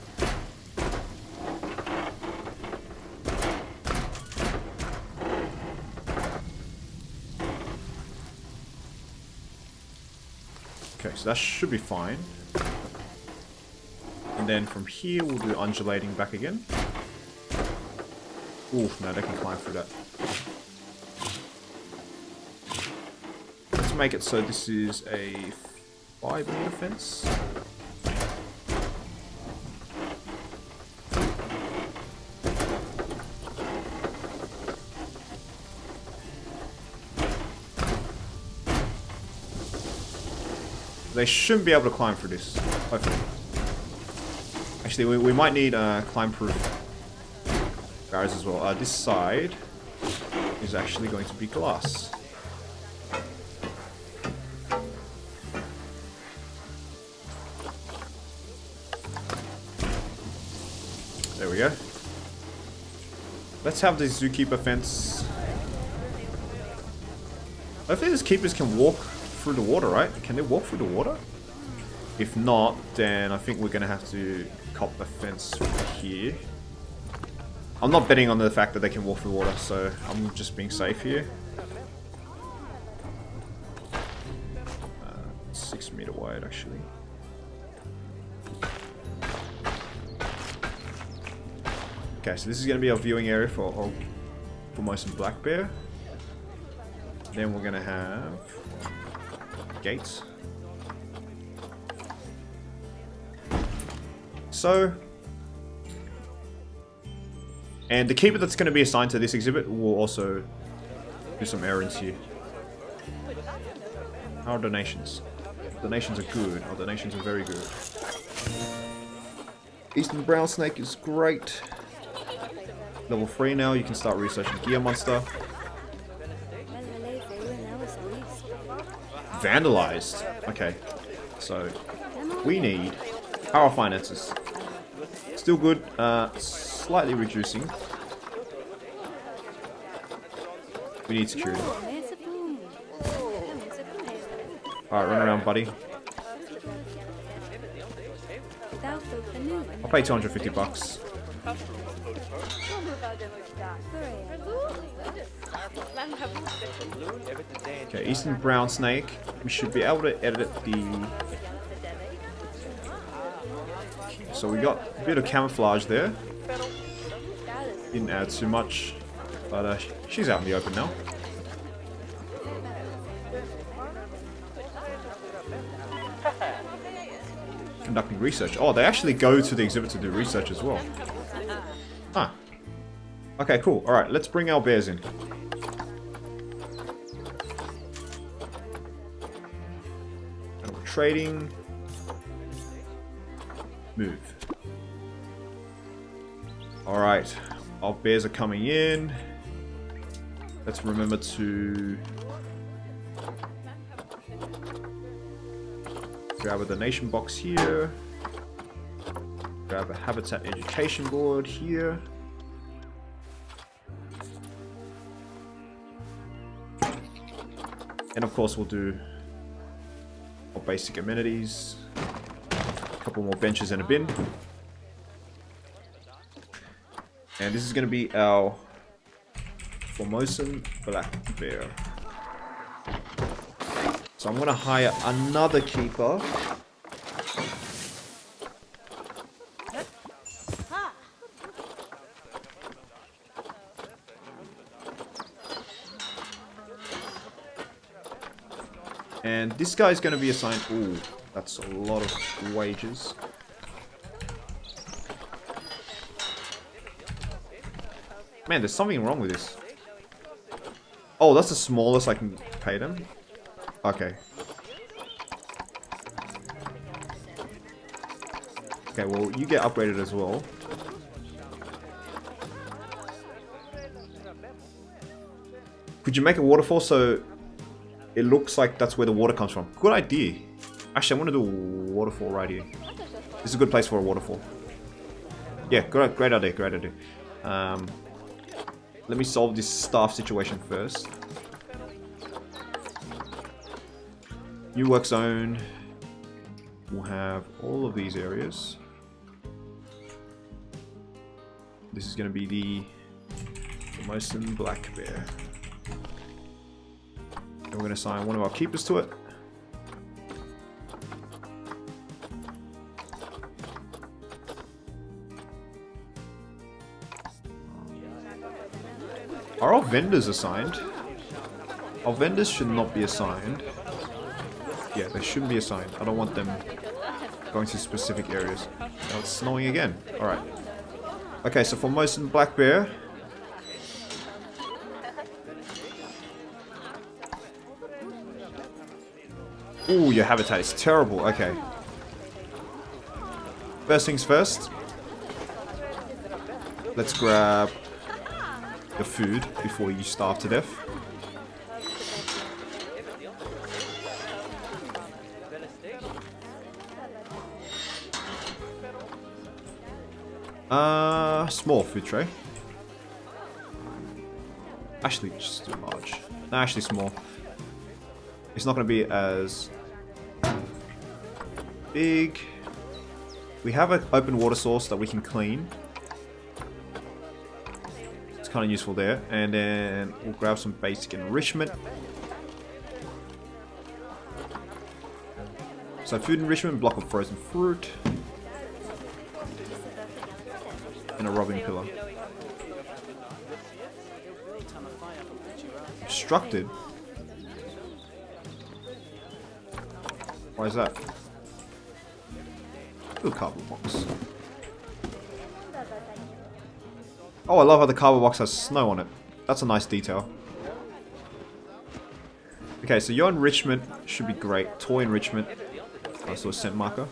Okay, so that should be fine. And then from here, we'll do undulating back again. Oof, no, they can climb through that. Let's make it so this is a 5-meter fence. They shouldn't be able to climb through this, hopefully. Actually, we might need climb-proof barriers as well. This side is actually going to be glass. There we go. Let's have the zookeeper fence. Hopefully these keepers can walk through the water, right? Can they walk through the water? If not, then I think we're going to have to cop a fence here. I'm not betting on the fact that they can walk through the water, so I'm just being safe here. 6 meter wide, actually. Okay, so this is going to be our viewing area for most of Black Bear. Then we're going to have gates. So, and the keeper that's going to be assigned to this exhibit will also do some errands here. Our donations. Donations are good. Our donations are very good. Eastern brown snake is great. Level 3 now, you can start researching Gear Monster. Vandalized. Okay, so we need power finances. Still good, slightly reducing. We need security. Alright, run around, buddy. I'll pay 250 bucks. Okay, Eastern brown snake. We should be able to edit the... So we got a bit of camouflage there. Didn't add too much, but she's out in the open now. Conducting research. Oh, they actually go to the exhibit to do research as well. Huh. Okay, cool. Alright, let's bring our bears in. And we're trading. Move. Alright, our bears are coming in. Let's remember to grab a donation box here. Grab a habitat education board here. And of course we'll do our basic amenities. A couple more benches and a bin. And this is going to be our Formosan Black Bear. So I'm going to hire another keeper. And this guy is going to be assigned... Ooh, that's a lot of wages. Man, there's something wrong with this. Oh, that's the smallest I can pay them? Okay. Okay, well, you get upgraded as well. Could you make a waterfall so it looks like that's where the water comes from? Good idea. Actually, I want to do a waterfall right here. This is a good place for a waterfall. Yeah, great idea, great idea. Let me solve this staff situation first. New work zone. We'll have all of these areas. This is going to be the Bison Black Bear. And we're going to assign one of our keepers to it. Are our vendors assigned? Our vendors should not be assigned. Yeah, they shouldn't be assigned. I don't want them going to specific areas. Now it's snowing again. Alright. Okay, so for Bison Black Bear. Ooh, your habitat is terrible. Okay. First things first. Let's grab the food before you starve to death. Small food tray. Actually, just too large. No, actually small. It's not going to be as big. We have an open water source that we can clean. It's kind of useful there. And then we'll grab some basic enrichment. So food enrichment, block of frozen fruit. And a robbing pillar. Obstructed? Why is that? Good cardboard box. Oh, I love how the cardboard box has snow on it. That's a nice detail. Okay, so your enrichment should be great. Toy enrichment. Also a scent marker.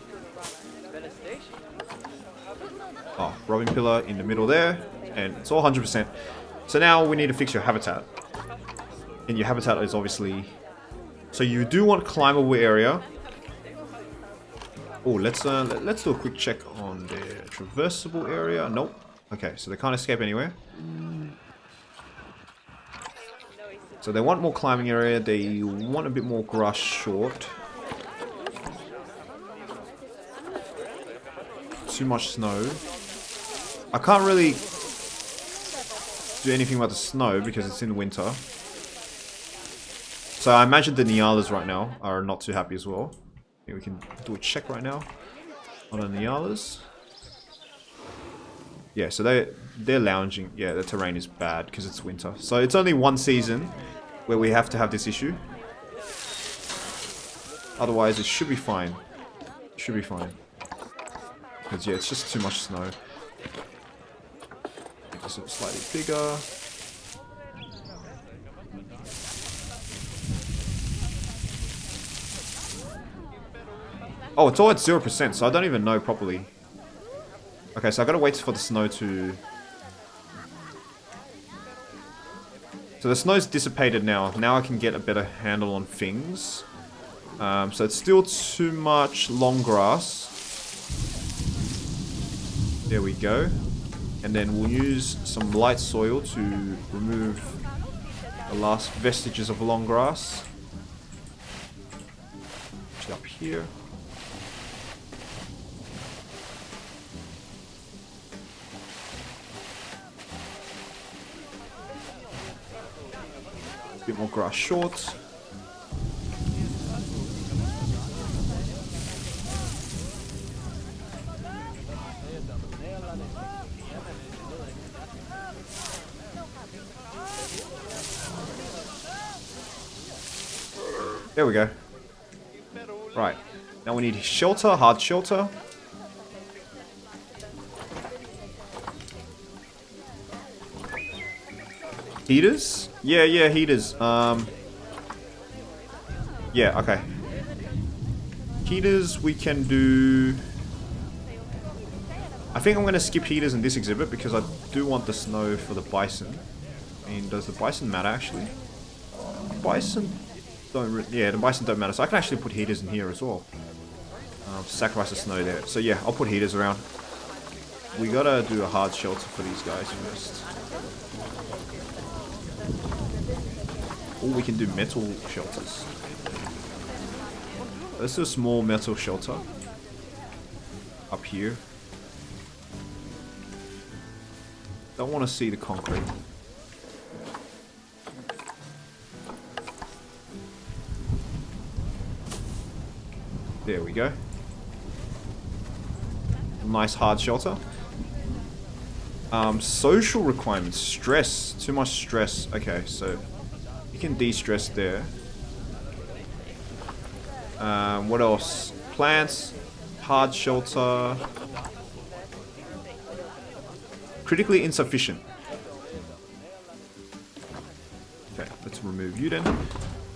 Oh, robbing pillar in the middle there. And it's all 100%. So now we need to fix your habitat. And your habitat is obviously... So you do want climbable area. Oh, let's do a quick check on the traversable area. Nope. Okay, so they can't escape anywhere. So they want more climbing area. They want a bit more grass short. Too much snow. I can't really do anything about the snow because it's in winter. So I imagine the Nyalas right now are not too happy as well. We can do a check right now on the Nyalas. Yeah, so they're lounging. Yeah, the terrain is bad because it's winter. So it's only one season where we have to have this issue. Otherwise, it should be fine. It should be fine. Because yeah, it's just too much snow. Make this slightly bigger. Oh, it's all at 0%, so I don't even know properly. Okay, so I gotta wait for the snow to... So the snow's dissipated now. Now I can get a better handle on things. So it's still too much long grass. There we go. And then we'll use some light soil to remove the last vestiges of long grass. Push it up here. A bit more grass short. There we go. Right. Now we need shelter, hard shelter. Heaters? Yeah, heaters. Yeah, okay. Heaters we can do... I think I'm going to skip heaters in this exhibit because I do want the snow for the bison. I mean, does the bison matter actually? Bison don't... Yeah, the bison don't matter. So I can actually put heaters in here as well. Sacrifice the snow there. So yeah, I'll put heaters around. we gotta do a hard shelter for these guys first. Or we can do metal shelters. Let's do a small metal shelter up here. Don't want to see the concrete. There we go. Nice hard shelter. Social requirements. Stress. Too much stress. Okay, so you can de-stress there. What else? Plants. Hard shelter. Critically insufficient. Okay, let's remove you then.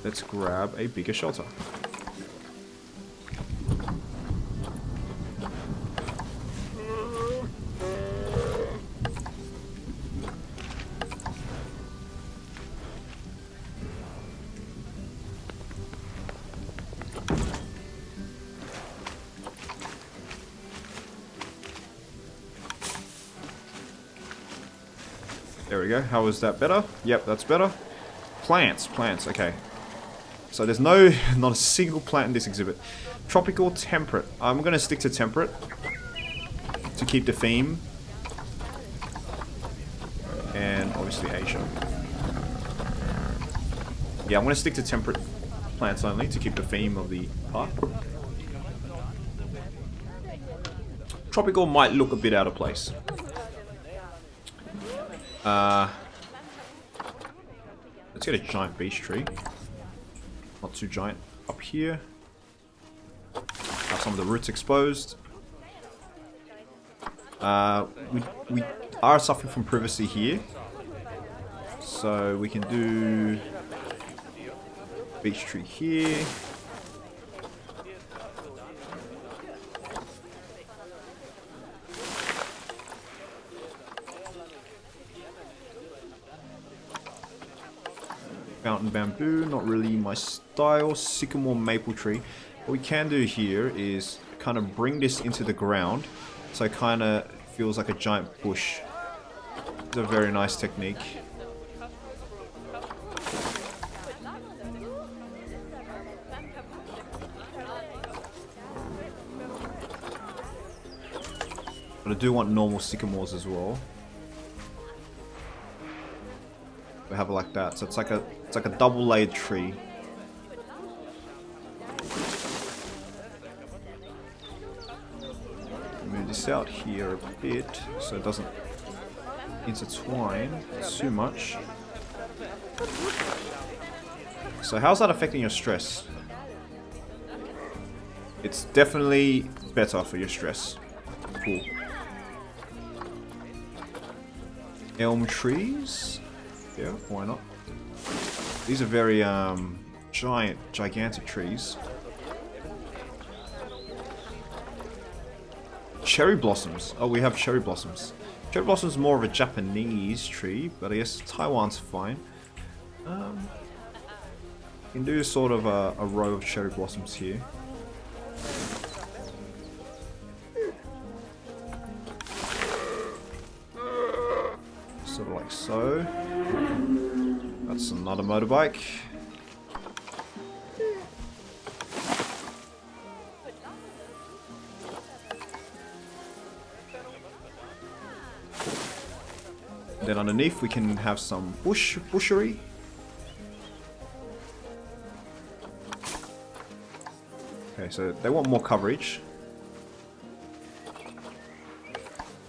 Let's grab a bigger shelter. There we go. How is that better? Yep, that's better. Plants, okay. So there's not a single plant in this exhibit. Tropical, temperate. I'm gonna stick to temperate to keep the theme. And obviously Asia. Yeah, I'm gonna stick to temperate plants only to keep the theme of the park. Tropical might look a bit out of place. Let's get a giant beech tree. Not too giant. Up here. Have some of the roots exposed. We are suffering from privacy here. So we can do beech tree here. Mountain bamboo, not really my style. Sycamore maple tree. What we can do here is kind of bring this into the ground so it kind of feels like a giant bush. It's a very nice technique. But I do want normal sycamores as well. We have it like that, so it's like a double-layered tree. Move this out here a bit so it doesn't intertwine too much. So how's that affecting your stress? It's definitely better for your stress. Cool. Elm trees. Yeah, why not? These are very gigantic trees. Cherry blossoms. Oh, we have cherry blossoms. Cherry blossoms is more of a Japanese tree, but I guess Taiwan's fine. You can do sort of a row of cherry blossoms here. Sort of like so. That's another motorbike. Then underneath we can have some bushery. Okay, so they want more coverage.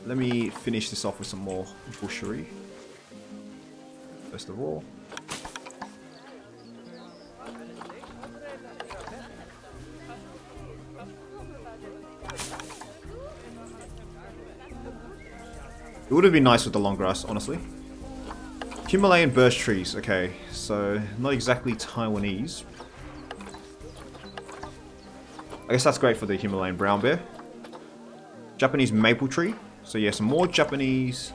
Let me finish this off with some more bushery. First of all. It would have been nice with the long grass, honestly. Himalayan birch trees. Okay, so not exactly Taiwanese. I guess that's great for the Himalayan brown bear. Japanese maple tree. So yeah, some more Japanese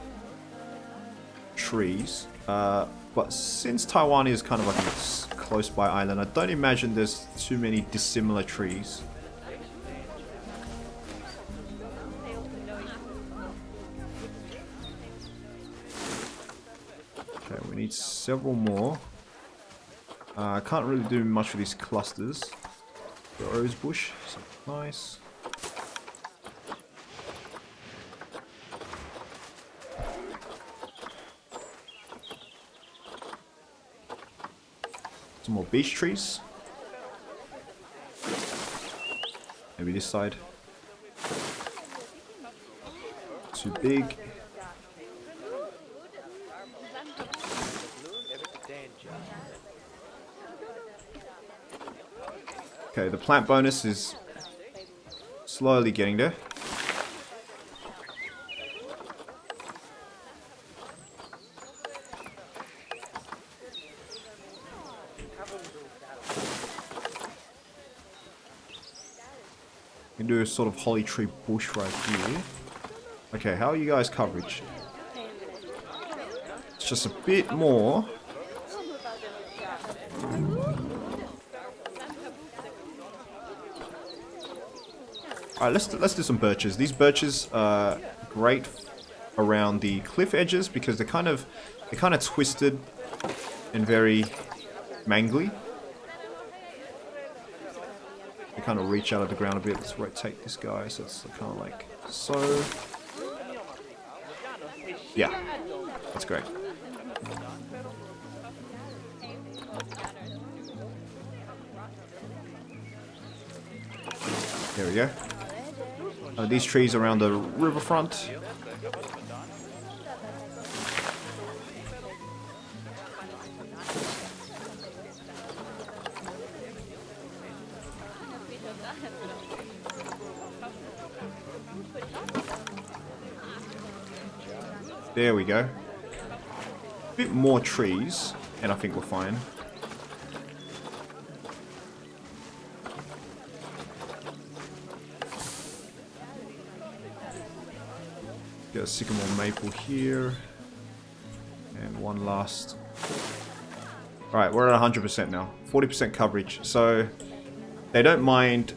trees. But since Taiwan is kind of like a close by island, I don't imagine there's too many dissimilar trees. we need several more. I can't really do much for these clusters. The rose bush, so nice. Some more beech trees. Maybe this side. Too big. Okay, the plant bonus is slowly getting there. We can do a sort of holly tree bush right here. Okay, how are you guys' coverage? It's just a bit more. Alright, let's do some birches. These birches are great around the cliff edges because they're kind of twisted and very mangly. They kind of reach out of the ground a bit. Let's rotate this guy so it's kind of like so. Yeah, that's great. There we go. These trees around the riverfront. There we go. A bit more trees, and I think we're fine. Get a sycamore maple here. And one last. Alright, we're at 100% now. 40% coverage. So, they don't mind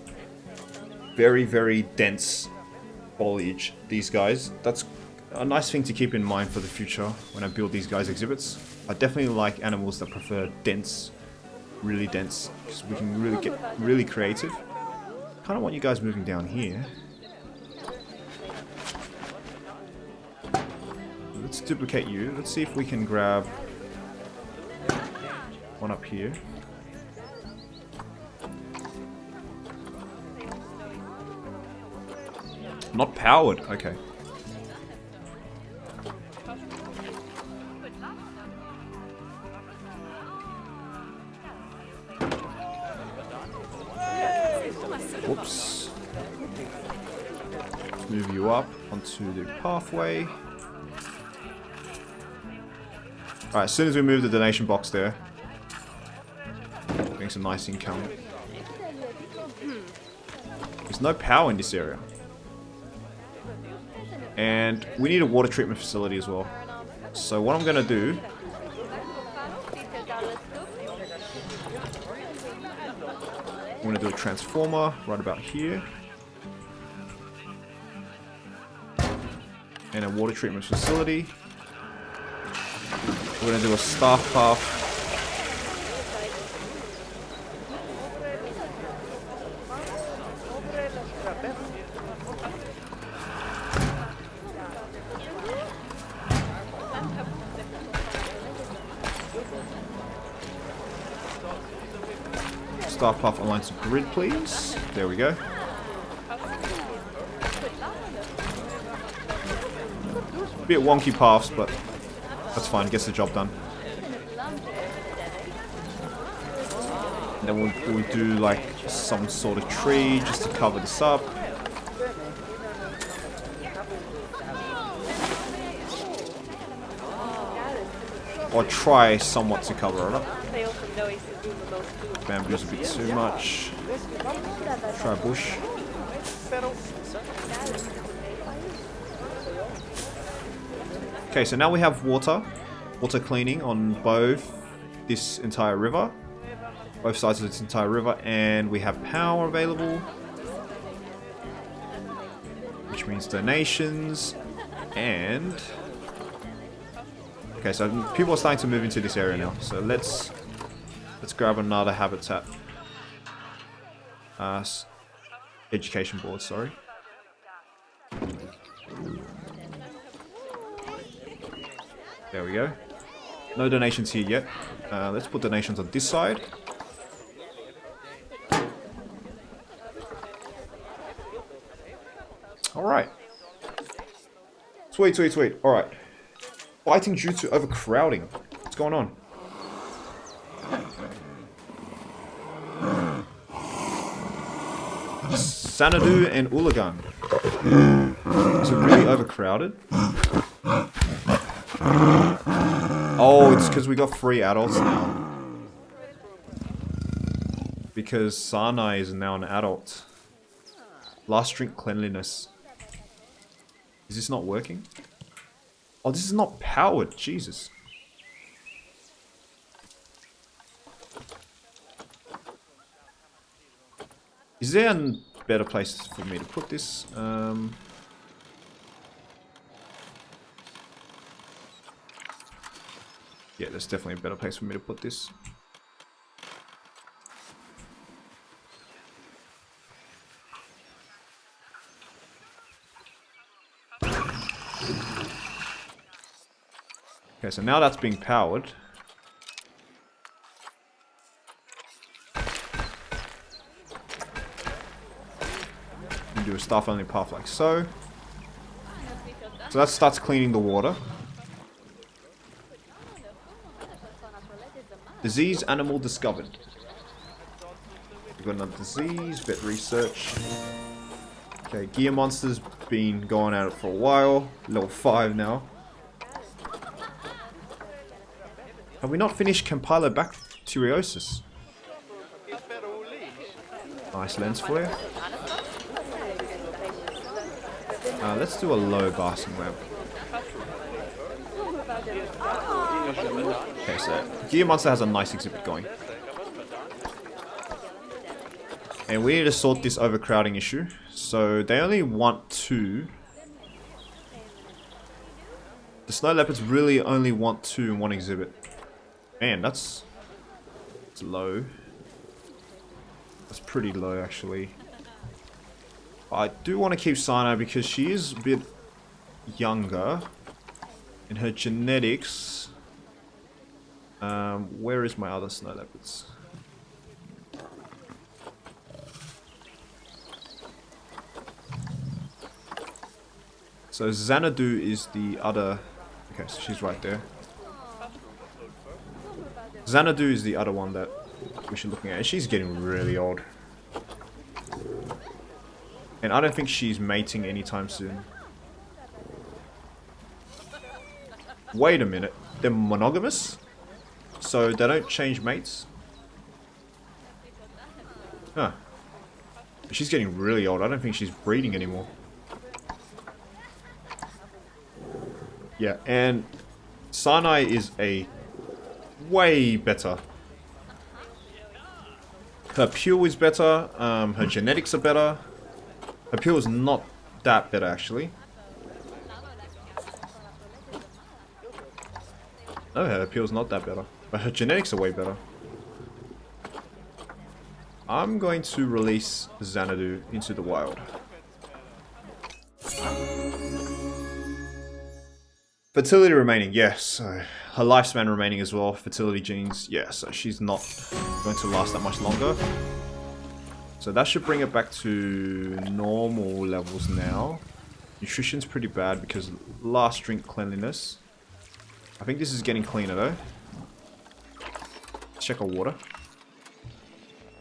very, very dense foliage, these guys. That's a nice thing to keep in mind for the future when I build these guys' exhibits. I definitely like animals that prefer dense, really dense, because we can really get really creative. Kind of want you guys moving down here. Let's duplicate you. Let's see if we can grab one up here. Not powered. Okay. Whoops. Let's move you up onto the pathway. Alright, as soon as we move the donation box there, getting some nice income. There's no power in this area. And we need a water treatment facility as well. So what I'm going to do... I'm going to do a transformer right about here. And a water treatment facility. We're going to do a staff path. Staff path aligns to grid, please. There we go. A bit wonky paths, but that's fine, gets the job done. And then we'll do like some sort of tree just to cover this up. Or try somewhat to cover it up. Bamboo's a bit too much. Try a bush. Okay, so now we have water cleaning on both this entire river, both sides of this entire river, and we have power available, which means donations, and okay, Okay, so people are starting to move into this area now. So let's grab another habitat. Education board, sorry. There we go. No donations here yet. Let's put donations on this side. Alright. Sweet, sweet, sweet. Alright. Fighting due to overcrowding. What's going on? Xanadu and Ulagan. Is it really overcrowded? Oh, it's because we got 3 adults now. Because Sanai is now an adult. Last drink cleanliness. Is this not working? Oh, this is not powered. Jesus. Is there a better place for me to put this? Yeah, there's definitely a better place for me to put this. Okay, so now that's being powered. You do a staff-only path like so. So that starts cleaning the water. Disease animal discovered. We've got another disease, vet research. Okay, gear monster's been going at it for a while. Level 5 now. Have we not finished Campylobacteriosis? Nice lens flare. Let's do a low Bison lamp. Okay, so Gear Monster has a nice exhibit going. And we need to sort this overcrowding issue. So they only want 2. The snow leopards really only want 2 in one exhibit. Man, that's low. That's pretty low, actually. I do want to keep Sinai because she is a bit younger. And her genetics... where is my other snow leopards? So Xanadu is the other... Okay, so she's right there. Xanadu is the other one that we should be looking at. And she's getting really old. And I don't think she's mating anytime soon. Wait a minute. They're monogamous? So they don't change mates? Huh. She's getting really old. I don't think she's breeding anymore. Yeah, and Sinai is a way better. Her pure is better. Her genetics are better. Her pure is not that better, actually. No, her pure is not that better. But her genetics are way better. I'm going to release Xanadu into the wild. Fertility remaining, yes. So her lifespan remaining as well. Fertility genes, yeah. So she's not going to last that much longer. So that should bring it back to normal levels now. Nutrition's pretty bad because last drink cleanliness. I think this is getting cleaner though. Let's check our water.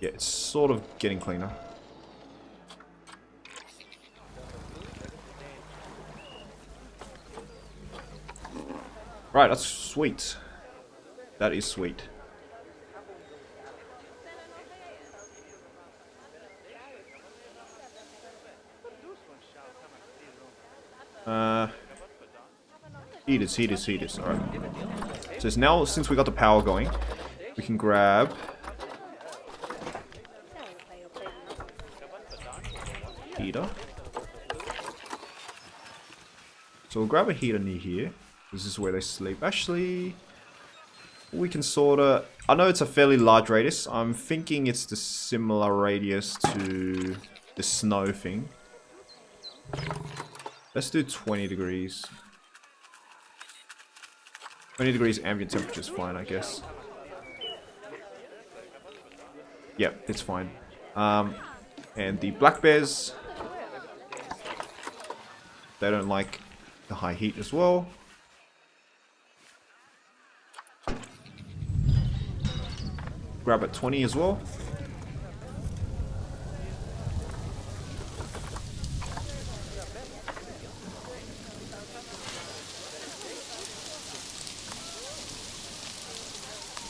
Yeah, it's sort of getting cleaner. Right, that's sweet. That is sweet. Heaters. Alright. So it's now, since we got the power going, we can grab... heater. So we'll grab a heater near here. This is where they sleep. Actually, we can sort of... I know it's a fairly large radius. I'm thinking it's the similar radius to the snow thing. Let's do 20 degrees. 20 degrees ambient temperature is fine, I guess. Yep, it's fine. And the black bears, they don't like the high heat as well. Grab at 20 as well.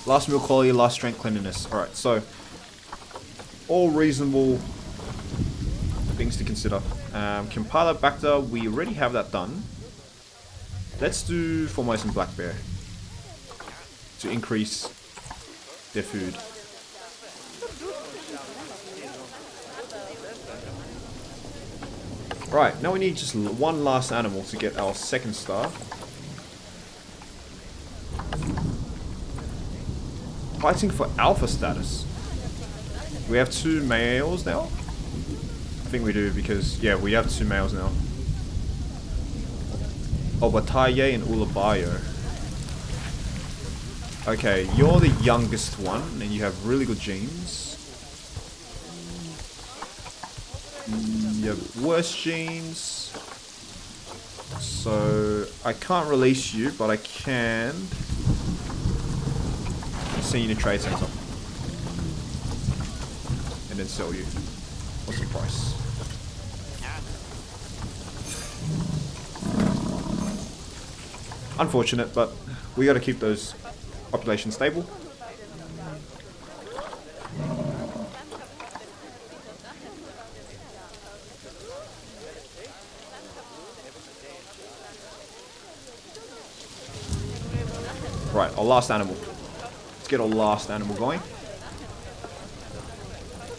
Last meal quality, last strength cleanliness. Alright, so all reasonable things to consider. Campylobacter, we already have that done. Let's do Formosan black bear to increase their food. Right, now we need just one last animal to get our second star. Fighting for alpha status. We have 2 males now? I think we do because, yeah, we have 2 males now. Obataye and Ulabayo. Okay, you're the youngest one and you have really good genes. You have worse genes. So, I can't release you, but I can send you to trade center. And then sell you. What's the price? Unfortunate, but we gotta keep those populations stable. Right, our last animal. Let's get our last animal going.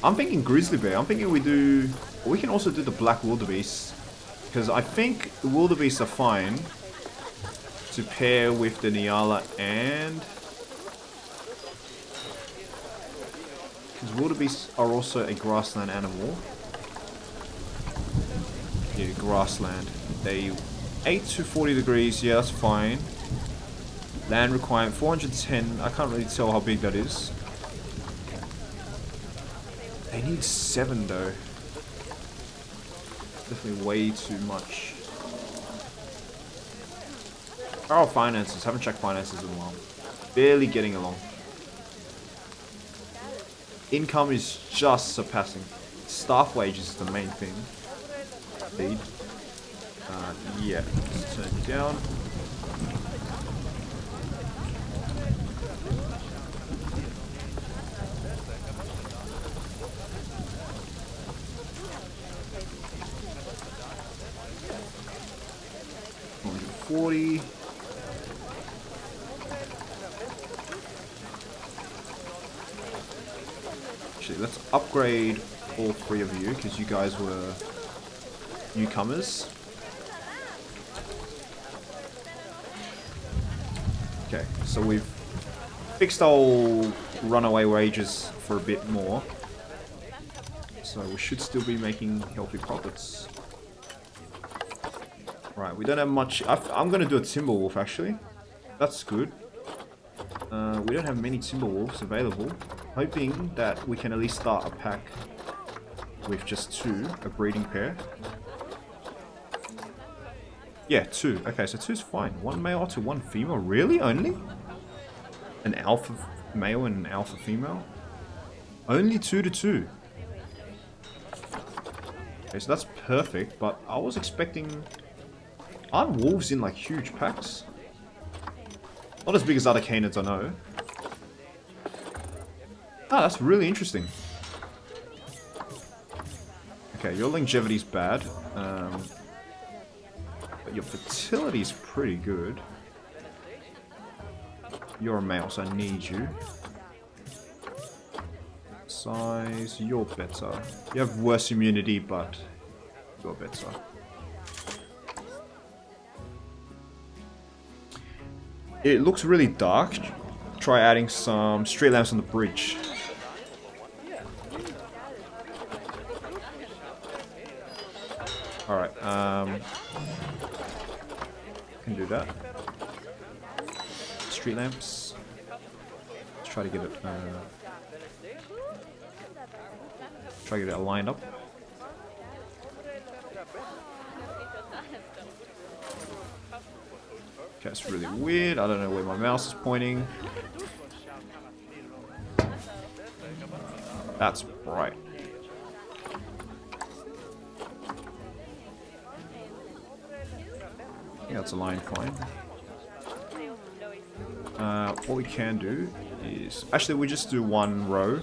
I'm thinking grizzly bear. I'm thinking we can also do the black wildebeest. Because I think the wildebeest are fine to pair with the Nyala and... Because wildebeests are also a grassland animal. Yeah, grassland. They 8 to 40 degrees. Yeah, that's fine. Land requirement 410. I can't really tell how big that is. They need 7 though. Definitely way too much. How are finances? Haven't checked finances in a while. Barely getting along. Income is just surpassing. Staff wages is the main thing. Feed. Yeah. Let's turn it down. $40. Actually, let's upgrade all 3 of you because you guys were newcomers. Okay, so we've fixed our runaway wages for a bit more. So we should still be making healthy profits. Right, we don't have much. I'm going to do a timber wolf actually. That's good. We don't have many timber wolves available. Hoping that we can at least start a pack with just 2, a breeding pair. Yeah, 2. Okay, so 2's fine. 1 male to 1 female. Really? Only? An alpha male and an alpha female? Only 2 to 2. Okay, so that's perfect, but I was expecting... Aren't wolves in like huge packs? Not as big as other canids, I know. Ah, that's really interesting. Okay, your longevity's bad. But your fertility's pretty good. You're a male, so I need you. Size, you're better. You have worse immunity, but you're better. it looks really dark. Try adding some street lamps on the bridge. Alright, can do that. Street lamps. Let's try to get it, try to get it lined up. Okay, it's really weird. I don't know where my mouse is pointing. That's bright. Yeah, it's aligned fine. What we can do is... Actually, we just do one row.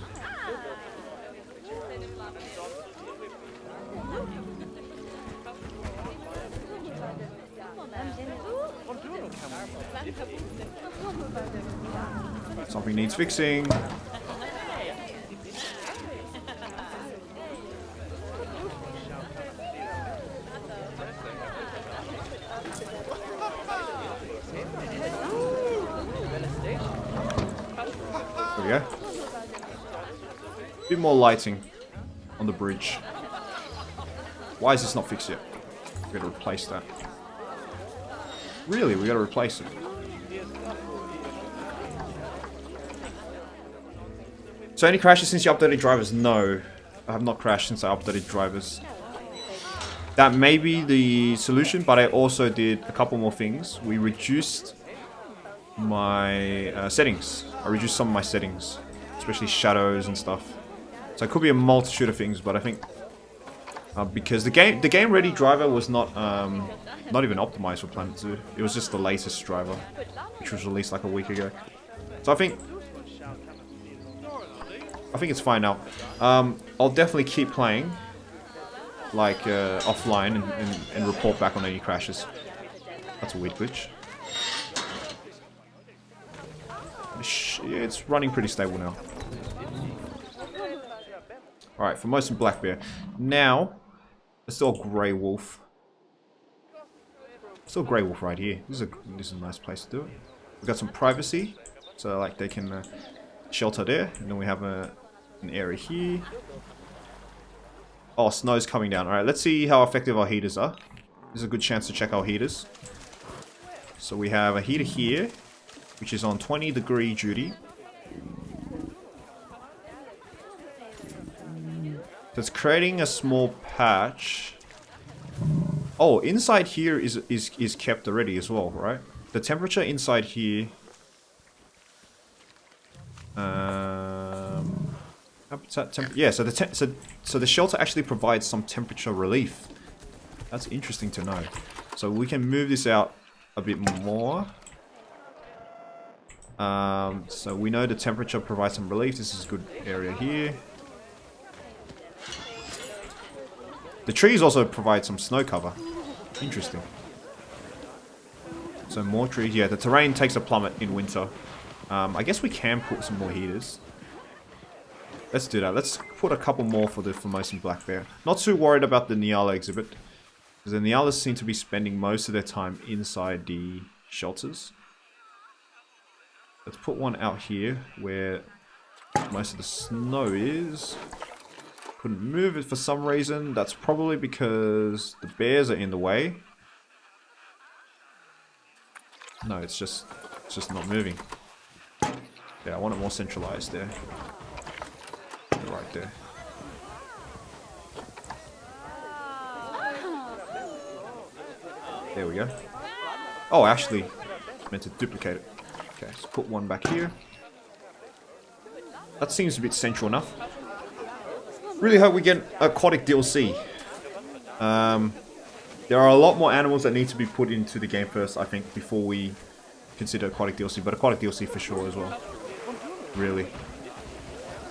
Something needs fixing. There we go. A bit more lighting on the bridge. Why is this not fixed yet? We gotta replace that. Really? We gotta replace it. So any crashes since you updated drivers? No. I have not crashed since I updated drivers. That may be the solution, but I also did a couple more things. We reduced my settings. I reduced some of my settings, especially shadows and stuff. So it could be a multitude of things, but I think because the game ready driver was not even optimized for Planet Zoo. It was just the latest driver, which was released like a week ago. So I think it's fine now. I'll definitely keep playing, like offline, and report back on any crashes. That's a weird glitch. Yeah, it's running pretty stable now. Alright, for most of Black Bear. Now, let's do a Grey Wolf. Still Grey Wolf right here. This is a nice place to do it. We've got some privacy, so like they can shelter there, and then we have an area here. Oh, snow's coming down. Alright, let's see how effective our heaters are. This is a good chance to check our heaters. So we have a heater here, which is on 20-degree duty. So it's creating a small patch. Oh, inside here is kept already as well, right? The temperature inside here. Yeah, so the shelter actually provides some temperature relief. That's interesting to know. So we can move this out a bit more. So we know the temperature provides some relief. This is a good area here. The trees also provide some snow cover. Interesting. So more trees. Yeah, the terrain takes a plummet in winter. I guess we can put some more heaters. Let's do that. Let's put a couple more for the Formosan Black Bear. Not too worried about the Nyala exhibit, because the Nyalas seem to be spending most of their time inside the shelters. Let's put one out here where most of the snow is. Couldn't move it for some reason. That's probably because the bears are in the way. No, it's just not moving. Yeah, I want it more centralized there. Right there. There we go. Oh, actually, I meant to duplicate it. Okay, let's put one back here. That seems a bit central enough. Really hope we get aquatic DLC. There are a lot more animals that need to be put into the game first, I think, before we consider aquatic DLC. But aquatic DLC for sure as well. Really.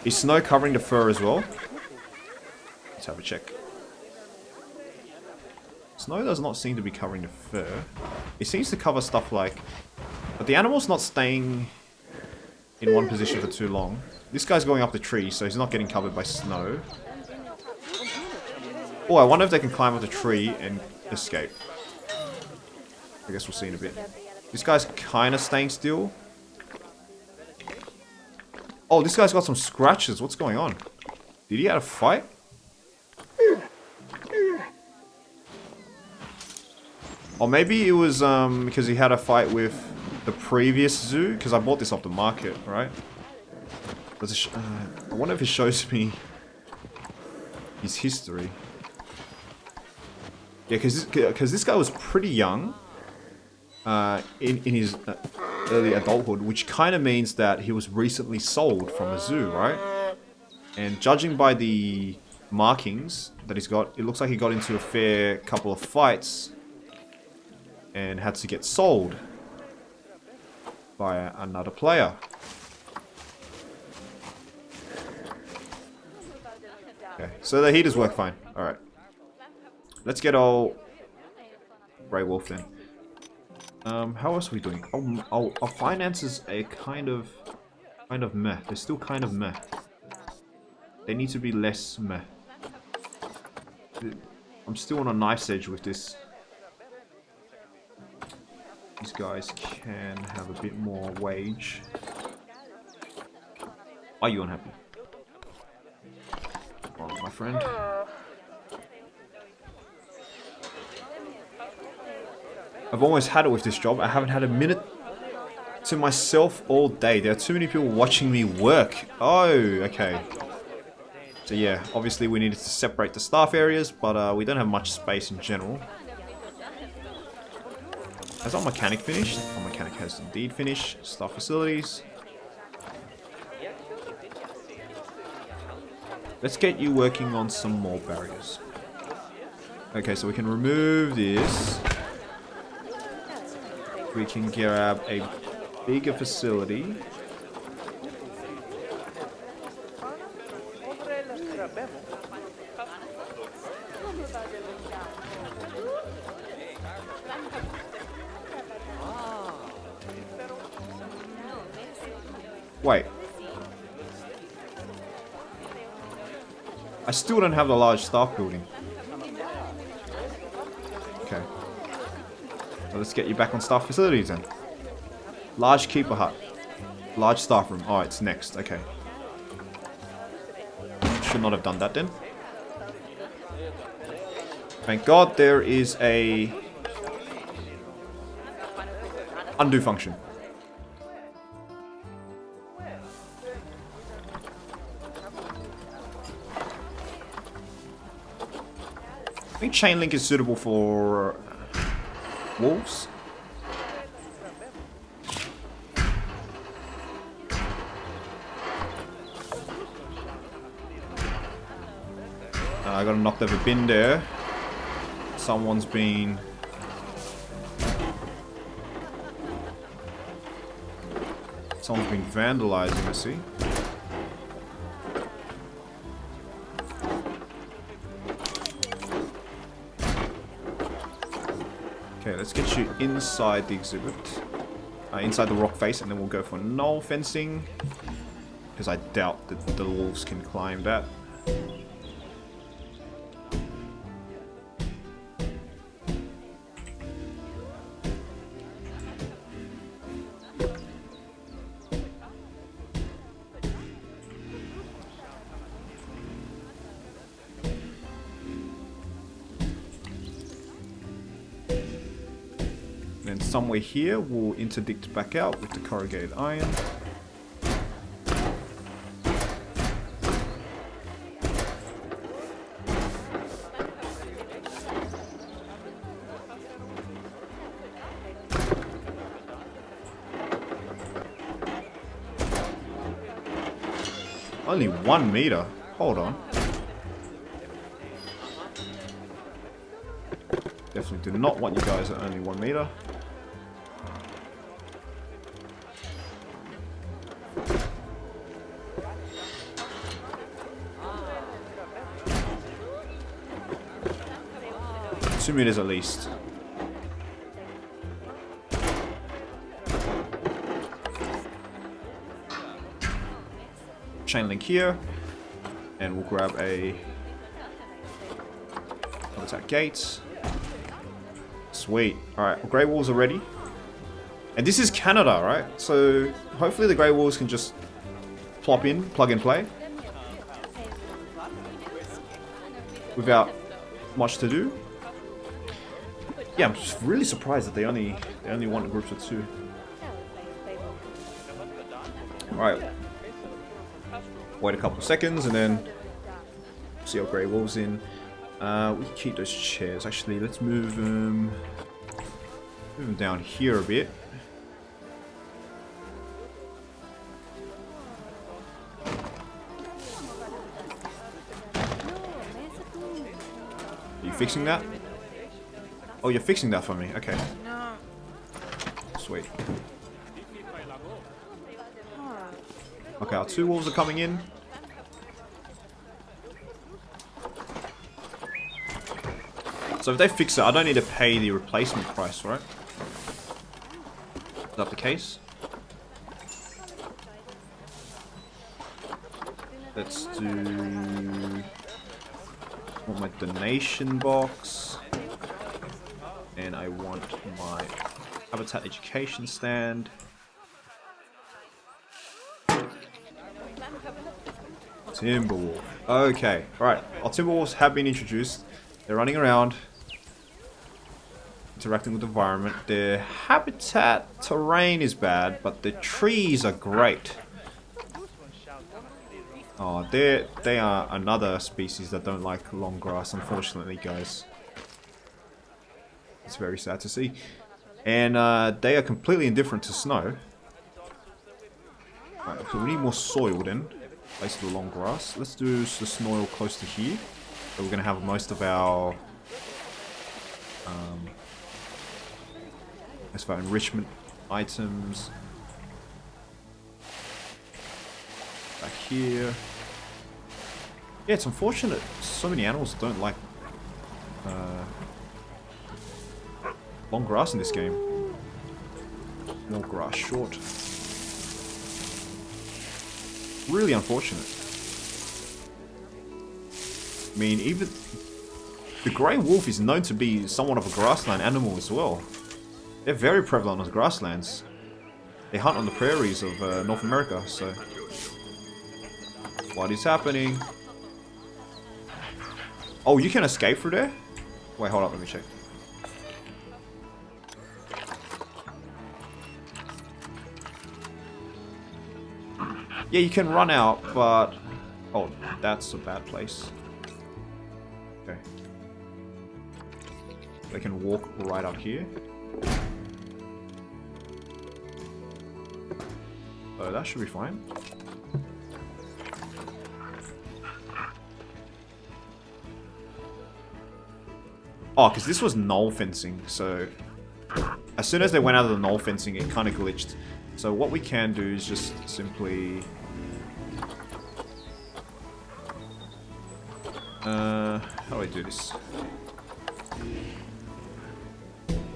Is snow covering the fur as well? Let's have a check. Snow does not seem to be covering the fur. It seems to cover stuff like... But the animal's not staying in one position for too long. This guy's going up the tree, so he's not getting covered by snow. Oh, I wonder if they can climb up the tree and escape. I guess we'll see in a bit. This guy's kind of staying still. Oh, this guy's got some scratches. What's going on? Did he have a fight? Or maybe it was because he had a fight with the previous zoo. Because I bought this off the market, right? I wonder if it shows me his history. Yeah, because this guy was pretty young in his early adulthood, which kind of means that he was recently sold from a zoo, right? And judging by the markings that he's got, it looks like he got into a fair couple of fights and had to get sold by another player. Okay, so the heaters work fine. Alright. Let's get old Grey Wolf then. How else are we doing? Oh, our finances are kind of meh. They're still kind of meh. They need to be less meh. I'm still on a knife's edge with this. These guys can have a bit more wage. Are you unhappy? Oh, my friend. I've almost had it with this job. I haven't had a minute to myself all day. There are too many people watching me work. Oh, okay. So yeah, obviously we needed to separate the staff areas, but we don't have much space in general. Has our mechanic finished? Our mechanic has indeed finished. Staff facilities. Let's get you working on some more barriers. Okay, so we can remove this. We can grab a bigger facility. Wait. I still don't have the large staff building. Okay. So let's get you back on staff facilities then. Large keeper hut. Large staff room. Oh, it's next. Okay. Should not have done that then. Thank God there is a undo function. I think chain link is suitable for wolves. I got knocked over a bin there. Someone's been vandalizing, I see. Okay, let's get you inside the exhibit. Inside the rock face, and then we'll go for knoll fencing. Because I doubt that the wolves can climb that. And somewhere here we'll interdict back out with the corrugated iron. Only 1 meter? Hold on. Definitely do not want you guys at only 1 meter. Two meters at least. Chain link here, and we'll grab a habitat gate. Sweet. All right, grey wolves are ready. And this is Canada, right? So hopefully the Grey Wolves can just plop in, plug and play, without much to do. Yeah, I'm just really surprised that they only want groups of 2. Alright. Wait a couple of seconds and then see our Grey Wolves in. We can keep those chairs. Actually, let's move them down here a bit. Are you fixing that? Oh, you're fixing that for me. Okay. Sweet. Okay, our 2 wolves are coming in. So if they fix it, I don't need to pay the replacement price, right? Is that the case? Let's do... I want my donation box. And I want my habitat education stand. Timberwolf. Okay, alright. Our Timberwolves have been introduced. They're running around, interacting with the environment. Their habitat terrain is bad, but the trees are great. Oh, they are another species that don't like long grass, unfortunately, guys. It's very sad to see. And they are completely indifferent to snow. Right, so we need more soil then. Place the long grass. Let's do the soil close to here. So we're going to have most of our enrichment items back here. Yeah, it's unfortunate so many animals don't like long grass in this game. More grass short. Really unfortunate. I mean, even the grey wolf is known to be somewhat of a grassland animal as well. They're very prevalent on the grasslands. They hunt on the prairies of North America, so... What is happening? Oh, you can escape through there? Wait, hold up, let me check. Yeah, you can run out, but... Oh, that's a bad place. Okay. They can walk right up here. So that should be fine. Oh, because this was null fencing, so... As soon as they went out of the null fencing, it kind of glitched. So what we can do is just simply... how do I do this?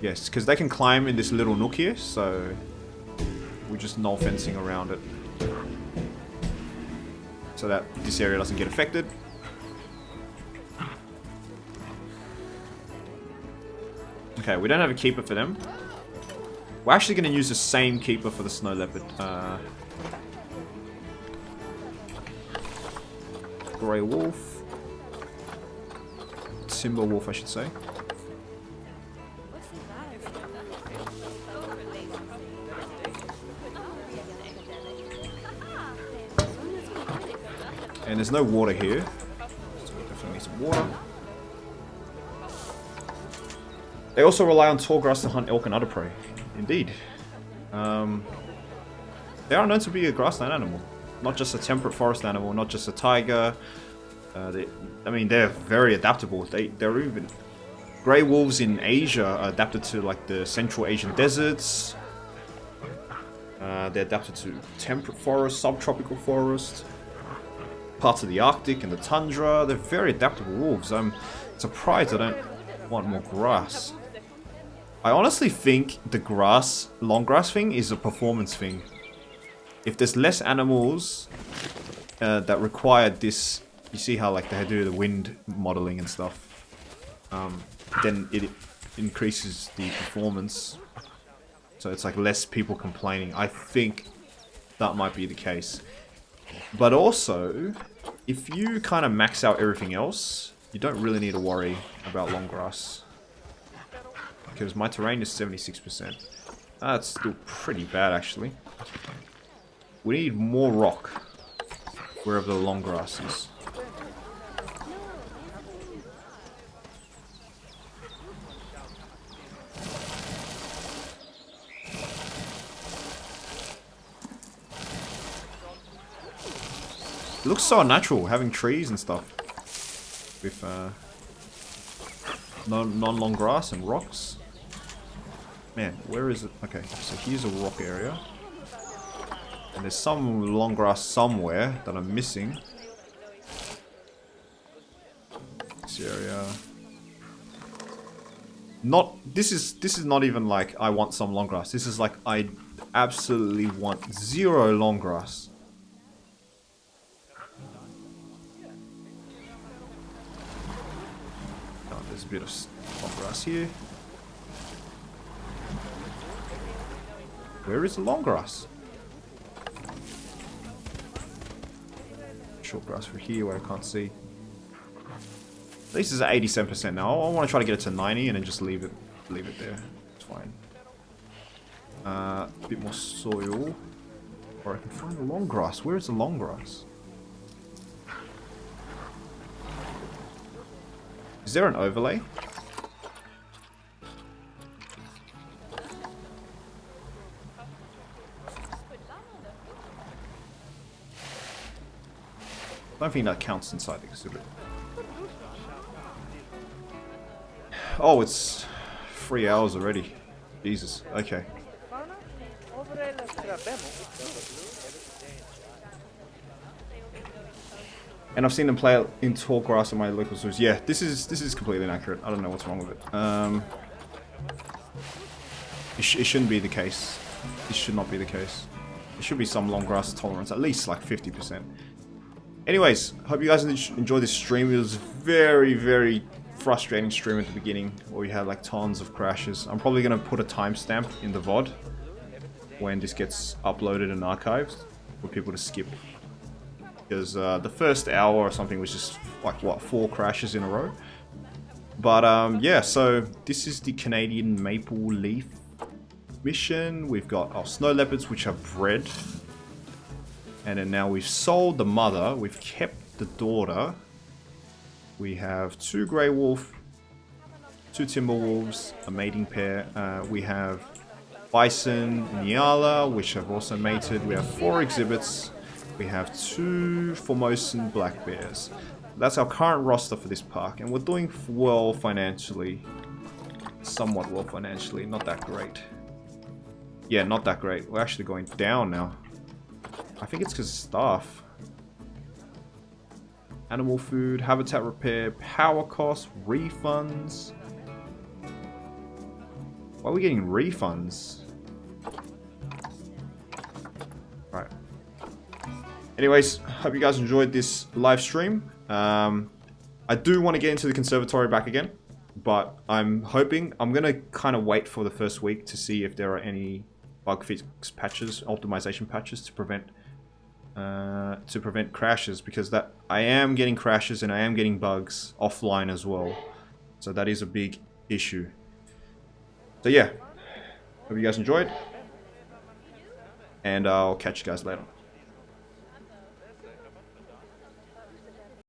Yes, because they can climb in this little nook here, so... We're just null fencing around it. So that this area doesn't get affected. Okay, we don't have a keeper for them. We're actually going to use the same keeper for the snow leopard. Grey wolf. Timber wolf, I should say. And there's no water here. So we definitely need some water. They also rely on tall grass to hunt elk and other prey. Indeed. They are known to be a grassland animal. Not just a temperate forest animal, not just a tiger. I mean, they're very adaptable. They're even... Grey wolves in Asia are adapted to like the Central Asian deserts. They're adapted to temperate forest, subtropical forest. Parts of the Arctic and the tundra. They're very adaptable wolves. I'm surprised I don't want more grass. I honestly think the long grass thing is a performance thing. If there's less animals that require this, you see how like they do the wind modeling and stuff, then it increases the performance. So it's like less people complaining. I think that might be the case. But also, if you kind of max out everything else, you don't really need to worry about long grass. Because my terrain is 76%. That's still pretty bad, actually. We need more rock wherever the long grass is. It looks so unnatural having trees and stuff with non-long grass and rocks. Man, where is it? Okay, so here's a rock area. And there's some long grass somewhere that I'm missing. This area. This is not even like I want some long grass. This is like I absolutely want 0 long grass. Oh, there's a bit of long grass here. Where is the long grass? Short grass for here where I can't see. At least it's at 87% now. I want to try to get it to 90 and then just leave it there. It's fine. A bit more soil. Or I can find the long grass. Where is the long grass? Is there an overlay? I don't think that counts inside the exhibit. Oh, it's 3 hours already. Jesus. Okay. And I've seen them play in tall grass in my local zoos. Yeah, this is completely inaccurate. I don't know what's wrong with it. It shouldn't be the case. This should not be the case. There should be some long grass tolerance, at least like 50%. Anyways, hope you guys enjoyed this stream. It was a very, very frustrating stream at the beginning where we had like tons of crashes. I'm probably going to put a timestamp in the VOD when this gets uploaded and archived for people to skip. Because the first hour or something was just like, what, 4 crashes in a row? But yeah, so this is the Canadian maple leaf mission. We've got our snow leopards, which are bred. And then now we've sold the mother, we've kept the daughter. We have 2 grey wolf, 2 timber wolves, a mating pair. We have Bison, Nyala, which have also mated. We have 4 exhibits. We have 2 Formosan black bears. That's our current roster for this park, and we're doing well financially. Somewhat well financially, not that great. Yeah, not that great. We're actually going down now. I think it's because of staff. Animal food, habitat repair, power costs, refunds. Why are we getting refunds? Right. Anyways, hope you guys enjoyed this live stream. I do want to get into the conservatory back again, but I'm hoping I'm gonna kind of wait for the first week to see if there are any bug fix patches, optimization patches to prevent crashes, because that I am getting crashes and I am getting bugs offline as well, so that is a big issue. So yeah, hope you guys enjoyed, and I'll catch you guys later.